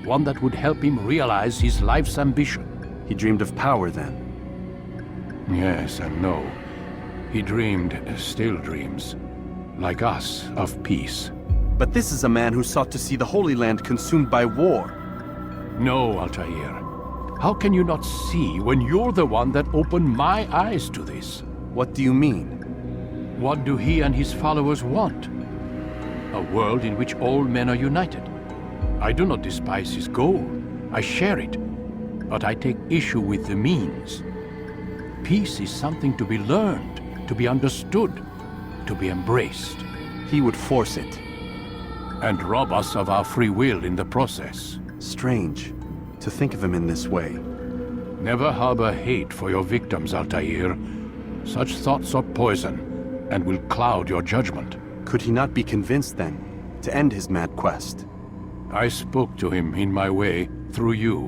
One that would help him realize his life's ambition. He dreamed of power then? Yes and no. He dreamed, still dreams, like us, of peace. But this is a man who sought to see the Holy Land consumed by war. No, Altair. How can you not see when you're the one that opened my eyes to this? What do you mean? What do he and his followers want? A world in which all men are united. I do not despise his goal. I share it. But I take issue with the means. Peace is something to be learned, to be understood, to be embraced. He would force it. And rob us of our free will in the process. Strange, to think of him in this way. Never harbor hate for your victims, Altair. Such thoughts are poison, and will cloud your judgment. Could he not be convinced, then, to end his mad quest? I spoke to him in my way, through you.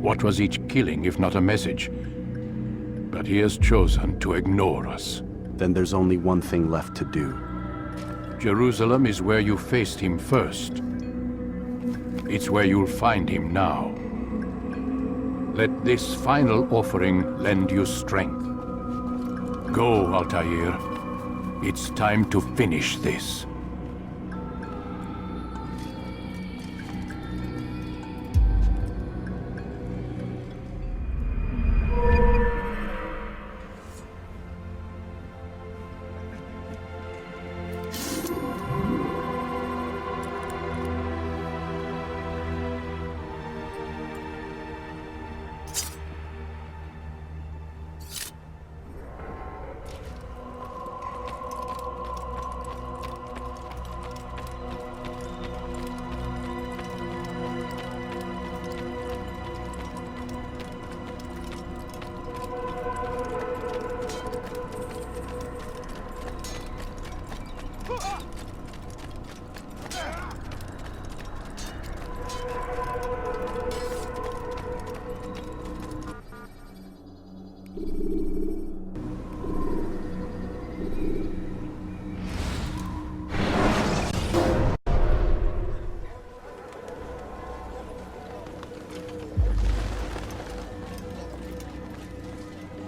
What was each killing if not a message? But he has chosen to ignore us. Then there's only one thing left to do. Jerusalem is where you faced him first. It's where you'll find him now. Let this final offering lend you strength. Go, Altair. It's time to finish this.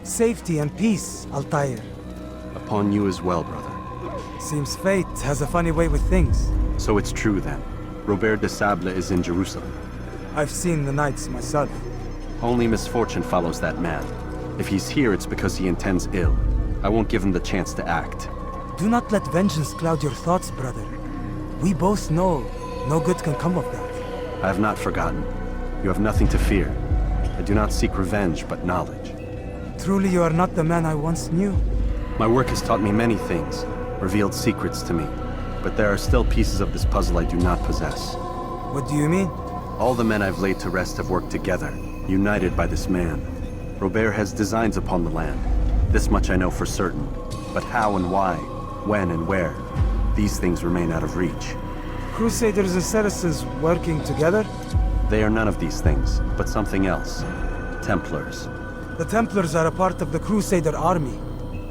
Safety and peace, Altair. Upon you as well, brother. Seems fate has a funny way with things. So it's true then. Robert de Sable is in Jerusalem. I've seen the knights myself. Only misfortune follows that man. If he's here, it's because he intends ill. I won't give him the chance to act. Do not let vengeance cloud your thoughts, brother. We both know no good can come of that. I have not forgotten. You have nothing to fear. I do not seek revenge, but knowledge. Truly you are not the man I once knew. My work has taught me many things, revealed secrets to me. But there are still pieces of this puzzle I do not possess. What do you mean? All the men I've laid to rest have worked together, united by this man. Robert has designs upon the land. This much I know for certain. But how and why, when and where, these things remain out of reach. Crusaders and Saracens working together? They are none of these things, but something else. Templars. The Templars are a part of the Crusader army.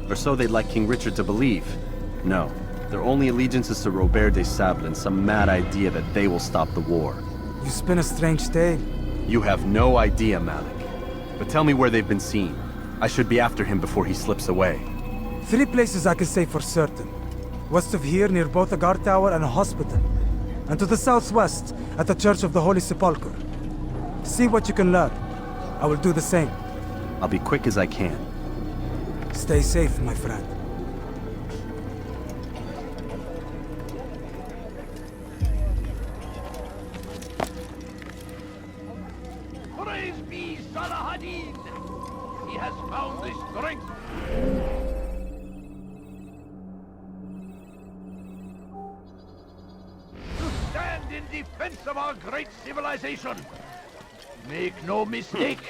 Or so they'd like King Richard to believe. No, their only allegiance is to Robert de Sable and some mad idea that they will stop the war. You spin a strange tale. You have no idea, Malik. But tell me where they've been seen. I should be after him before he slips away. 3 places I can say for certain. West of here, near both a guard tower and a hospital. And to the southwest, at the Church of the Holy Sepulchre. See what you can learn. I will do the same. I'll be quick as I can. Stay safe, my friend. Praise be me Salahadin! He has found the strength. To stand in defense of our great civilization. Make no mistake,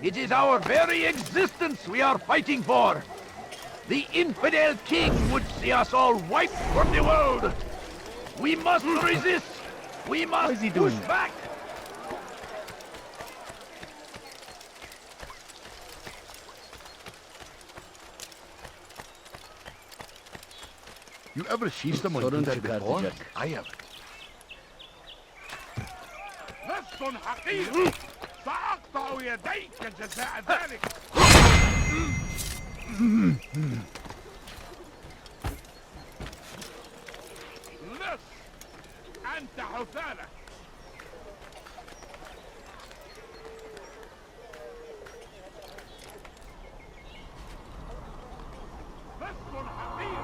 it is our very existence we are fighting for. The infidel king would see us all wiped from the world. We must resist. We must push back. You ever see someone do that before? I haven't. لست حقير سأقطع يديك جزاء ذلك. لص أنت حثالة. لست حقير.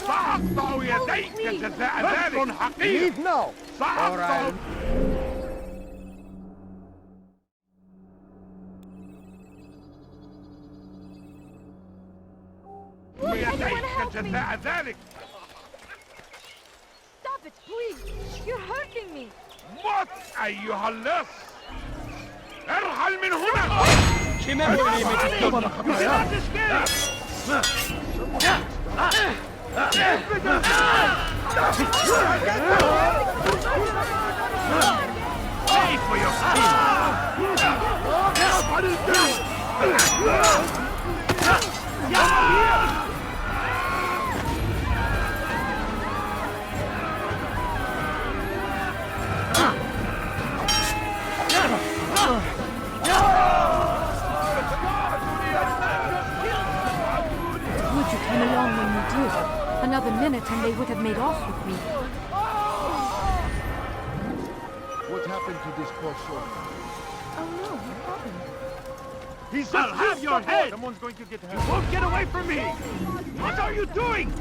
سأقطع يديك جزاء ذلك. حقير. سأقطع يديك جزاء ذلك. Stop it, please! You're hurting me! موت أيها اللص! ارحل من هنا! Pay for your skin! Would you come along when you did? Another minute and they would have made off with me. What happened to this poor soul? Oh no, what happened? I'll have your head! Someone's going to get hurt. You won't get away from me! What are you doing?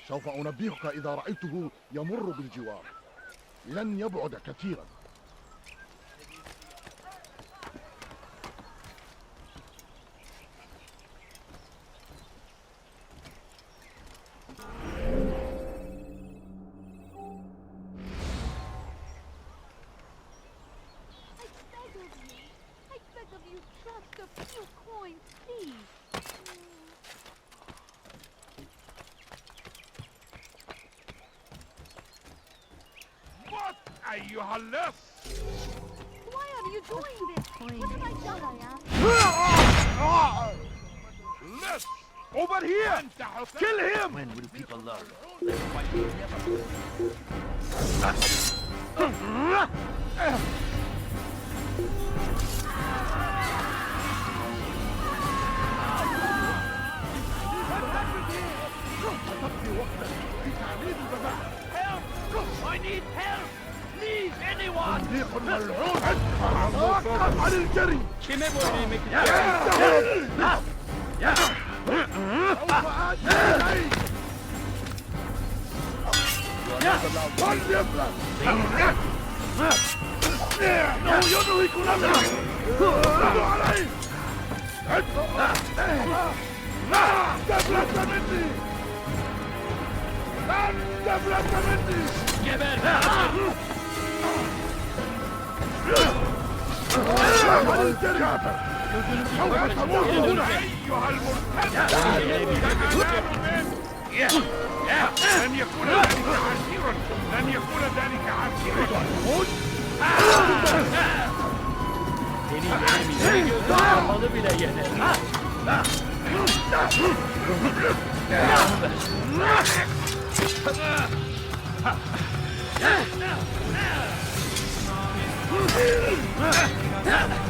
سوف أنبهك إذا رأيته يمر بالجوار. لن يبعد كثيرا. I beg of you, trust a few coins, please. أيها اللص! Why are you doing this? What have I done, List! Over here! Kill him! When will people learn? Help! I need help! Please, anyone! عن الجري! لن يكون ذلك عسيرا لن يكون ذلك عسيرا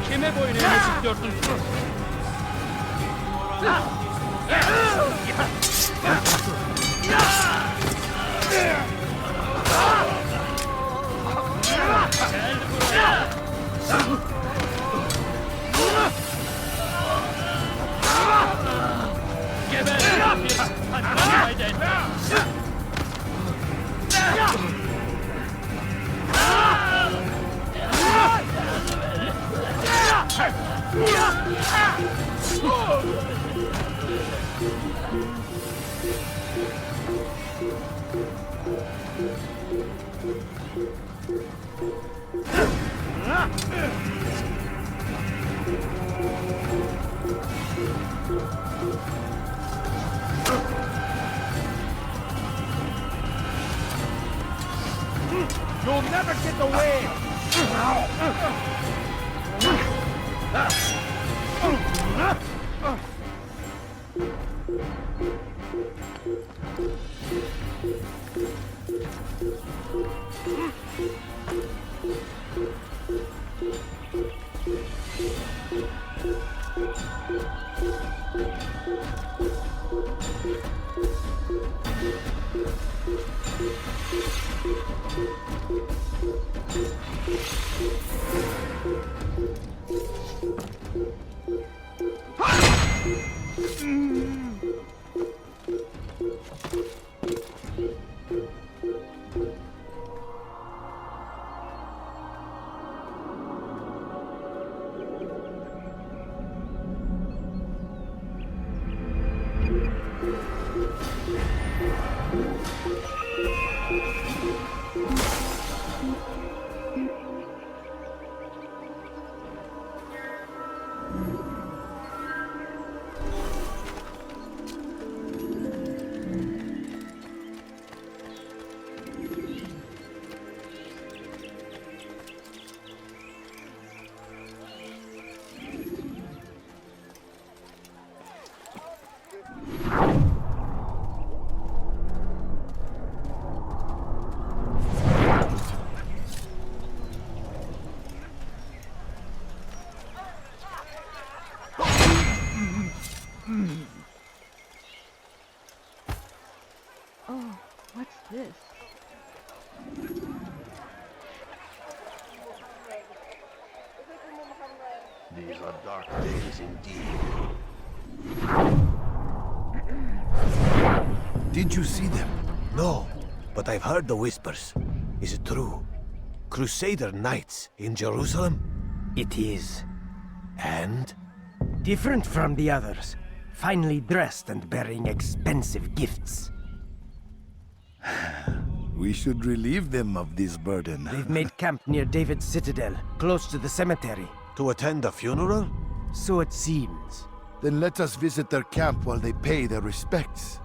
Kime boyun eğmesi diyordun? Gel buraya. Geber kafir. Hadi haydi. You'll never get away! Oh, what's this? These are dark days indeed. Did you see them? No, but I've heard the whispers. Is it true? Crusader knights in Jerusalem? It is. And? Different from the others. Finely dressed and bearing expensive gifts. We should relieve them of this burden. They've made camp near David's citadel, close to the cemetery. To attend a funeral? So it seems. Then let us visit their camp while they pay their respects.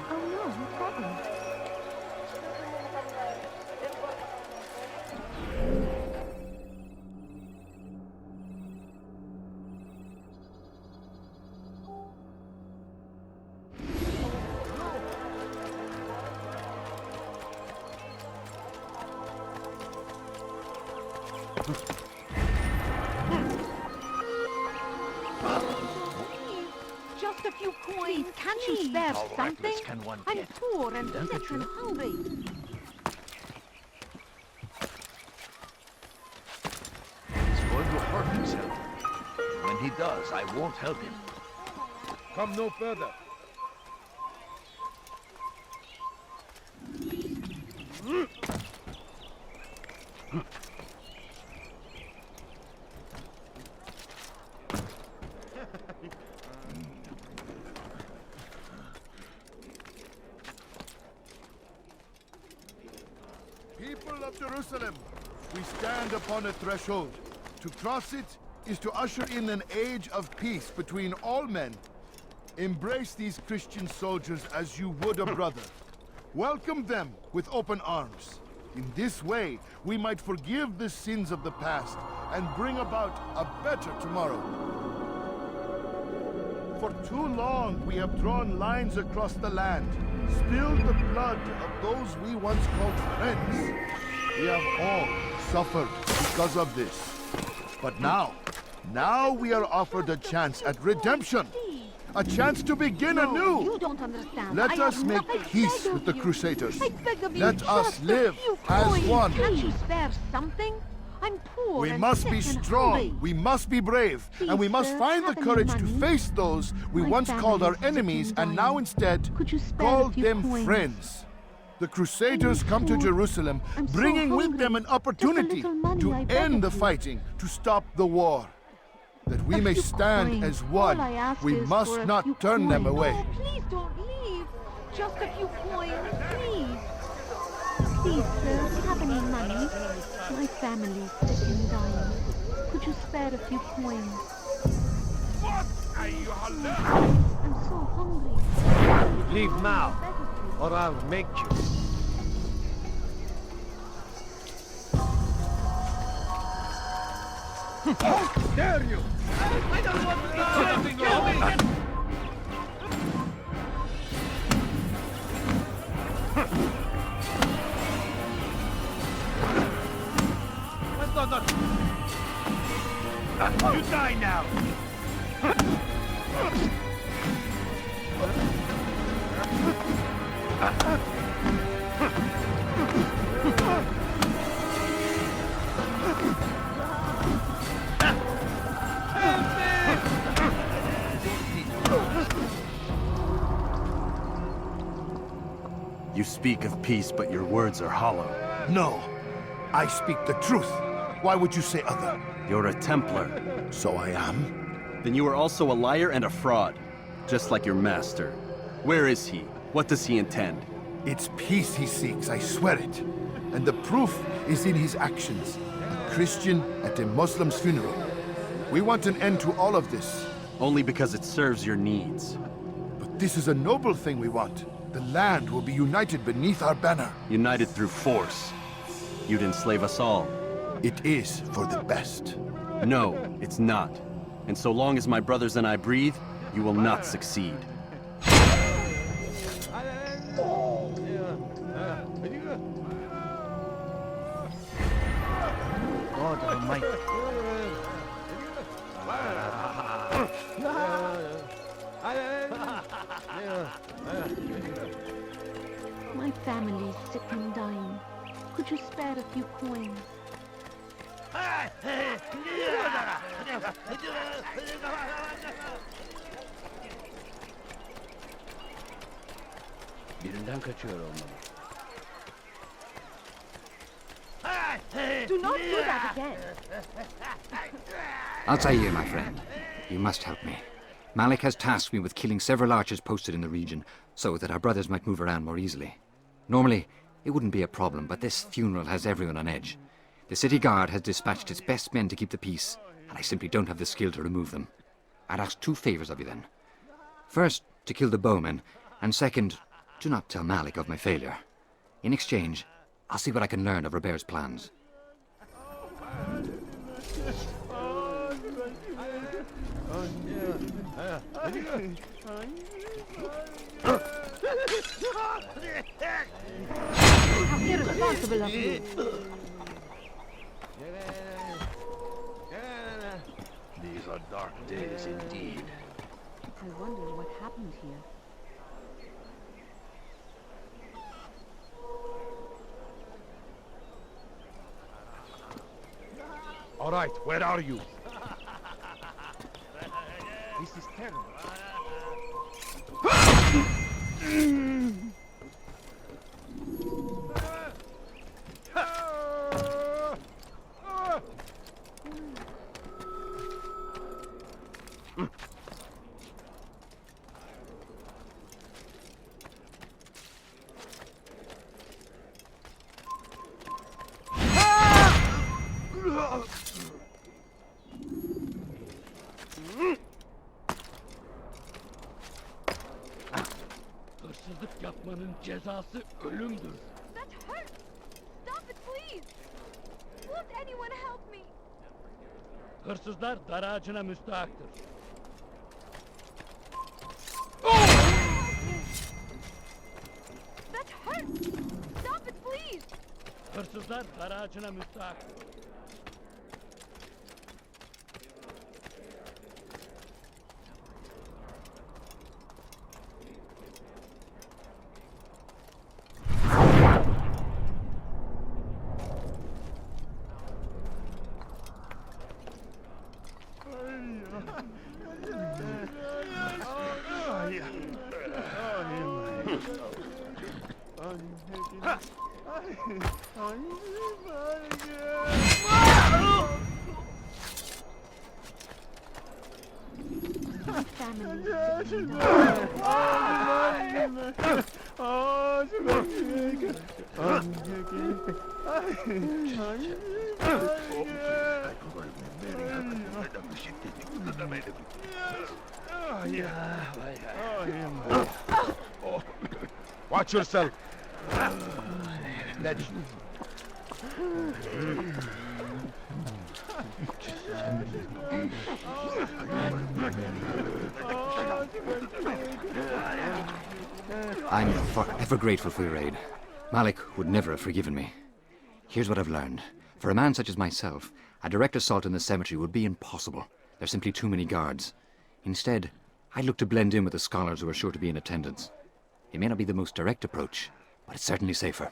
Oh no, what problem? Just a few coins. Can't you spare How something? reckless can one I'm get? poor and sick and hungry. He's going to hurt himself. When he does, I won't help him. Come no further. People of Jerusalem, we stand upon a threshold. To cross it is to usher in an age of peace between all men. Embrace these Christian soldiers as you would a brother. Welcome them with open arms. In this way, we might forgive the sins of the past and bring about a better tomorrow. For too long, we have drawn lines across the land, spilled the blood of those we once called friends. We have all suffered because of this. But now we are offered a chance at redemption. A chance to begin anew. You don't understand. Let us make peace with the Crusaders. Let us live as one. Can't you spare something? I'm poor. We and must sick be and strong, hungry. we must be brave, and we must find the courage to face those we once called our enemies and now instead call them friends. The Crusaders come to Jerusalem, bringing with them an opportunity to end the fighting, to stop the war. That we may stand as one, we must not turn them away. Oh, please don't leave. Just a few coins, please. Please, sir, do you have any money? My family's sick and dying. Could you spare a few coins? I'm so hungry. Leave now, or I'll make you. How dare you! I don't want to die! Kill me! You die now! You speak of peace, but your words are hollow. No, I speak the truth. Why would you say other? You're a Templar. So I am. Then you are also a liar and a fraud, just like your master. Where is he? What does he intend? It's peace he seeks, I swear it. And the proof is in his actions. A Christian at a Muslim's funeral. We want an end to all of this. Only because it serves your needs. But this is a noble thing we want. The land will be united beneath our banner. United through force. You'd enslave us all. It is for the best. No, it's not. And so long as my brothers and I breathe, you will not succeed. God Almighty. My family's sick and dying. Could you spare a few coins? Birinden kaçıyor olmalı. Do not do that again. Altaïr, my friend. You must help me. Malik has tasked me with killing several archers posted in the region, so that our brothers might move around more easily. Normally, it wouldn't be a problem, but this funeral has everyone on edge. The city guard has dispatched its best men to keep the peace, and I simply don't have the skill to remove them. I'd ask 2 favors of you then. First, to kill the bowmen, and second, do not tell Malik of my failure. In exchange, I'll see what I can learn of Robert's plans. How irresponsible of you. These are dark days indeed. I wonder what happened here. All right, where are you? This is terrible. Hırsızlık yapmanın cezası ölümdür. That hurts! Stop it, please! Won't anyone help me? Hırsızlar dar ağacına müstahaktır. That hurts! Stop it, please! Hırsızlar dar ağacına müstahaktır. Watch yourself. Let's... I'm forever grateful for your aid. Malik would never have forgiven me. Here's what I've learned. For a man such as myself, a direct assault in the cemetery would be impossible. There's simply too many guards. Instead, I'd look to blend in with the scholars who are sure to be in attendance. It may not be the most direct approach, but it's certainly safer.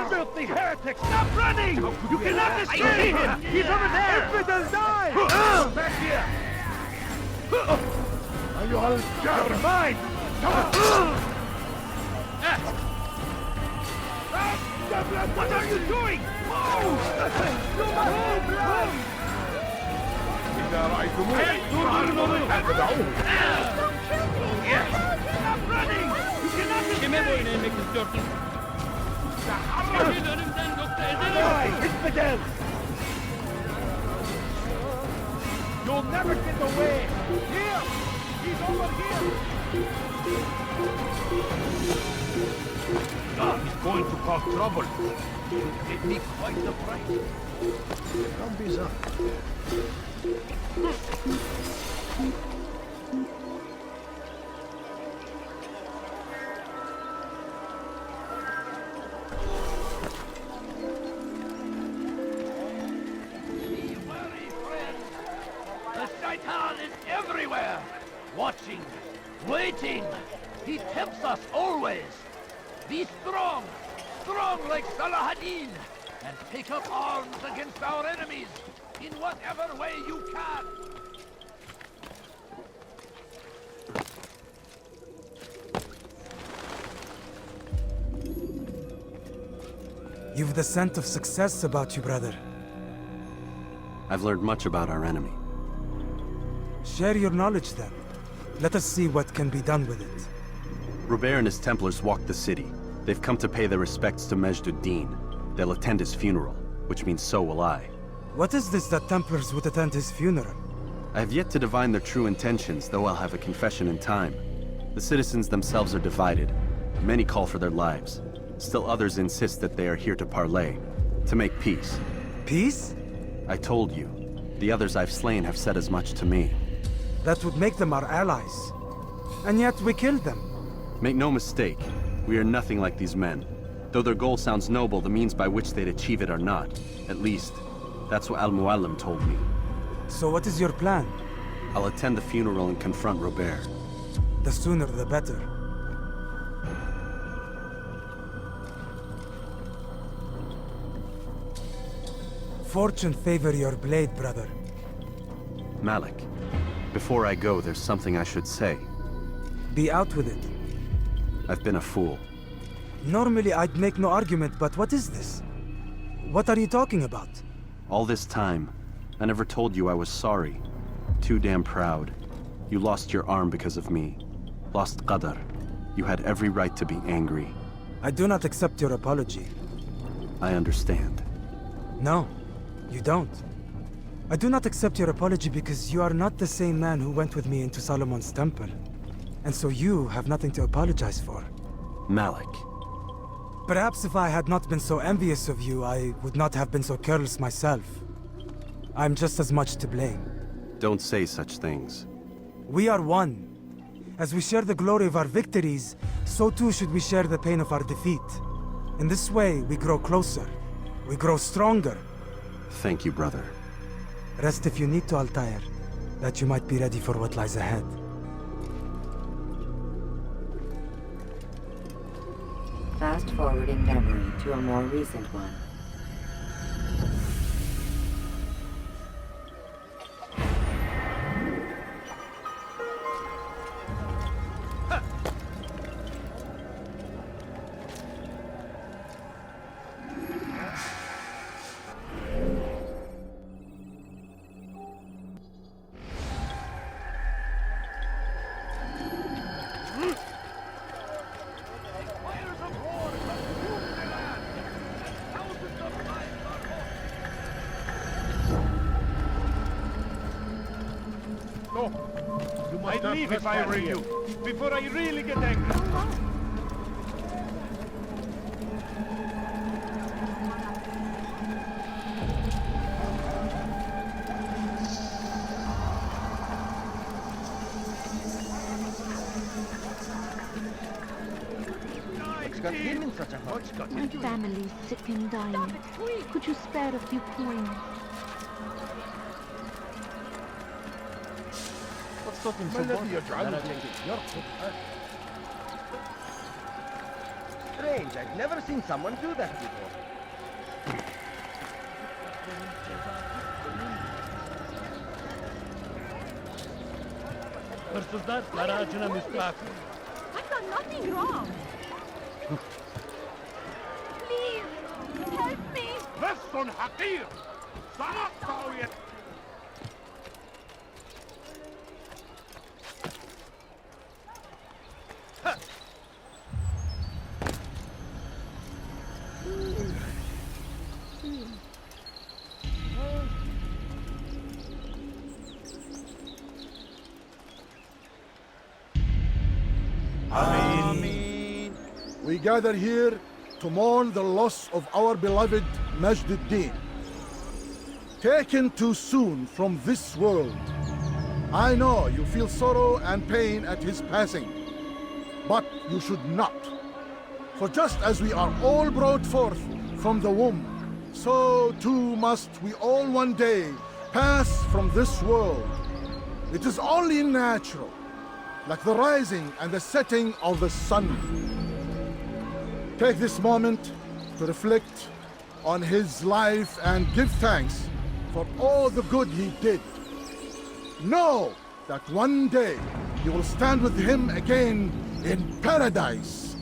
Filthy heretic! Stop running! You cannot destroy him! He's over there! Infidels die! Back here! Are you all scared? Mine! What are you doing? Move! You must move! إذا رأيتموه فدعوه. Stop running! You cannot destroy him! Infidel! You'll never get away! Here! He's over here! He's going to cause trouble. Give me quite the fright. Don't be so. Watching, waiting. He tempts us always. Be strong, strong like Salahadin, and take up arms against our enemies in whatever way you can. You've the scent of success about you, brother. I've learned much about our enemy. Share your knowledge then. Let us see what can be done with it. Robert and his Templars walked the city. They've come to pay their respects to Majd-ud-Din. They'll attend his funeral, which means so will I. What is this that Templars would attend his funeral? I have yet to divine their true intentions, though I'll have a confession in time. The citizens themselves are divided. Many call for their lives. Still others insist that they are here to parley, to make peace. Peace? I told you. The others I've slain have said as much to me. That would make them our allies. And yet we killed them. Make no mistake, we are nothing like these men. Though their goal sounds noble, the means by which they'd achieve it are not. At least, that's what Mualim told me. So what is your plan? I'll attend the funeral and confront Robert. The sooner the better. Fortune favor your blade, brother. Malik, before I go, there's something I should say. Be out with it. I've been a fool. Normally I'd make no argument, but what is this? What are you talking about? All this time, I never told you I was sorry. too damn proud. You lost your arm because of me. Lost Qadar. You had every right to be angry. I do not accept your apology. I understand. No, you don't. I do not accept your apology because you are not the same man who went with me into Solomon's temple. And so you have nothing to apologize for. Malik. Perhaps if I had not been so envious of you, I would not have been so careless myself. I'm just as much to blame. Don't say such things. We are one. As we share the glory of our victories, so too should we share the pain of our defeat. In this way, we grow closer. We grow stronger. Thank you, brother. Rest if you need to, Altair, that you might be ready for what lies ahead. Fast-forwarding memory to a more recent one. I'd leave if I were you, before I really get angry. My family's sick and dying. Could you spare a few coins? Strange, I've never seen someone do that before. I've done nothing wrong. Please, help me. Desmond حقير. سأقطع We gather here to mourn the loss of our beloved Majd-ud-Din. Taken too soon from this world. I know you feel sorrow and pain at his passing, but you should not. For just as we are all brought forth from the womb, so too must we all one day pass from this world. It is only natural, like the rising and the setting of the sun. Take this moment to reflect on his life and give thanks for all the good he did. Know that one day you will stand with him again in paradise.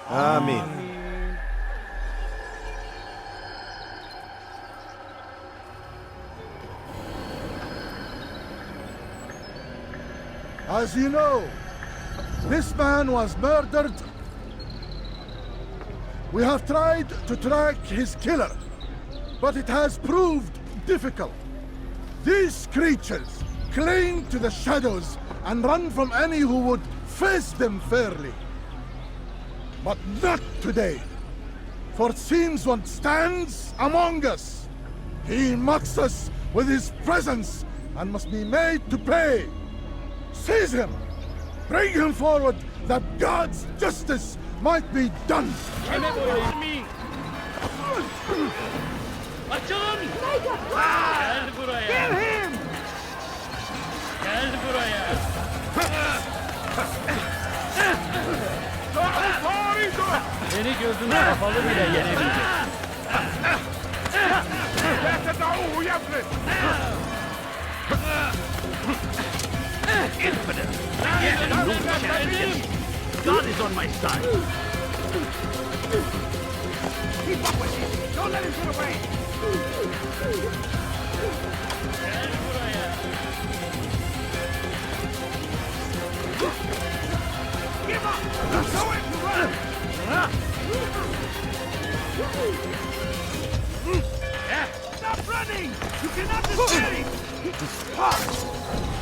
Amen. As you know, this man was murdered. We have tried to track his killer, but it has proved difficult. These creatures cling to the shadows and run from any who would face them fairly. But not today, for it seems one stands among us. He mocks us with his presence and must be made to pay. Seize him! Bring him forward that God's justice might be done! Kill him! Beni gözünde kapalı bile yenemeyecek. لا تدعوه يفلت! Infinite! No chance! God is on my side! Keep up with him! Don't let him get away! Give up! Show him to run! Stop running! You cannot escape!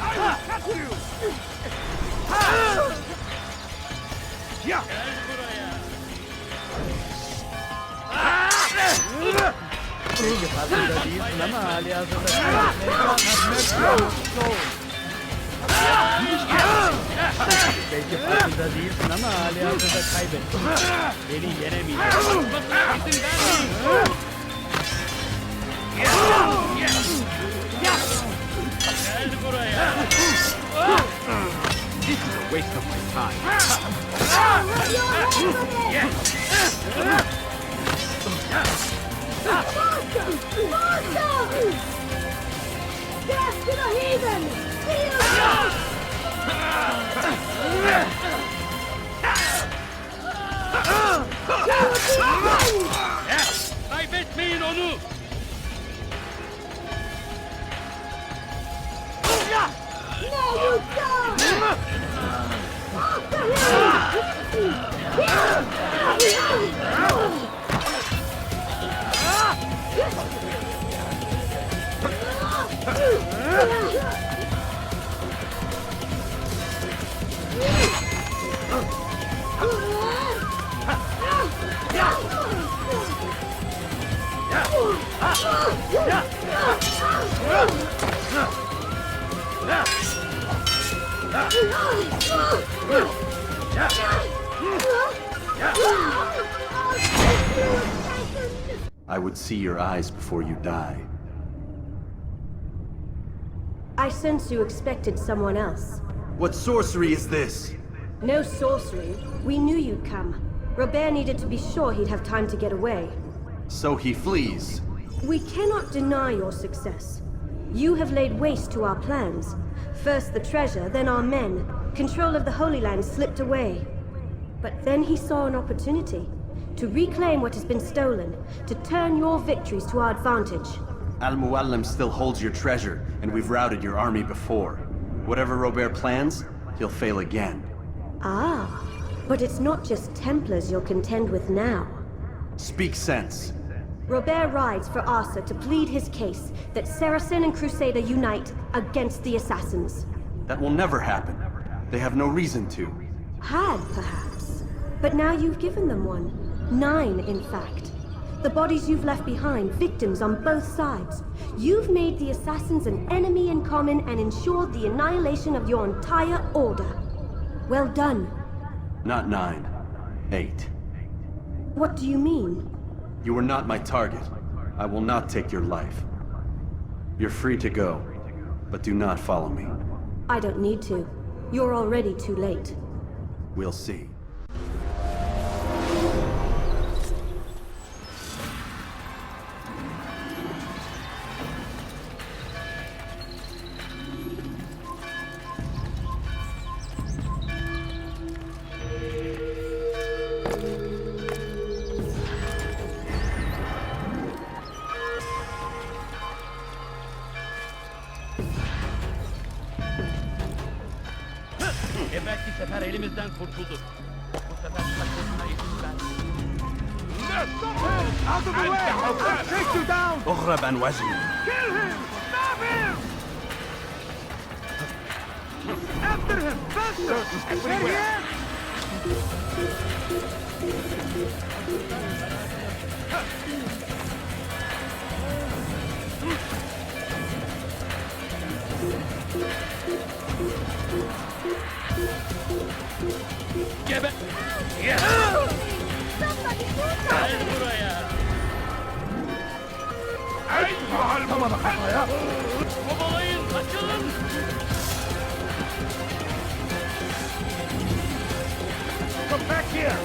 I will cut you! Yeah! Belki farkında değilsin ama hali hazırda belki farkında değilsin ama hali hazırda kaybettin. Beni yenemeyeceksin. Gel buraya. This is a waste of my time. Death to the heathen! Kaybetmeyin onu! No, you don't! I would see your eyes before you die. I sense you expected someone else. What sorcery is this? No sorcery. We knew you'd come. Robert needed to be sure he'd have time to get away. So he flees. We cannot deny your success. You have laid waste to our plans. First the treasure, then our men. Control of the Holy Land slipped away. But then he saw an opportunity to reclaim what has been stolen, to turn your victories to our advantage. Mualim still holds your treasure, and we've routed your army before. Whatever Robert plans, he'll fail again. Ah, but it's not just Templars you'll contend with now. Speak sense. Robert rides for Asa to plead his case that Saracen and Crusader unite against the assassins. That will never happen. They have no reason to. Had, perhaps. But now you've given them one. 9, in fact. The bodies you've left behind, victims on both sides. You've made the assassins an enemy in common and ensured the annihilation of your entire order. Well done. Not 9. 8. What do you mean? You were not my target. I will not take your life. You're free to go, but do not follow me. I don't need to. You're already too late. We'll see. Evvelki sefer elimizden kurtulduk. Bu sefer kaçmasına izin vermeyin. Out of the way! I'll take you down! اغرب عن وجهي. Kill him! Stop him! After him! Faster! There he is! Gebe! Yeah! Gel buraya! Tamam kafaya! Kovalayın, kaçın! Come back here!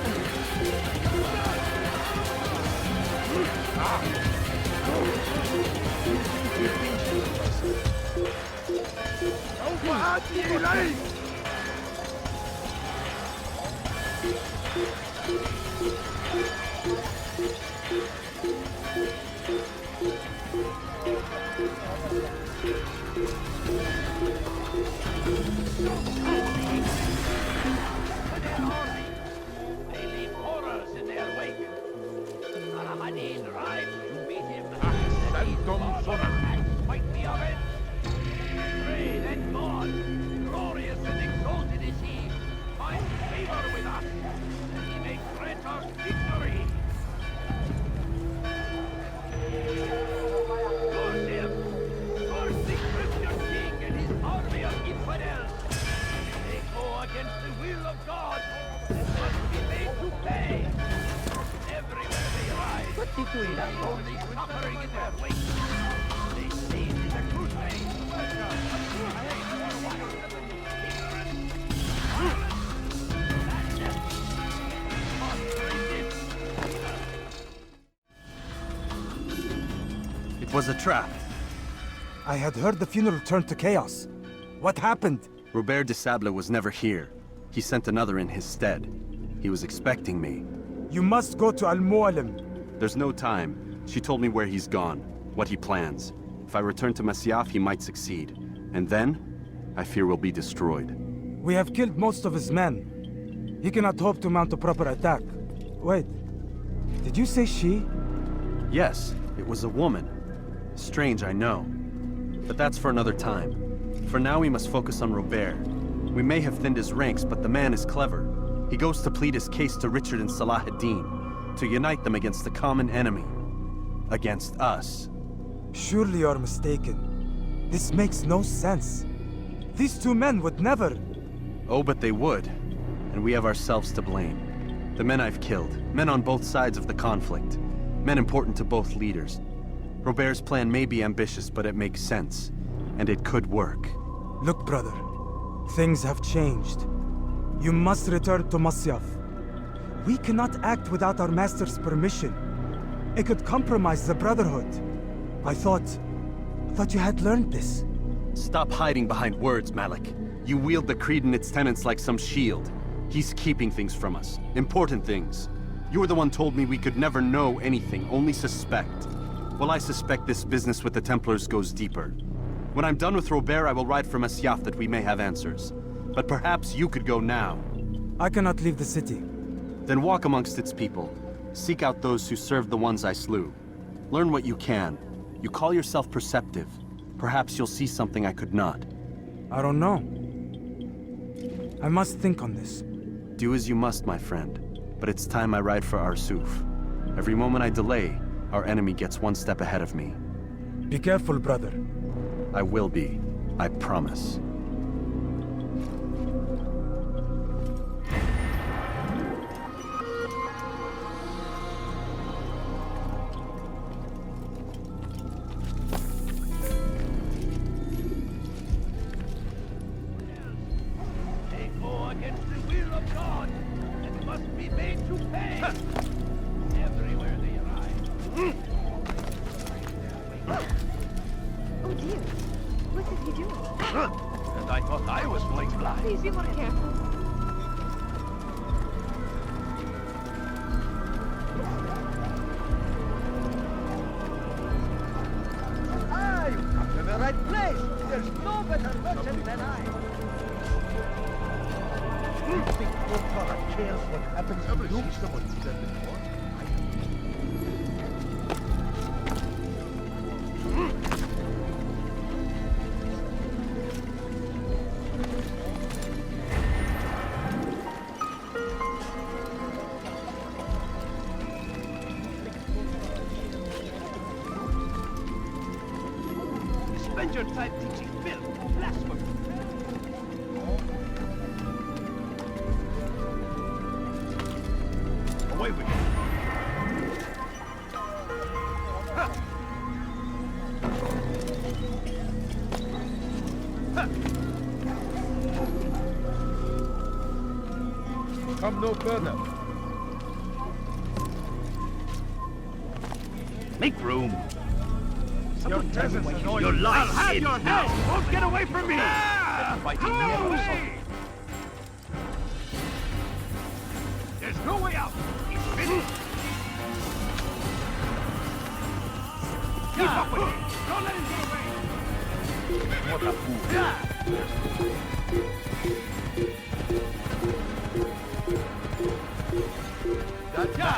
They leave horrors in their wake. Al-Hadid rides to meet him. Might be of it. Great and God, glorious and exalted is he. Find favor with us, that he may grant us victory. Curse him! Curse the Christian king and his army of infidels! They go against the will of God and must be made to pay! Everywhere they rise, they only suffering in their wake. They say it is a crusade! It was a trap. I had heard the funeral turned to chaos. What happened? Robert de Sable was never here. He sent another in his stead. He was expecting me. You must go to Mualim. There's no time. She told me where he's gone, what he plans. If I return to Masyaf, he might succeed. And then, I fear we'll be destroyed. We have killed most of his men. He cannot hope to mount a proper attack. Wait, did you say she? Yes, it was a woman. Strange, I know. But that's for another time. For now, we must focus on Robert. We may have thinned his ranks, but the man is clever. He goes to plead his case to Richard and Salah ad-Din, to unite them against the common enemy. Against us. Surely you're mistaken. This makes no sense. These two men would never... Oh, but they would. And we have ourselves to blame. The men I've killed, men on both sides of the conflict. Men important to both leaders. Robert's plan may be ambitious, but it makes sense. And it could work. Look, brother. Things have changed. You must return to Masyaf. We cannot act without our master's permission. It could compromise the Brotherhood. I thought you had learned this. Stop hiding behind words, Malik. You wield the creed and its tenets like some shield. He's keeping things from us. Important things. You were the one told me we could never know anything, only suspect. Well, I suspect this business with the Templars goes deeper. When I'm done with Robert, I will ride for Masyaf that we may have answers. But perhaps you could go now. I cannot leave the city. Then walk amongst its people. Seek out those who served the ones I slew. Learn what you can. You call yourself perceptive. Perhaps you'll see something I could not. I don't know. I must think on this. Do as you must, my friend. But it's time I ride for Arsuf. Every moment I delay, our enemy gets one step ahead of me. Be careful, brother. I will be. I promise. They go against the will of God and must be made to pay. Everywhere they arrive. Oh dear. What is he doing? And I thought I was going blind. Please be more careful. Ah, you come to the right place. There's no better merchant than I. You think Altair cares what happens to you? Someone said before. Spend your time teaching filth, blasphemy. Away with you. Come no further. Make room. Your presence annoys me. Your life. I'll have your head. Won't get away from me. Fighting never solved. There's no way out. It's finished. Keep up with him. Don't let him get away. What a fool. Gotcha.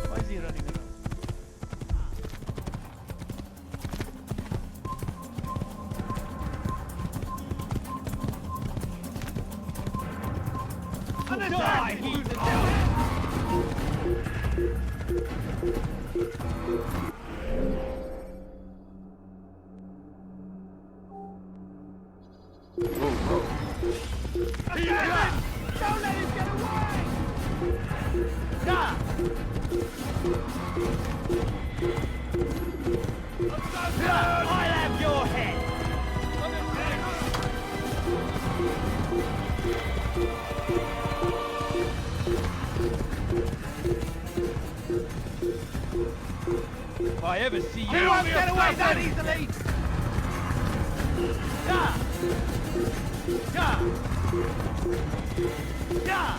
Why is he running around? Die! He's the devil! Don't let him get away! I'll have your head! If I ever see you, won't get away that easily! Yeah! Yeah! Yeah!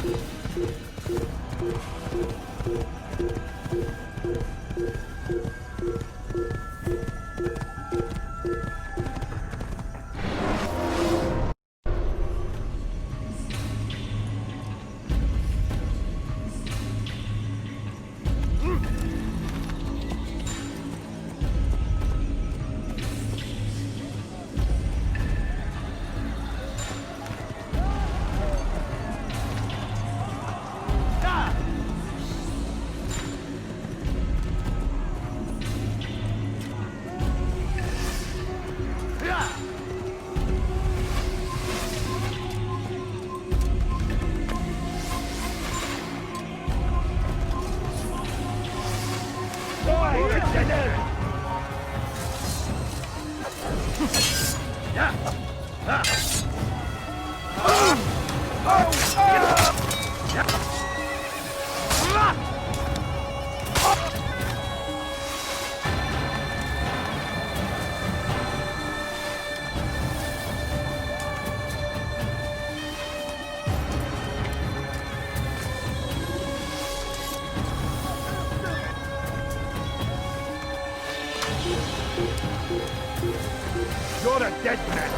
You're a dead man!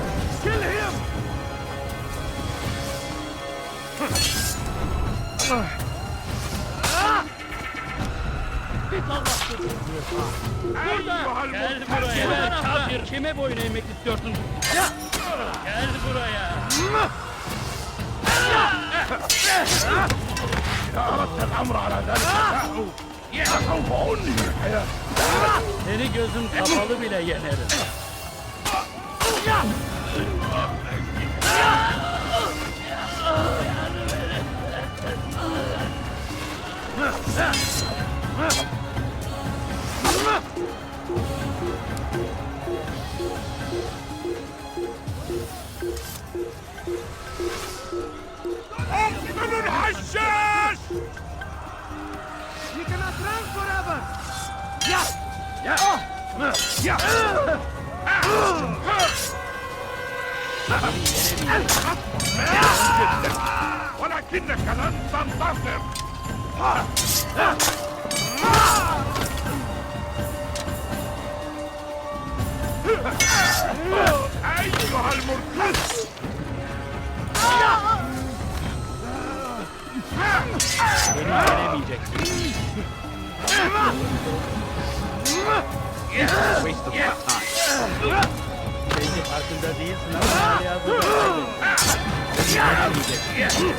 Kill him! Burada! Gel buraya! Kafir! Kime boyun eğmek istiyorsun? Gel buraya! إذا أردت الأمر على ذلك فسوف أنهي الحياة. Seni gözüm kapalı bile yenerim. أقتل الحشاش! You cannot run forever! ولكنك لن تنتصر! أيها المرتد! Beni yenemeyeceksin. Waste of time. Belki farkında değilsin ama hala hazırda. Beni yenemeyeceksin.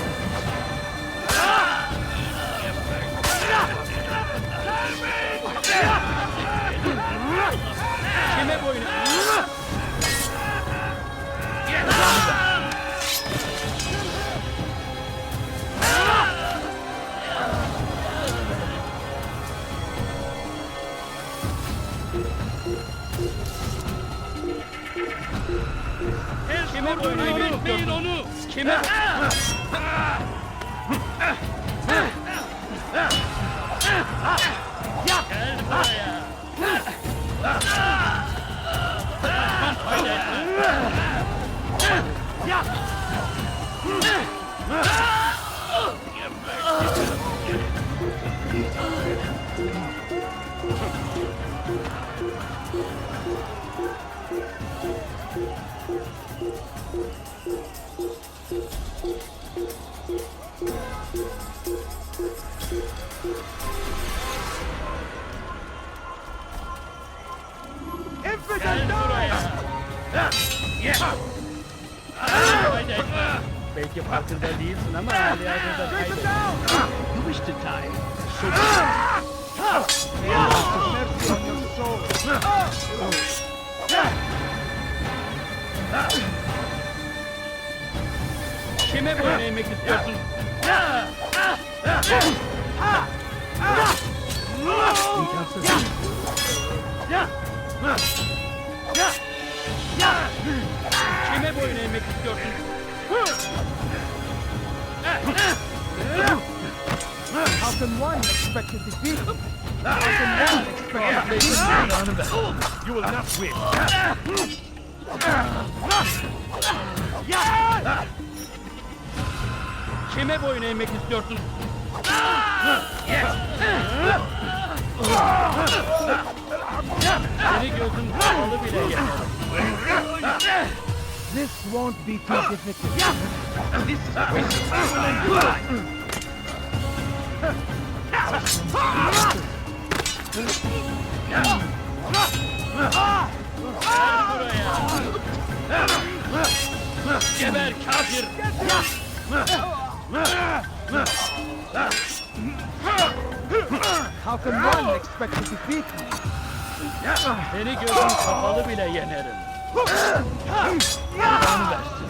Kime boyun? Kime boyun? Bitmeyin onu. Kime? Gel buraya. Belki farkında değilsin ama hala burada kaybettin. You wish to die. So mercy on your soul. Kime boyun eğmek istiyorsun? İmkansız. Kime boyun eğmek istiyorsun? How can one expect to defeat? How can one expect to defeat? You will not win. Kime boyun eğmek istiyorsun? Seni gözüm kapalı bile yener. This won't be too difficult. This is a waste of fuel and time. Geber kafir! How can one expect to defeat me? Seni gözüm kapalı bile yenerim. Allah'ını versin.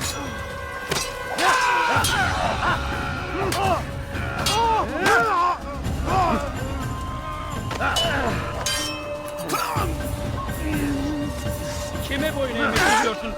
Kime boyun eğmek istiyorsun?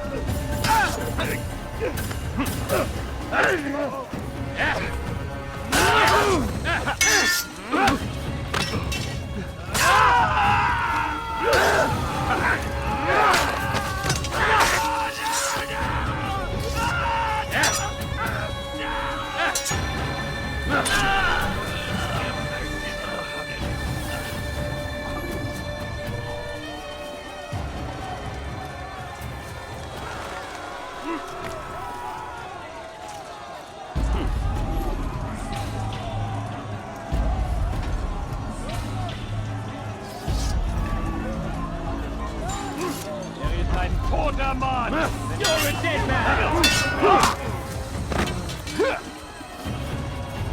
Toter Mann! You're a dead man!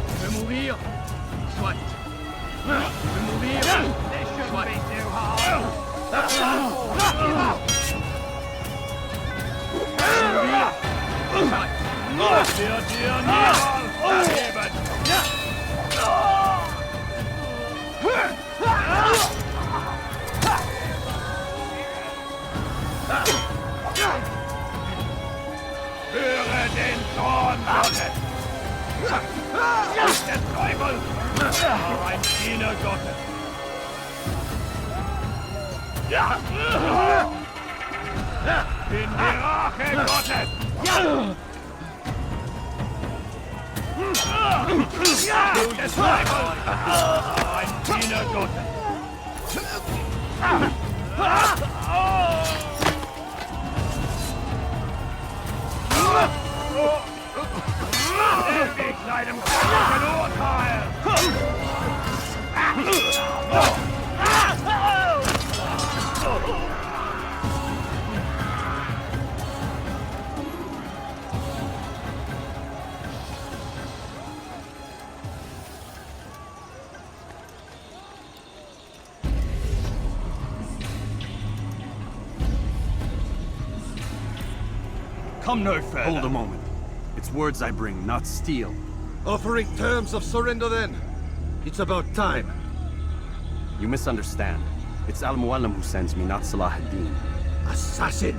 Tu veux mourir? Soit. Tu veux mourir? Soit. Wir dir niemals vergeben! Höre den Zorn Gottes! Nicht des Teufels, aber ein Diener Gottes! Bin die Rache Gottes! Nicht des Teufels, aber ein Diener Gottes! Ewig seinem göttlichen Urteil! come no further. Hold a moment. It's words I bring, not steel. Offering terms of surrender then? It's about time. You misunderstand. It's Al-Mualim who sends me, not Salah ad-Din. Assassin!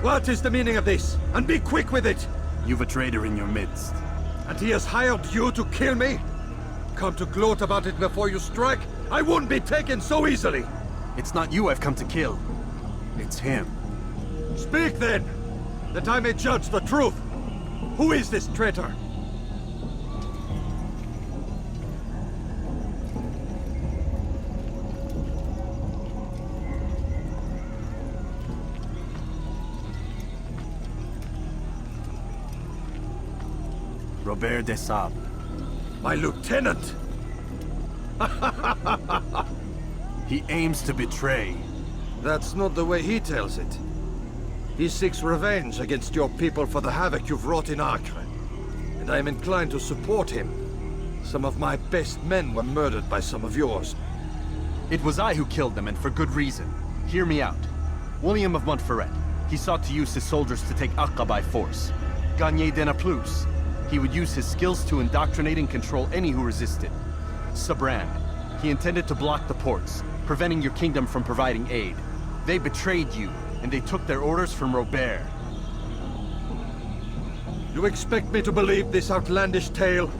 What is the meaning of this? And be quick with it! You've a traitor in your midst. And he has hired you to kill me? Come to gloat about it before you strike? I won't be taken so easily! It's not you I've come to kill. It's him. Speak then, that I may judge the truth. Who is this traitor? Robert de Sable. My lieutenant! He aims to betray. That's not the way he tells it. He seeks revenge against your people for the havoc you've wrought in Acre. And I am inclined to support him. Some of my best men were murdered by some of yours. It was I who killed them, and for good reason. Hear me out. William of Montferrat. He sought to use his soldiers to take Acre by force. Gagné de Naplouse. He would use his skills to indoctrinate and control any who resisted. Sabrand. He intended to block the ports, preventing your kingdom from providing aid. They betrayed you, and they took their orders from Robert. You expect me to believe this outlandish tale?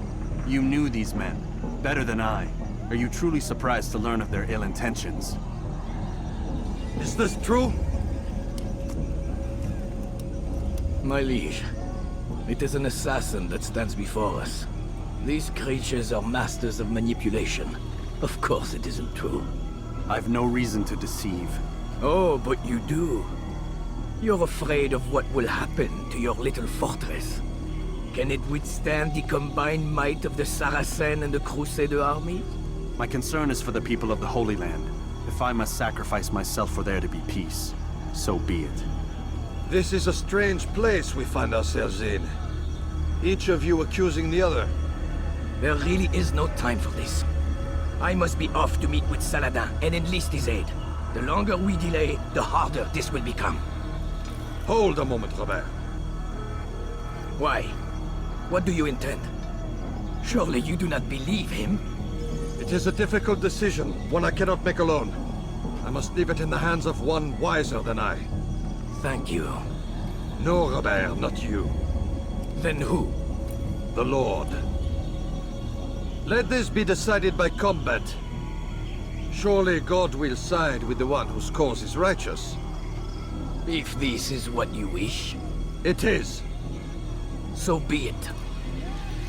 You knew these men, better than I. Are you truly surprised to learn of their ill intentions? Is this true? My liege, it is an assassin that stands before us. These creatures are masters of manipulation. Of course it isn't true. I've no reason to deceive. Oh, but you do. You're afraid of what will happen to your little fortress. Can it withstand the combined might of the Saracen and the Crusader armies? My concern is for the people of the Holy Land. If I must sacrifice myself for there to be peace, so be it. This is a strange place we find ourselves in. Each of you accusing the other. There really is no time for this. I must be off to meet with Saladin and enlist his aid. The longer we delay, the harder this will become. Hold a moment, Robert. Why? What do you intend? Surely you do not believe him? It is a difficult decision, one I cannot make alone. I must leave it in the hands of one wiser than I. Thank you. No, Robert, not you. Then who? The Lord. Let this be decided by combat. Surely God will side with the one whose cause is righteous. If this is what you wish. It is. So be it.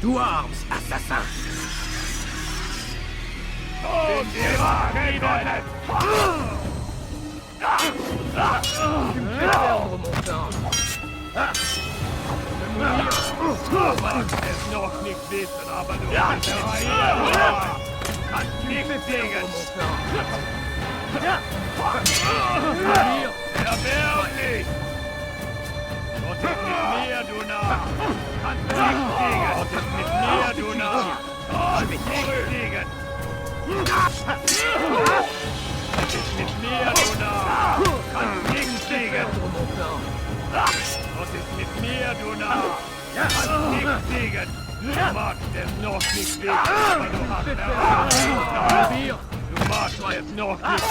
To arms, assassin! Oh, es noch nicht wissen, aber du kannst nicht singen. Erbärmlich! Gott ist mit mir, du Narr! Kannst nicht singen! Gott ist mit mir, du Narr! Kannst nicht singen! Gott ist mit mir, du Narr! Kannst nicht singen! Gott ist mit mir, du Narr! Kannst nicht singen! Du magst es noch nicht wissen, aber du hast Erfahrung. Du magst es noch nicht.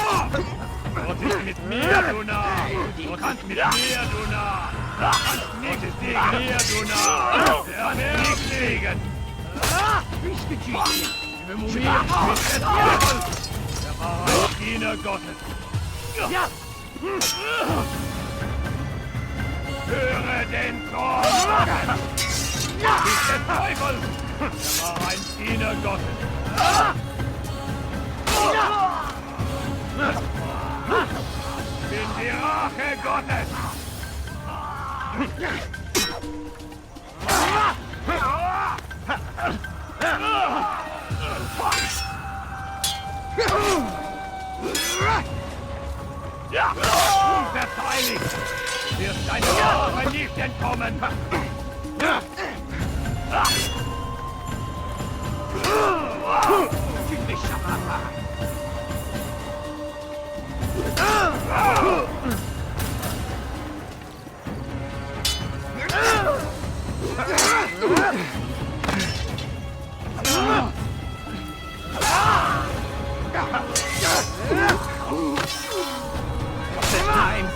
Gott ist mit mir, du Narr! Gott ist mit mir, du Narr! Gott ist gegen mir, du Narr! Er wird nicht segen! Er war ein Diener Gottes! Höre den Zorn! Ist der Teufel! Er war ein Diener Gottes! Ich bin die Rache Gottes! Unverzeihlich! Wirst deine Jahre nicht entkommen!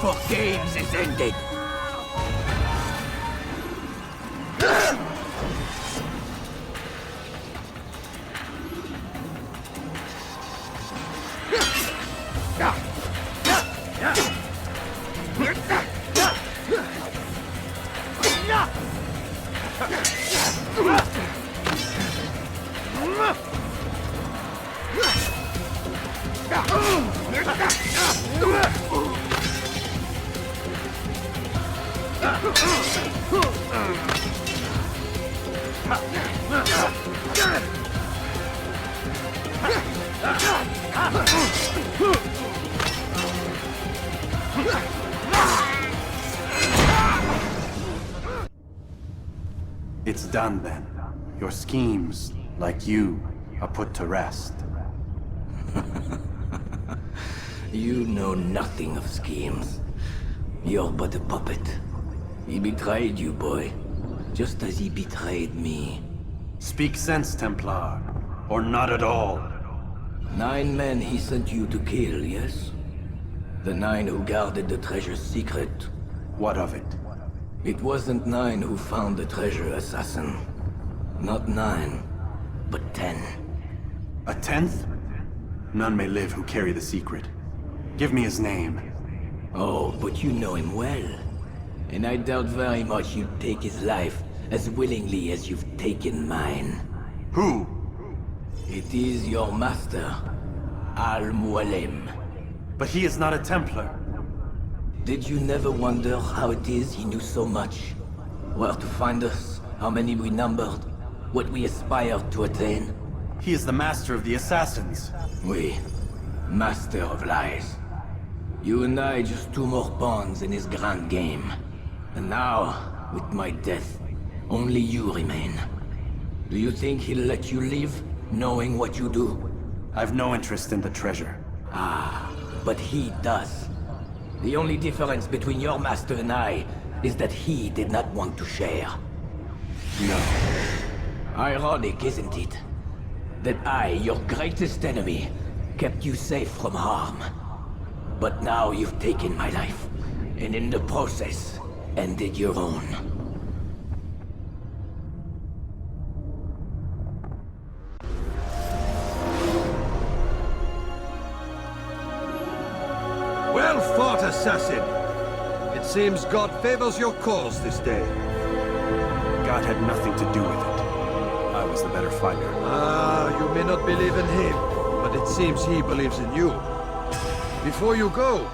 for games is ended. It's done then. Your schemes, like you, are put to rest. You know nothing of schemes. You're but a puppet. He betrayed you, boy. Just as he betrayed me. Speak sense, Templar. Or not at all. 9 men he sent you to kill, yes? The 9 who guarded the treasure's secret. What of it? It wasn't 9 who found the treasure, assassin. Not 9, but 10. A 10th? None may live who carry the secret. Give me his name. Oh, but you know him well. And I doubt very much you'd take his life as willingly as you've taken mine. Who? It is your master, Mualim. But he is not a Templar. Did you never wonder how it is he knew so much? Where to find us, how many we numbered, what we aspired to attain? He is the master of the assassins. Oui, master of lies. You and I just 2 more pawns in his grand game. And now, with my death, only you remain. Do you think he'll let you live, knowing what you do? I've no interest in the treasure. Ah, but he does. The only difference between your master and I is that he did not want to share. No. Ironic, isn't it? That I, your greatest enemy, kept you safe from harm. But now you've taken my life, and in the process, ended your own. Well fought, assassin! It seems God favors your cause this day. God had nothing to do with it. I was the better fighter. Ah, you may not believe in him, but it seems he believes in you. Before you go,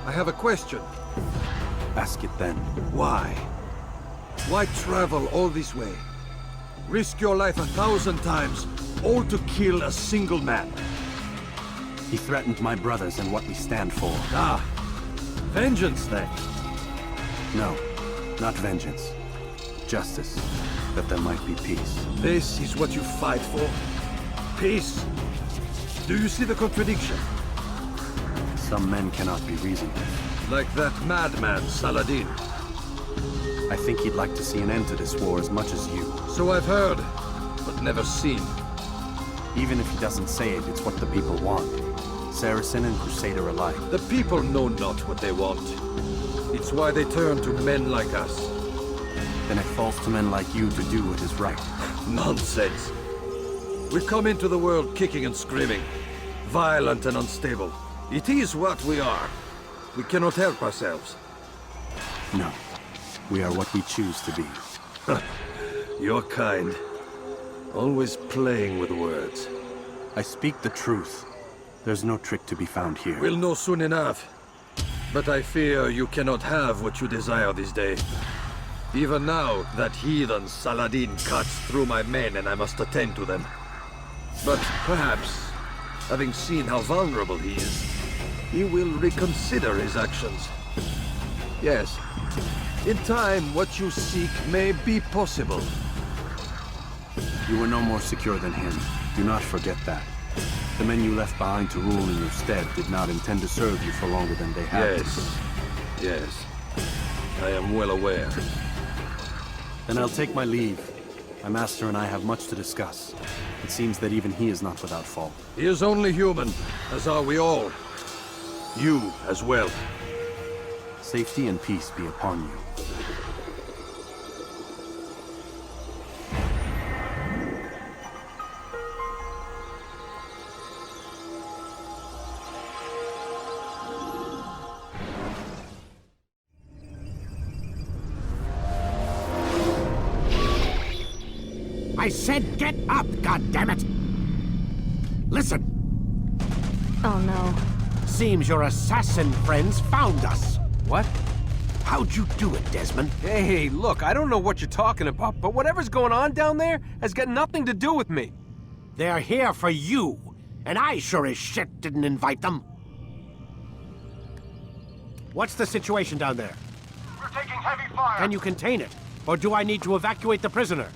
I have a question. Ask it then. Why? Why travel all this way? Risk your life 1,000 times, all to kill a single man. He threatened my brothers and what we stand for. Ah, vengeance then? No, not vengeance. Justice, that there might be peace. This is what you fight for? Peace? Do you see the contradiction? Some men cannot be reasoned with. Like that madman, Saladin. I think he'd like to see an end to this war as much as you. So I've heard, but never seen. Even if he doesn't say it, it's what the people want. Saracen and Crusader alike. The people know not what they want. It's why they turn to men like us. Then it falls to men like you to do what is right. Nonsense. We come into the world kicking and screaming, violent and unstable. It is what we are. We cannot help ourselves. No. We are what we choose to be. You're kind. Always playing with words. I speak the truth. There's no trick to be found here. We'll know soon enough. But I fear you cannot have what you desire this day. Even now, that heathen Saladin cuts through my men and I must attend to them. But perhaps, having seen how vulnerable he is, he will reconsider his actions. Yes, in time, what you seek may be possible. You were no more secure than him. Do not forget that. The men you left behind to rule in your stead did not intend to serve you for longer than they had. Yes. I am well aware. Then I'll take my leave. My master and I have much to discuss. It seems that even he is not without fault. He is only human, as are we all. You as well. Safety and peace be upon you. I said get up, goddammit! Listen. Oh no. Seems your assassin friends found us. What? How'd you do it, Desmond? Hey, look, I don't know what you're talking about, but whatever's going on down there has got nothing to do with me. They're here for you, and I sure as shit didn't invite them. What's the situation down there? We're taking heavy fire. Can you contain it? Or do I need to evacuate the prisoner?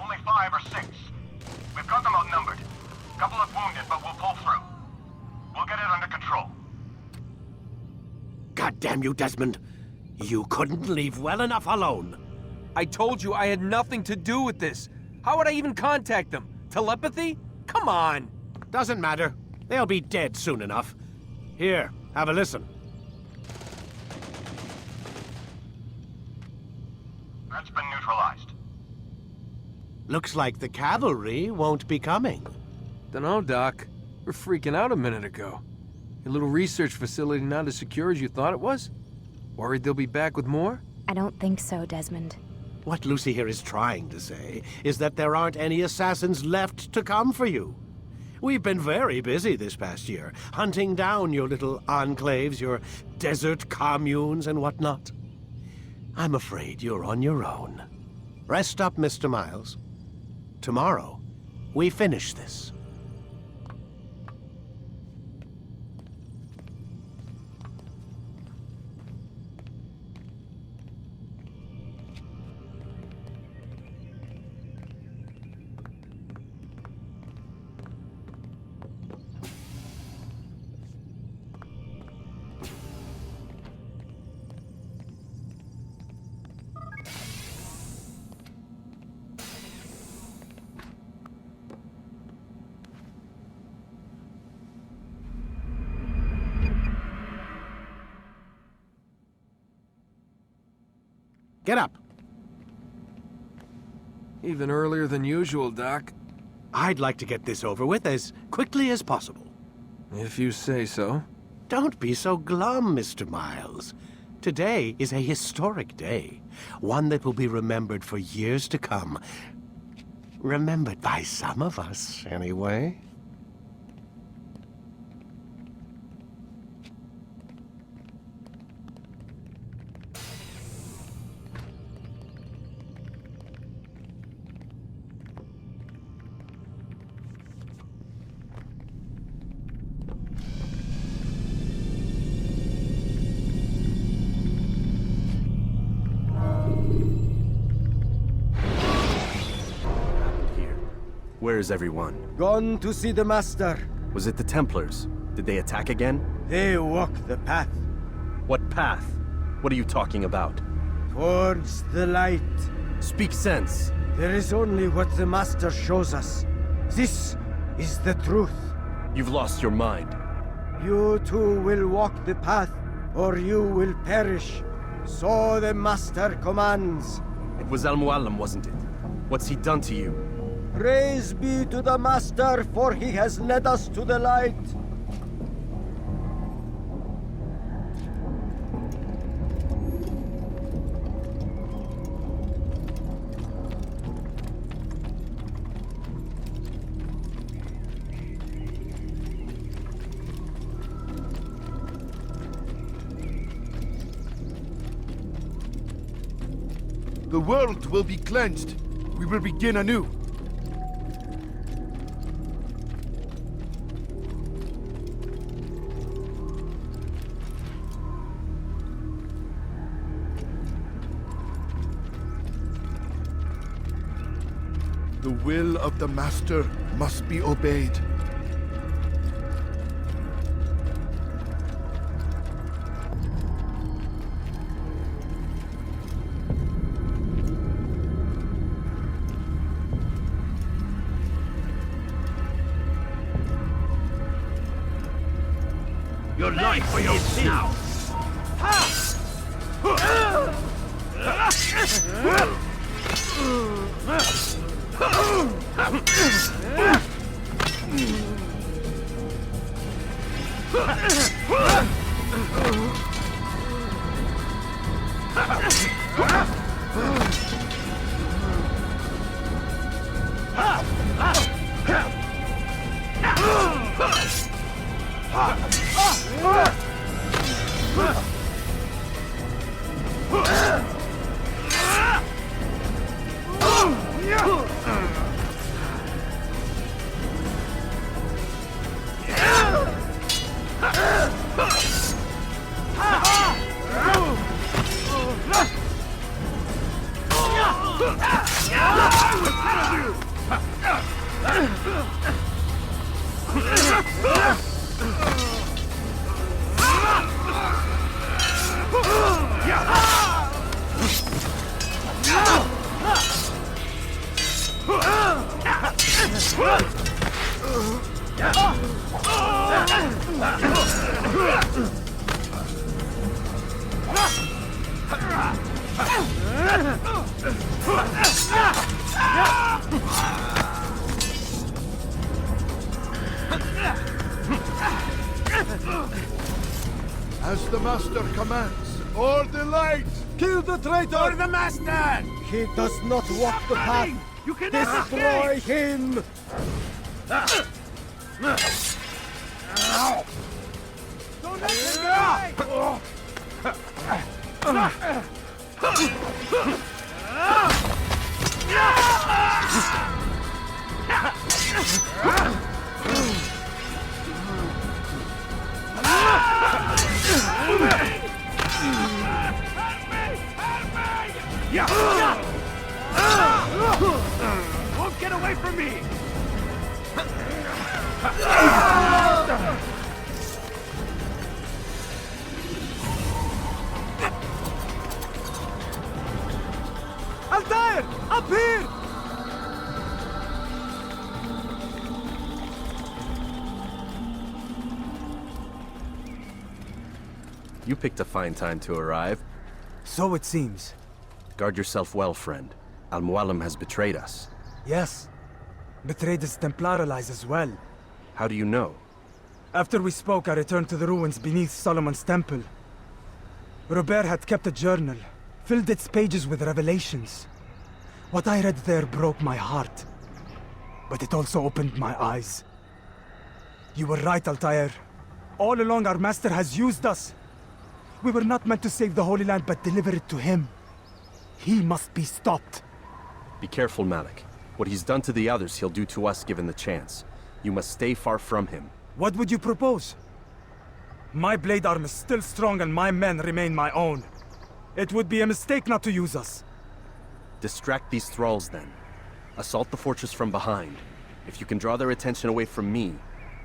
Only 5 or 6. We've got them outnumbered. Couple of wounded, but we'll pull through. We'll get it under control. God damn you, Desmond. You couldn't leave well enough alone. I told you I had nothing to do with this. How would I even contact them? Telepathy? Come on. Doesn't matter. They'll be dead soon enough. Here, have a listen. That's been neutralized. Looks like the cavalry won't be coming. Dunno, Doc. We're freaking out a minute ago. Your little research facility not as secure as you thought it was? Worried they'll be back with more? I don't think so, Desmond. What Lucy here is trying to say is that there aren't any assassins left to come for you. We've been very busy this past year, hunting down your little enclaves, your desert communes and whatnot. I'm afraid you're on your own. Rest up, Mr. Miles. Tomorrow, we finish this. Get up. Even earlier than usual, Doc. I'd like to get this over with as quickly as possible. If you say so. Don't be so glum, Mr. Miles. Today is a historic day. One that will be remembered for years to come. Remembered by some of us, anyway. Where is everyone? Gone to see the Master. Was it the Templars? Did they attack again? They walk the path. What path? What are you talking about? Towards the light. Speak sense. There is only what the Master shows us. This is the truth. You've lost your mind. You too will walk the path, or you will perish. So the Master commands. It was Mualim, wasn't it? What's he done to you? Praise be to the Master, for he has led us to the light. The world will be cleansed. We will begin anew. The will of the Master must be obeyed. Your life for yourself! Ha! As the Master commands, or the light! Kill the traitor! For the Master! He does not walk the path! You can Destroy him! Don't let him go! Won't get away from me! Altair! Up here! You picked a fine time to arrive. So it seems. Guard yourself well, friend. Mualim has betrayed us. Yes. Betrayed his Templar allies as well. How do you know? After we spoke, I returned to the ruins beneath Solomon's temple. Robert had kept a journal, filled its pages with revelations. What I read there broke my heart. But it also opened my eyes. You were right, Altair. All along our master has used us. We were not meant to save the Holy Land, but deliver it to him. He must be stopped. Be careful, Malik. What he's done to the others, he'll do to us given the chance. You must stay far from him. What would you propose? My blade arm is still strong and my men remain my own. It would be a mistake not to use us. Distract these thralls, then. Assault the fortress from behind. If you can draw their attention away from me,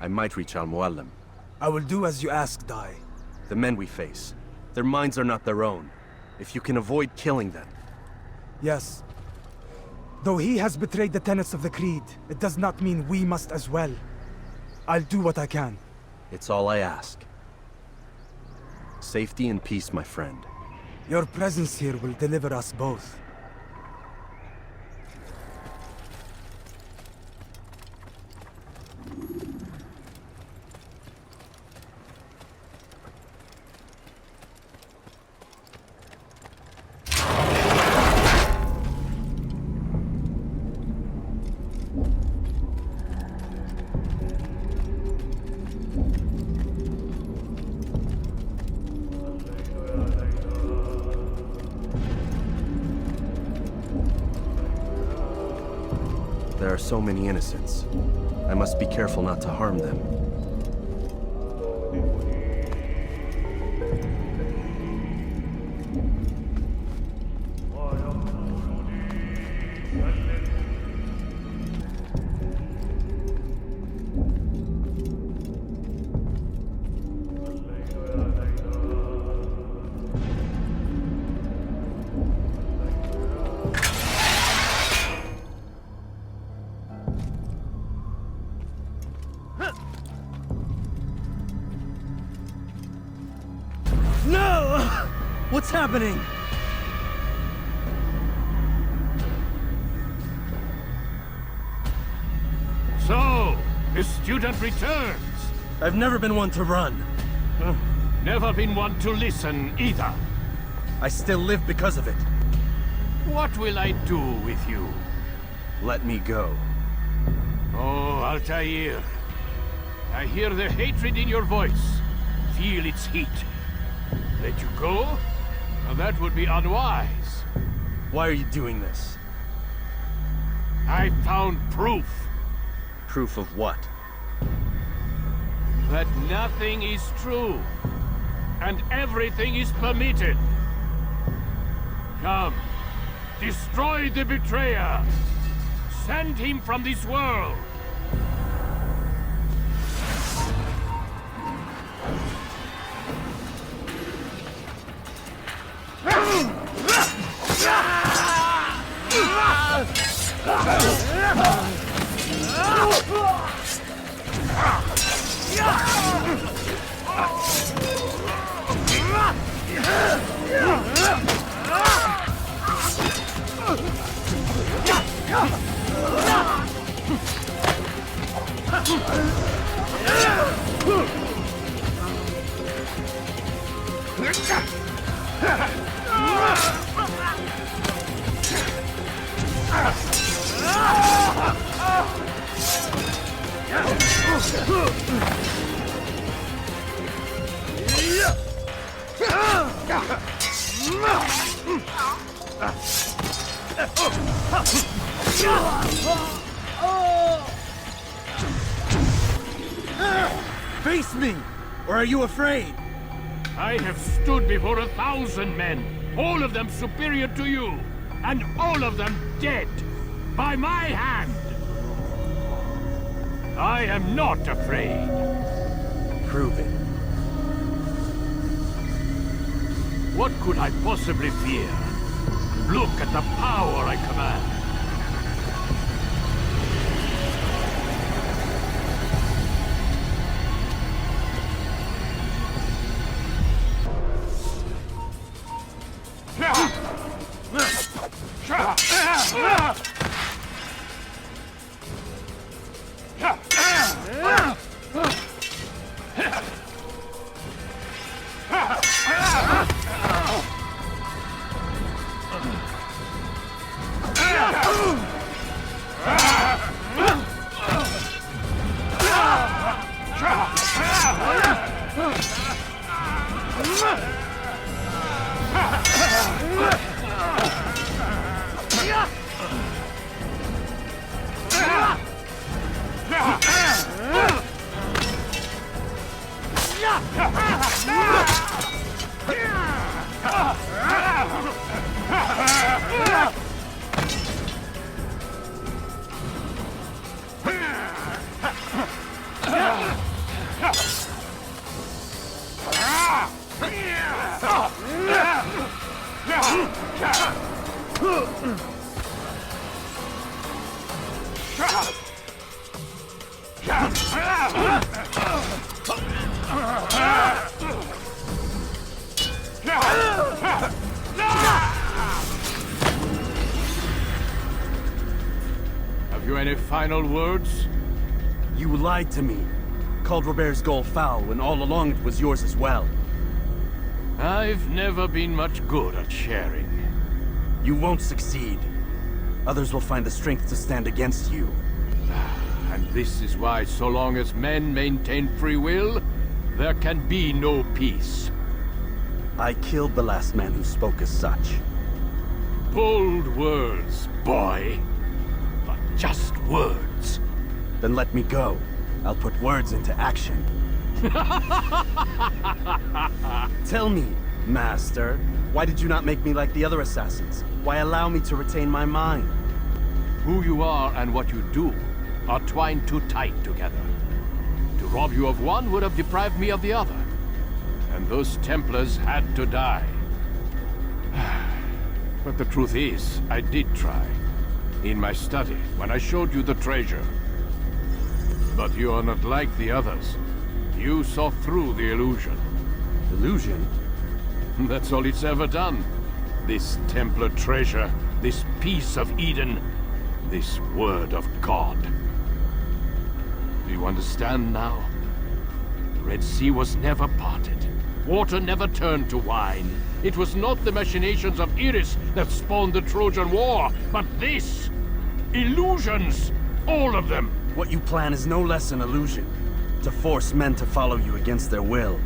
I might reach Mualim. I will do as you ask, Dai. The men we face, their minds are not their own. If you can avoid killing them. Yes. Though he has betrayed the tenets of the Creed, it does not mean we must as well. I'll do what I can. It's all I ask. Safety and peace, my friend. Your presence here will deliver us both. There are so many innocents. I must be careful not to harm them. No! What's happening? The student returns. I've never been one to run. Never been one to listen either. I still live because of it. What will I do with you? Let me go. Oh, Altaïr. I hear the hatred in your voice. Feel its heat. Let you go? Well, that would be unwise. Why are you doing this? I found proof. Proof of what? That nothing is true. And everything is permitted. Come. Destroy the betrayer. Send him from this world. Face me! Or are you afraid? I have stood before 1,000 men, all of them superior to you, and all of them dead, by my hand. I am not afraid. Prove it. What could I possibly fear? Look at the power I command. Have you any final words? You lied to me. Called Robert's goal foul when all along it was yours as well. I've never been much good at sharing. You won't succeed. Others will find the strength to stand against you. And this is why, so long as men maintain free will, there can be no peace. I killed the last man who spoke as such. Bold words, boy. But just words. Then let me go. I'll put words into action. Tell me, Master, why did you not make me like the other assassins? Why allow me to retain my mind? Who you are and what you do are twined too tight together. To rob you of one would have deprived me of the other. And those Templars had to die. But the truth is, I did try. In my study, when I showed you the treasure. But you are not like the others. You saw through the illusion. Illusion? That's all it's ever done. This Templar treasure, this piece of Eden, this word of God. Do you understand now? The Red Sea was never parted. Water never turned to wine. It was not the machinations of Iris that spawned the Trojan War, but this! Illusions! All of them! What you plan is no less an illusion. To force men to follow you against their will.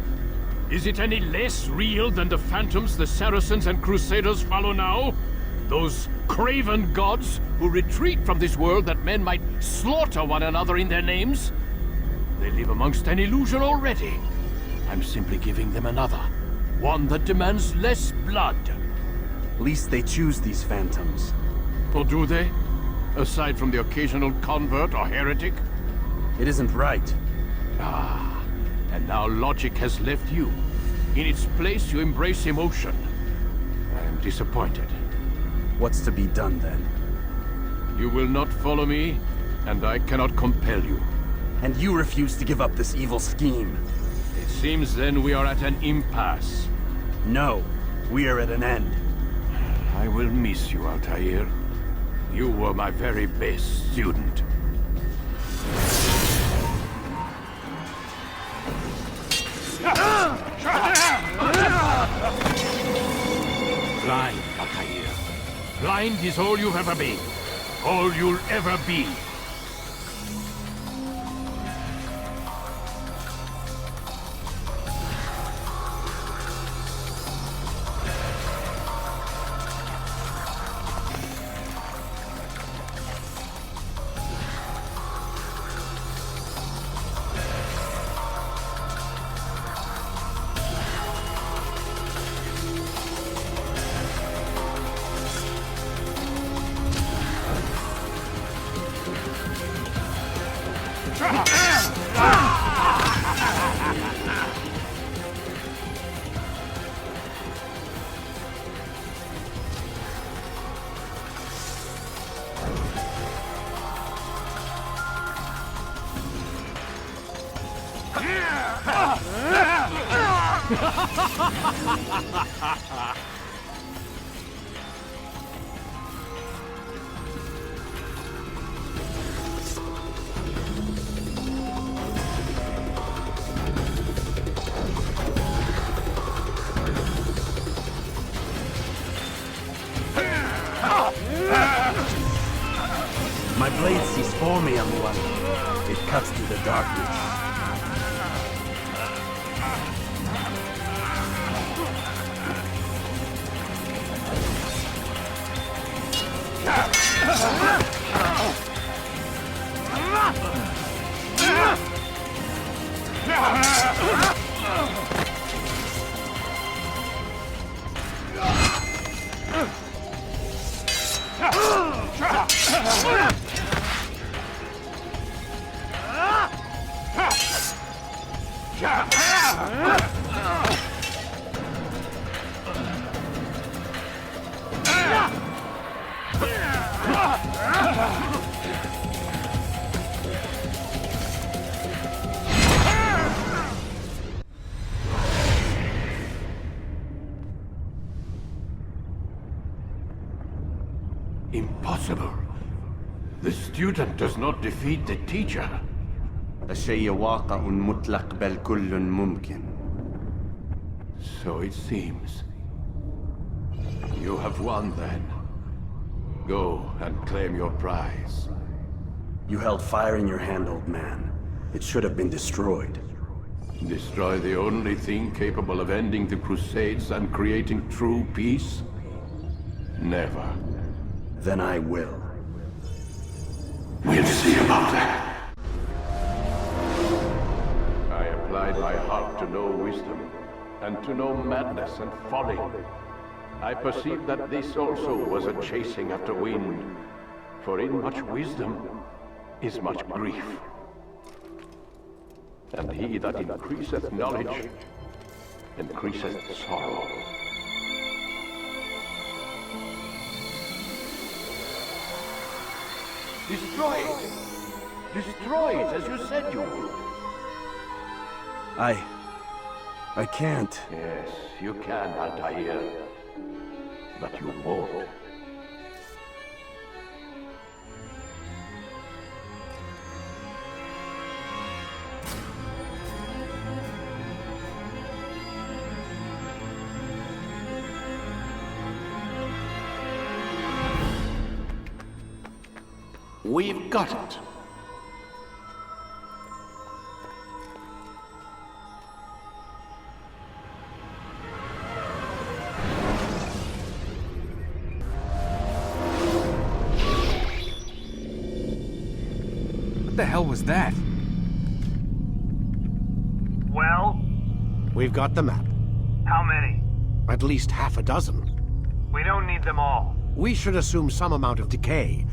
Is it any less real than the phantoms the Saracens and Crusaders follow now? Those craven gods who retreat from this world that men might slaughter one another in their names? They live amongst an illusion already. I'm simply giving them another. One that demands less blood. At least they choose these phantoms. Or do they? Aside from the occasional convert or heretic? It isn't right. Ah, and now logic has left you. In its place, you embrace emotion. I am disappointed. What's to be done, then? You will not follow me, and I cannot compel you. And you refuse to give up this evil scheme. It seems then we are at an impasse. No, we are at an end. I will miss you, Altair. You were my very best student. Blind, Altair. Blind is all you've ever been. All you'll ever be. My blade sees for me, Mualim. It cuts through the darkness. Impossible. The student does not defeat the teacher. الشيء واقع مطلق بل كل ممكن. So it seems. You have won then. Go and claim your prize. You held fire in your hand, old man. It should have been destroyed. Destroy the only thing capable of ending the Crusades and creating true peace? Never. Then I will. We'll see about that. I applied my heart to know wisdom, and to know madness and folly. I perceived that this also was a chasing after wind, for in much wisdom is much grief. And he that increaseth knowledge, increaseth sorrow. Destroy it! Destroy it, as you said you would. I can't. Yes, you can, Altair. But you won't. We've got it. What the hell was that? Well? We've got the map. How many? At least half a dozen. We don't need them all. We should assume some amount of decay.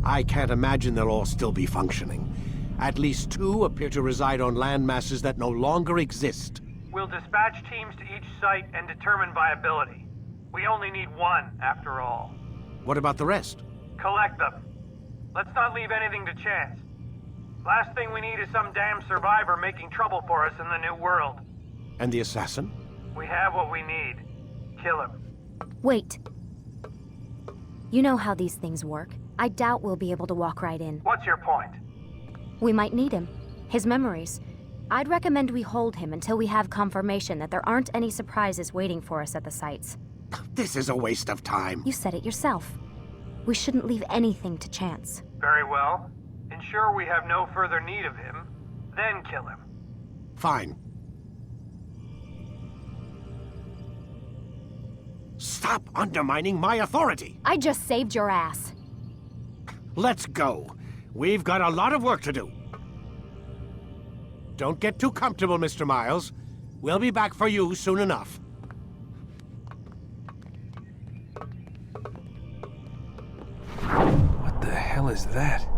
I can't imagine they'll all still be functioning. At least 2 appear to reside on land masses that no longer exist. We'll dispatch teams to each site and determine viability. We only need 1, after all. What about the rest? Collect them. Let's not leave anything to chance. Last thing we need is some damn survivor making trouble for us in the new world. And the assassin? We have what we need. Kill him. Wait. You know how these things work. I doubt we'll be able to walk right in. What's your point? We might need him. His memories. I'd recommend we hold him until we have confirmation that there aren't any surprises waiting for us at the sites. This is a waste of time. You said it yourself. We shouldn't leave anything to chance. Very well. Ensure we have no further need of him, then kill him. Fine. Stop undermining my authority! I just saved your ass. Let's go. We've got a lot of work to do. Don't get too comfortable, Mr. Miles. We'll be back for you soon enough. What the hell is that?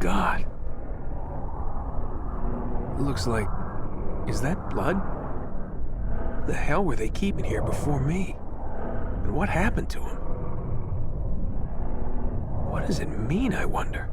God. Looks like... Is that blood? What the hell were they keeping here before me? And what happened to him? What does it mean, I wonder?